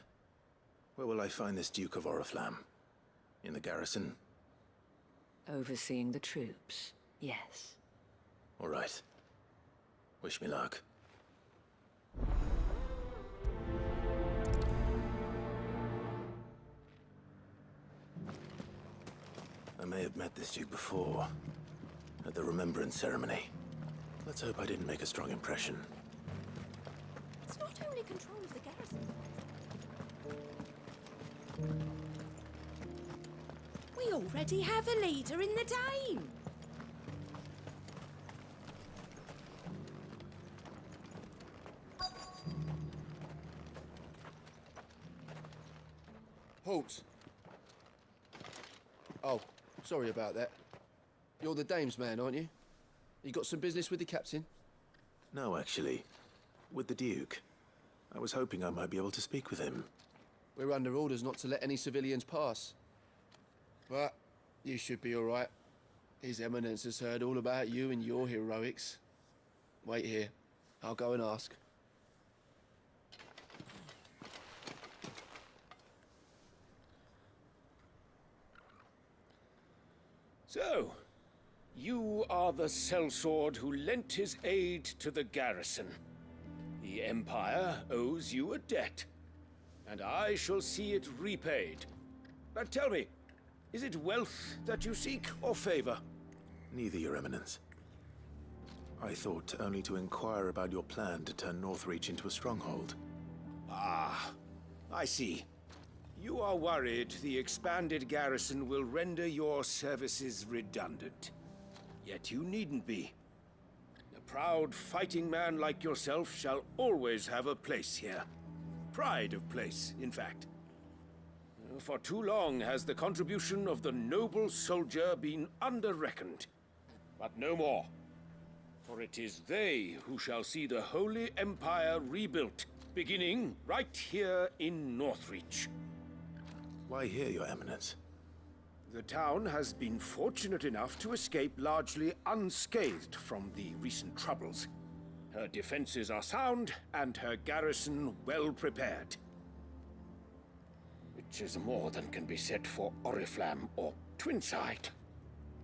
where will I find this Duke of Oriflamme? In the garrison? Overseeing the troops, yes. All right. Wish me luck. I may have met this Duke before, at the Remembrance Ceremony. Let's hope I didn't make a strong impression. It's not only control of the garrison. We already have a leader in the Dane. Halt! Oh, sorry about that. You're the dame's man, aren't you? You got some business with the captain? No, actually. With the Duke. I was hoping I might be able to speak with him. We're under orders not to let any civilians pass. But you should be all right. His Eminence has heard all about you and your heroics. Wait here. I'll go and ask. So, you are the sellsword who lent his aid to the garrison. The Empire owes you a debt, and I shall see it repaid. But tell me, is it wealth that you seek, or favor? Neither, Your Eminence. I thought only to inquire about your plan to turn Northreach into a stronghold. Ah, I see. You are worried the expanded garrison will render your services redundant. Yet you needn't be. A proud fighting man like yourself shall always have a place here. Pride of place, in fact. For too long has the contribution of the noble soldier been under-reckoned. But no more. For it is they who shall see the Holy Empire rebuilt, beginning right here in Northreach. Why here, Your Eminence? The town has been fortunate enough to escape largely unscathed from the recent troubles. Her defenses are sound, and her garrison well prepared. Which is more than can be said for Oriflamme or Twinside.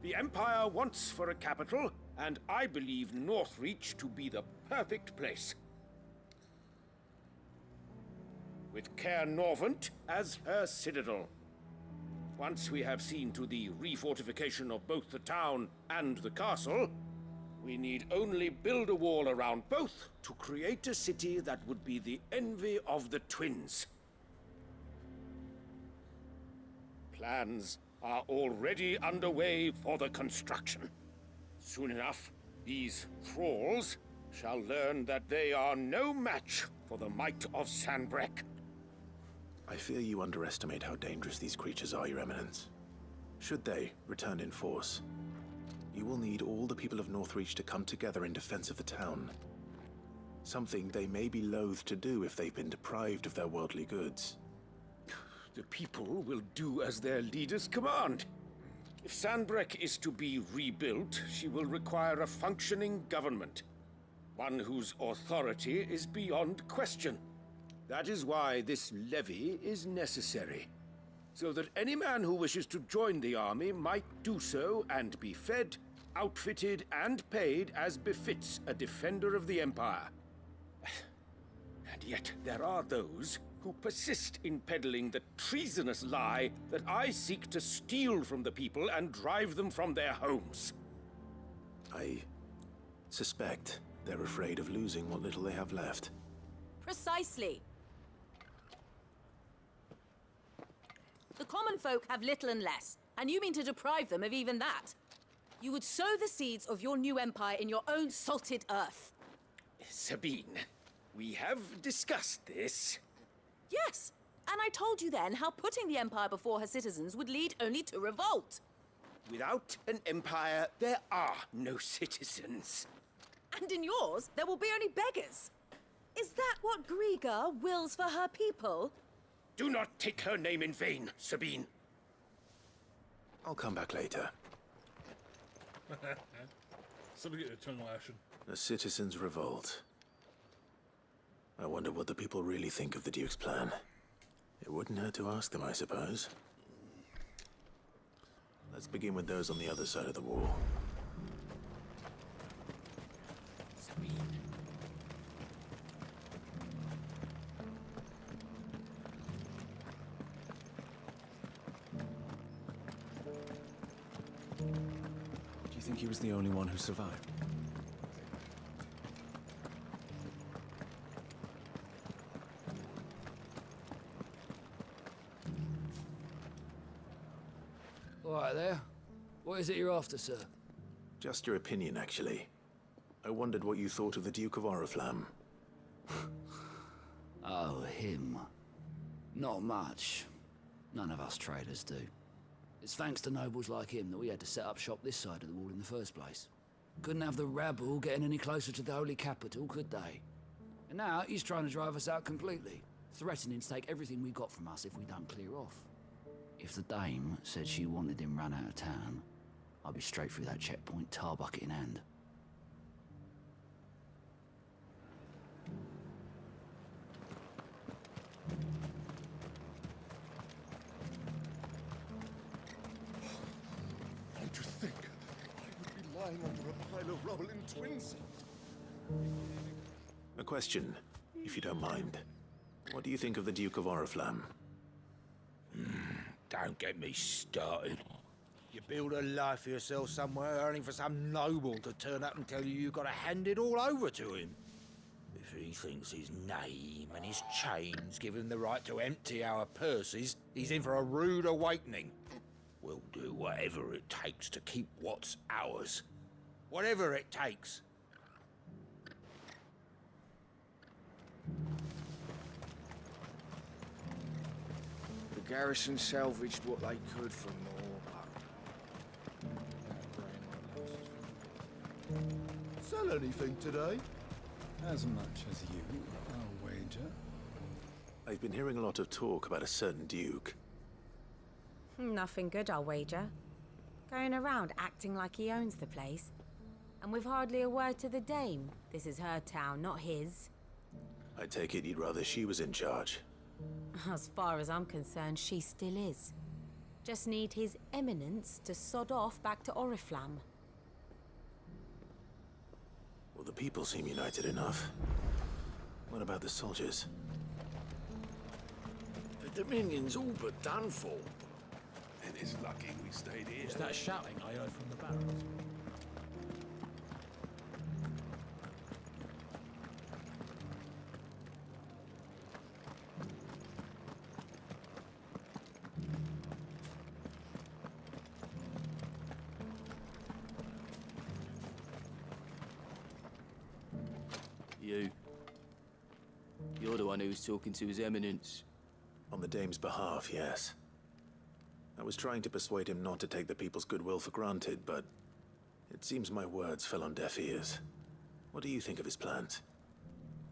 The Empire wants for a capital, and I believe Northreach to be the perfect place. With Caer Norvent as her citadel. Once we have seen to the refortification of both the town and the castle, we need only build a wall around both to create a city that would be the envy of the twins. Plans are already underway for the construction. Soon enough, these thralls shall learn that they are no match for the might of Sanbreque. I fear you underestimate how dangerous these creatures are, Your Eminence. Should they return in force, you will need all the people of Northreach to come together in defense of the town. Something they may be loath to do if they've been deprived of their worldly goods. The people will do as their leaders command. If Sanbreque is to be rebuilt, she will require a functioning government. One whose authority is beyond question. That is why this levy is necessary. So that any man who wishes to join the army might do so and be fed, outfitted, and paid as befits a defender of the Empire. And yet there are those who persist in peddling the treasonous lie that I seek to steal from the people and drive them from their homes. I suspect they're afraid of losing what little they have left. Precisely. The common folk have little and less, and you mean to deprive them of even that. You would sow the seeds of your new empire in your own salted earth. Sabine, we have discussed this. Yes, and I told you then how putting the empire before her citizens would lead only to revolt. Without an empire, there are no citizens. And in yours, there will be only beggars. Is that what Griga wills for her people? Do not take her name in vain, Sabine. I'll come back later. Somebody get a tongue lashing. The citizens' revolt. I wonder what the people really think of the Duke's plan. It wouldn't hurt to ask them, I suppose. Let's begin with those on the other side of the wall. Do you think he was the only one who survived? All right there. What is it you're after, sir? Just your opinion, actually. I wondered what you thought of the Duke of Oriflamme. Oh, him. Not much. None of us traders do. It's thanks to nobles like him that we had to set up shop this side of the wall in the first place. Couldn't have the rabble getting any closer to the holy capital, could they? And now he's trying to drive us out completely, threatening to take everything we got from us if we don't clear off. If the dame said she wanted him run out of town, I'd be straight through that checkpoint, tar bucket in hand. How'd you think I would be lying under a pile of rubble in Twins? A question, if you don't mind. What do you think of the Duke of Oriflamme? Don't get me started. You build a life for yourself somewhere, only for some noble to turn up and tell you you've got to hand it all over to him. If he thinks his name and his chains give him the right to empty our purses, he's in for a rude awakening. We'll do whatever it takes to keep what's ours. Whatever it takes. The garrison salvaged what they could from more, Sell anything today? As much as you, I'll wager. I've been hearing a lot of talk about a certain duke. Nothing good, I'll wager. Going around acting like he owns the place. And with hardly a word to the dame. This is her town, not his. I take it you'd rather she was in charge. As far as I'm concerned, she still is. Just need his eminence to sod off back to Oriflamme. Well, the people seem united enough. What about the soldiers? The Dominion's all but done for. It is lucky we stayed here. Was that shouting I heard from the barrels? You're the one who was talking to His Eminence. On the dame's behalf, yes. I was trying to persuade him not to take the people's goodwill for granted, but it seems my words fell on deaf ears. What do you think of his plans?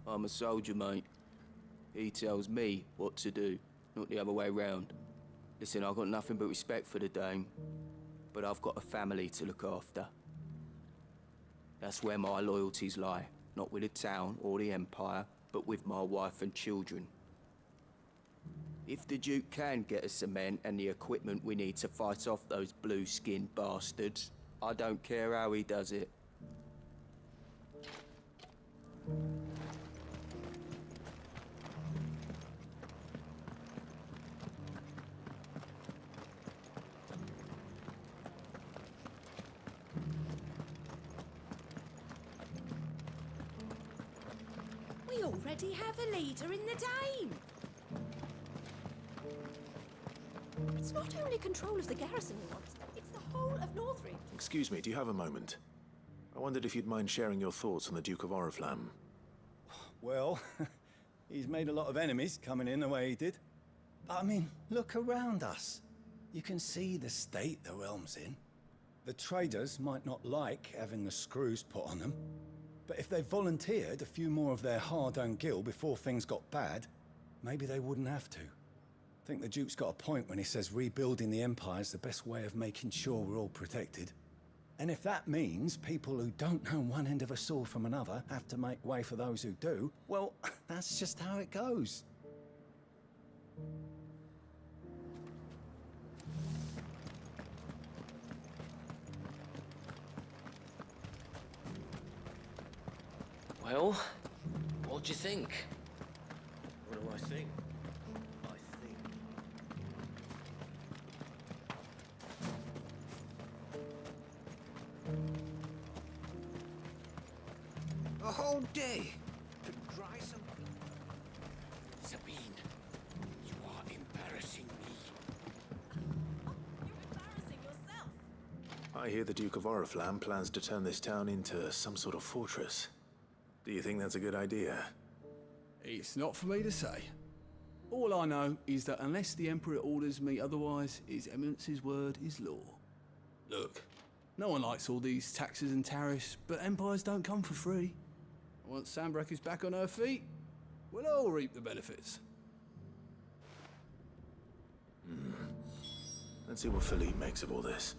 I'm a soldier, mate. He tells me what to do, not the other way round. Listen, I've got nothing but respect for the dame, but I've got a family to look after. That's where my loyalties lie, not with the town or the Empire, but with my wife and children. If the Duke can get us cement and the equipment we need to fight off those blue-skinned bastards, I don't care how he does it. We already have a leader in the Dame. It's not only control of the garrison he wants, it's the whole of Northrend. Excuse me, do you have a moment? I wondered if you'd mind sharing your thoughts on the Duke of Oriflamme. Well, he's made a lot of enemies coming in the way he did. But I mean, look around us. You can see the state the realm's in. The traders might not like having the screws put on them, but if they volunteered a few more of their hard-earned gil before things got bad, maybe they wouldn't have to. I think the Duke's got a point when he says rebuilding the Empire's the best way of making sure we're all protected. And if that means people who don't know one end of a sword from another have to make way for those who do, well, that's just how it goes. Well, what do you think? What do I think? A whole day to dry some... Sabine, you are embarrassing me. You're embarrassing yourself. I hear the Duke of Oriflamme plans to turn this town into some sort of fortress. Do you think that's a good idea? It's not for me to say. All I know is that unless the Emperor orders me otherwise, His Eminence's word is law. Look, no one likes all these taxes and tariffs, but empires don't come for free. Once Sanbreque is back on her feet, we'll all reap the benefits. Let's see what Philippe makes of all this.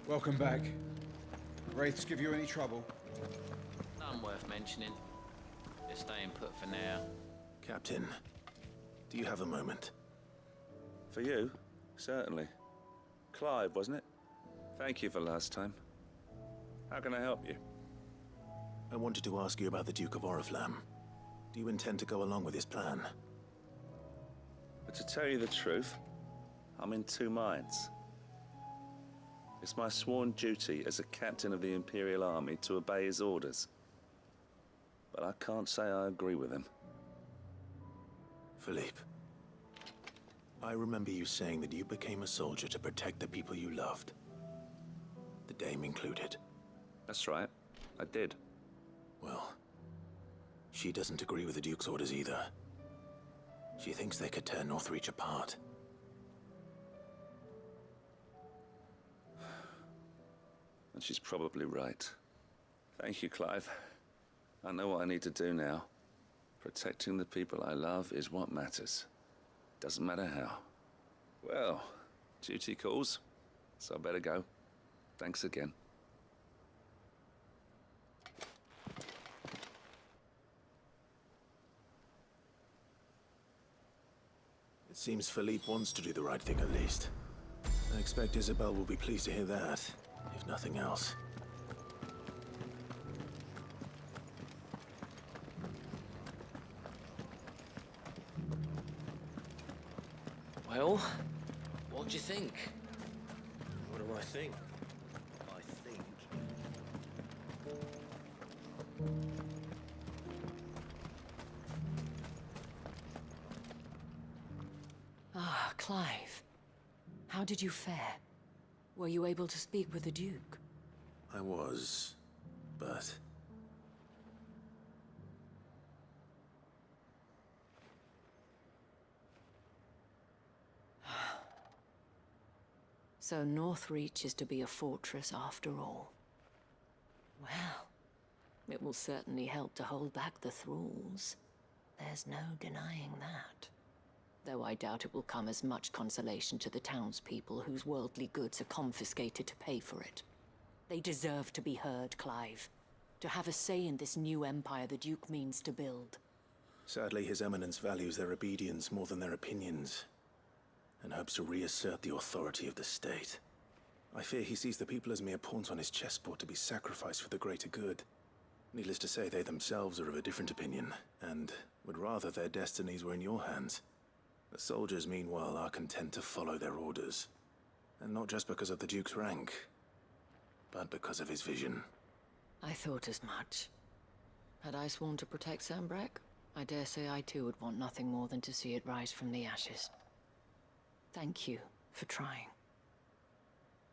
Welcome back. Wraiths give you any trouble? None worth mentioning. Just staying put for now. Captain, do you have a moment? For you? Certainly. Clive, wasn't it? Thank you for last time. How can I help you? I wanted to ask you about the Duke of Oriflamme. Do you intend to go along with his plan? But to tell you the truth, I'm in two minds. It's my sworn duty as a captain of the Imperial Army to obey his orders. But I can't say I agree with him. Philippe, I remember you saying that you became a soldier to protect the people you loved. The Dame included. That's right, I did. Well, she doesn't agree with the Duke's orders either. She thinks they could tear Northreach apart. And she's probably right. Thank you, Clive. I know what I need to do now. Protecting the people I love is what matters. Doesn't matter how. Well, duty calls, so I better go. Thanks again. It seems Philippe wants to do the right thing at least. I expect Isabel will be pleased to hear that, if nothing else. Well, what do you think? What do I think? I think... Ah, Clive. How did you fare? Were you able to speak with the Duke? I was, but... So Northreach is to be a fortress after all. Well, it will certainly help to hold back the thralls. There's no denying that. Though I doubt it will come as much consolation to the townspeople whose worldly goods are confiscated to pay for it. They deserve to be heard, Clive. To have a say in this new empire the Duke means to build. Sadly, His Eminence values their obedience more than their opinions, and hopes to reassert the authority of the state. I fear he sees the people as mere pawns on his chessboard to be sacrificed for the greater good. Needless to say, they themselves are of a different opinion, and would rather their destinies were in your hands. The soldiers, meanwhile, are content to follow their orders. And not just because of the Duke's rank, but because of his vision. I thought as much. Had I sworn to protect Sanbreque, I dare say I too would want nothing more than to see it rise from the ashes. Thank you for trying.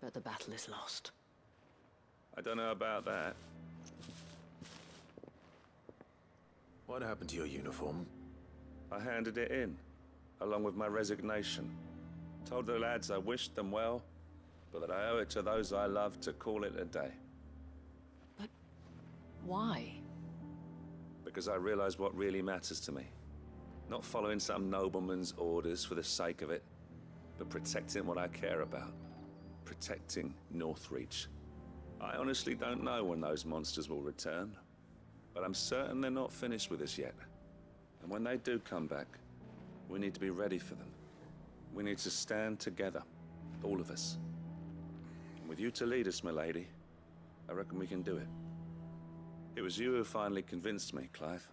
But the battle is lost. I don't know about that. What happened to your uniform? I handed it in, along with my resignation. Told the lads I wished them well, but that I owe it to those I love to call it a day. But why? Because I realize what really matters to me. Not following some nobleman's orders for the sake of it, but protecting what I care about. Protecting Northreach. I honestly don't know when those monsters will return, but I'm certain they're not finished with us yet. And when they do come back, we need to be ready for them. We need to stand together, all of us. And with you to lead us, milady, I reckon we can do it. It was you who finally convinced me, Clive.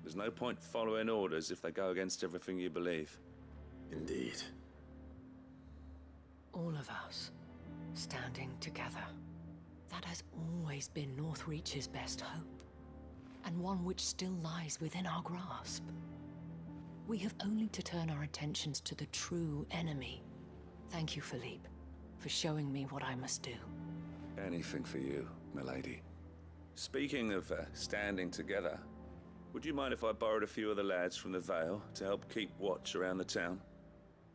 There's no point following orders if they go against everything you believe. Indeed. All of us, standing together. That has always been Northreach's best hope, and one which still lies within our grasp. We have only to turn our attentions to the true enemy. Thank you, Philippe, for showing me what I must do. Anything for you, milady. Speaking of standing together, would you mind if I borrowed a few of the lads from the Vale to help keep watch around the town?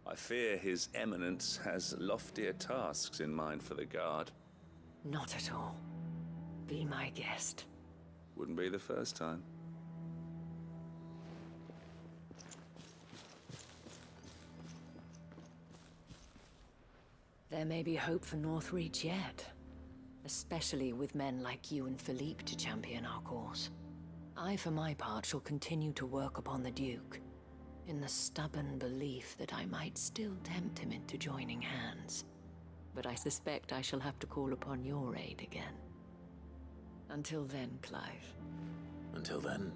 I fear His Eminence has loftier tasks in mind for the guard. Not at all. Be my guest. Wouldn't be the first time. There may be hope for Northreach yet, especially with men like you and Philippe to champion our cause. I, for my part, shall continue to work upon the Duke, in the stubborn belief that I might still tempt him into joining hands. But I suspect I shall have to call upon your aid again. Until then, Clive. Until then.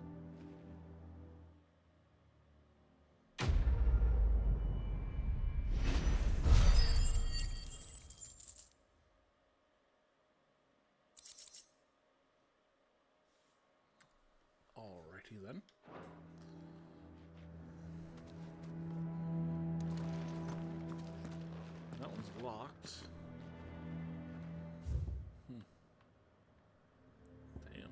Alrighty then. That one's locked. Damn.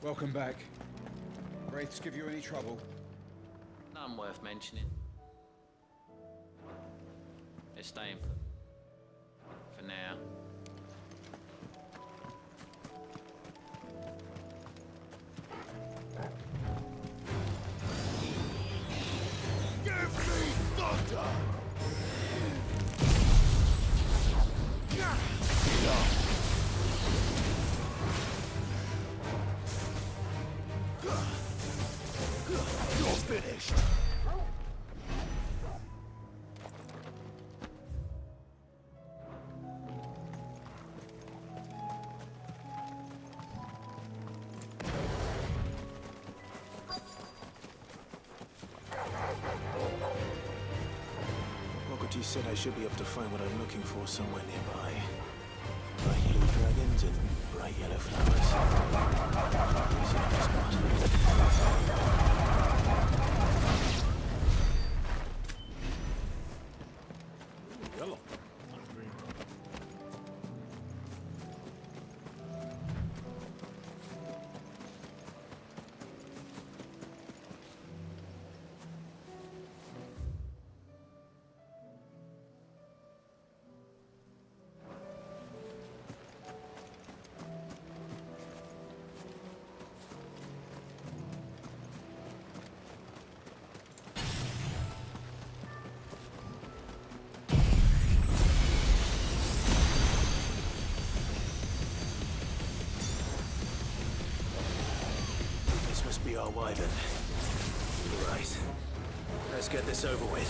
Welcome back. Wraiths give you any trouble? None worth mentioning. They're staying put. For now. Give me thunder! You're finished. Mokoti said I should be able to find what I'm looking for somewhere nearby. Bright blue dragons and bright yellow flowers. Easy enough to spot. Yellow. This must be our wyvern. Right. Let's get this over with.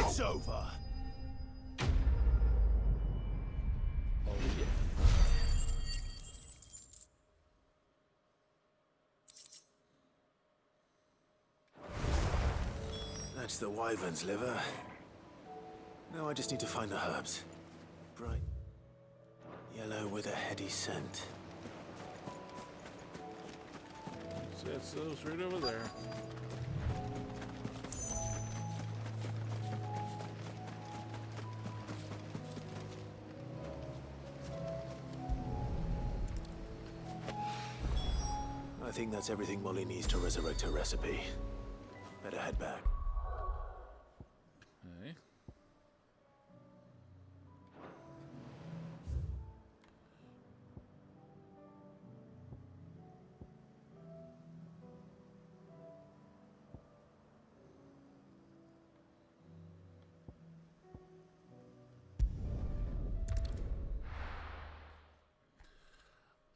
It's over. Oh yeah. That's the wyvern's liver. Now I just need to find the herbs. Bright Yellow with a heady scent. That's those right over there. I think that's everything Molly needs to resurrect her recipe. Better head back. Okay.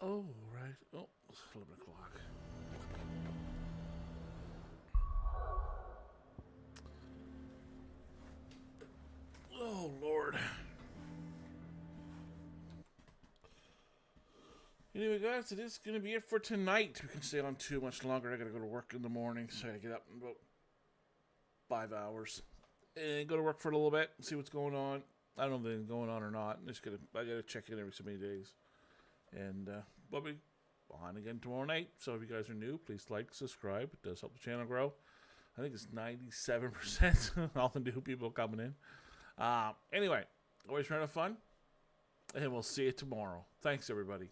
Oh, right. Oh, it's 11 o'clock. Oh, Lord. Anyway, guys, it is going to be it for tonight. We can stay on too much longer. I got to go to work in the morning, so I got to get up in about 5 hours. And go to work for a little bit, see what's going on. I don't know if anything's going on or not. I got to check in every so many days. And we'll be on again tomorrow night. So if you guys are new, please like, subscribe. It does help the channel grow. I think it's 97% all the new people coming in. Anyway, always trying to have fun. And we'll see you tomorrow. Thanks, everybody.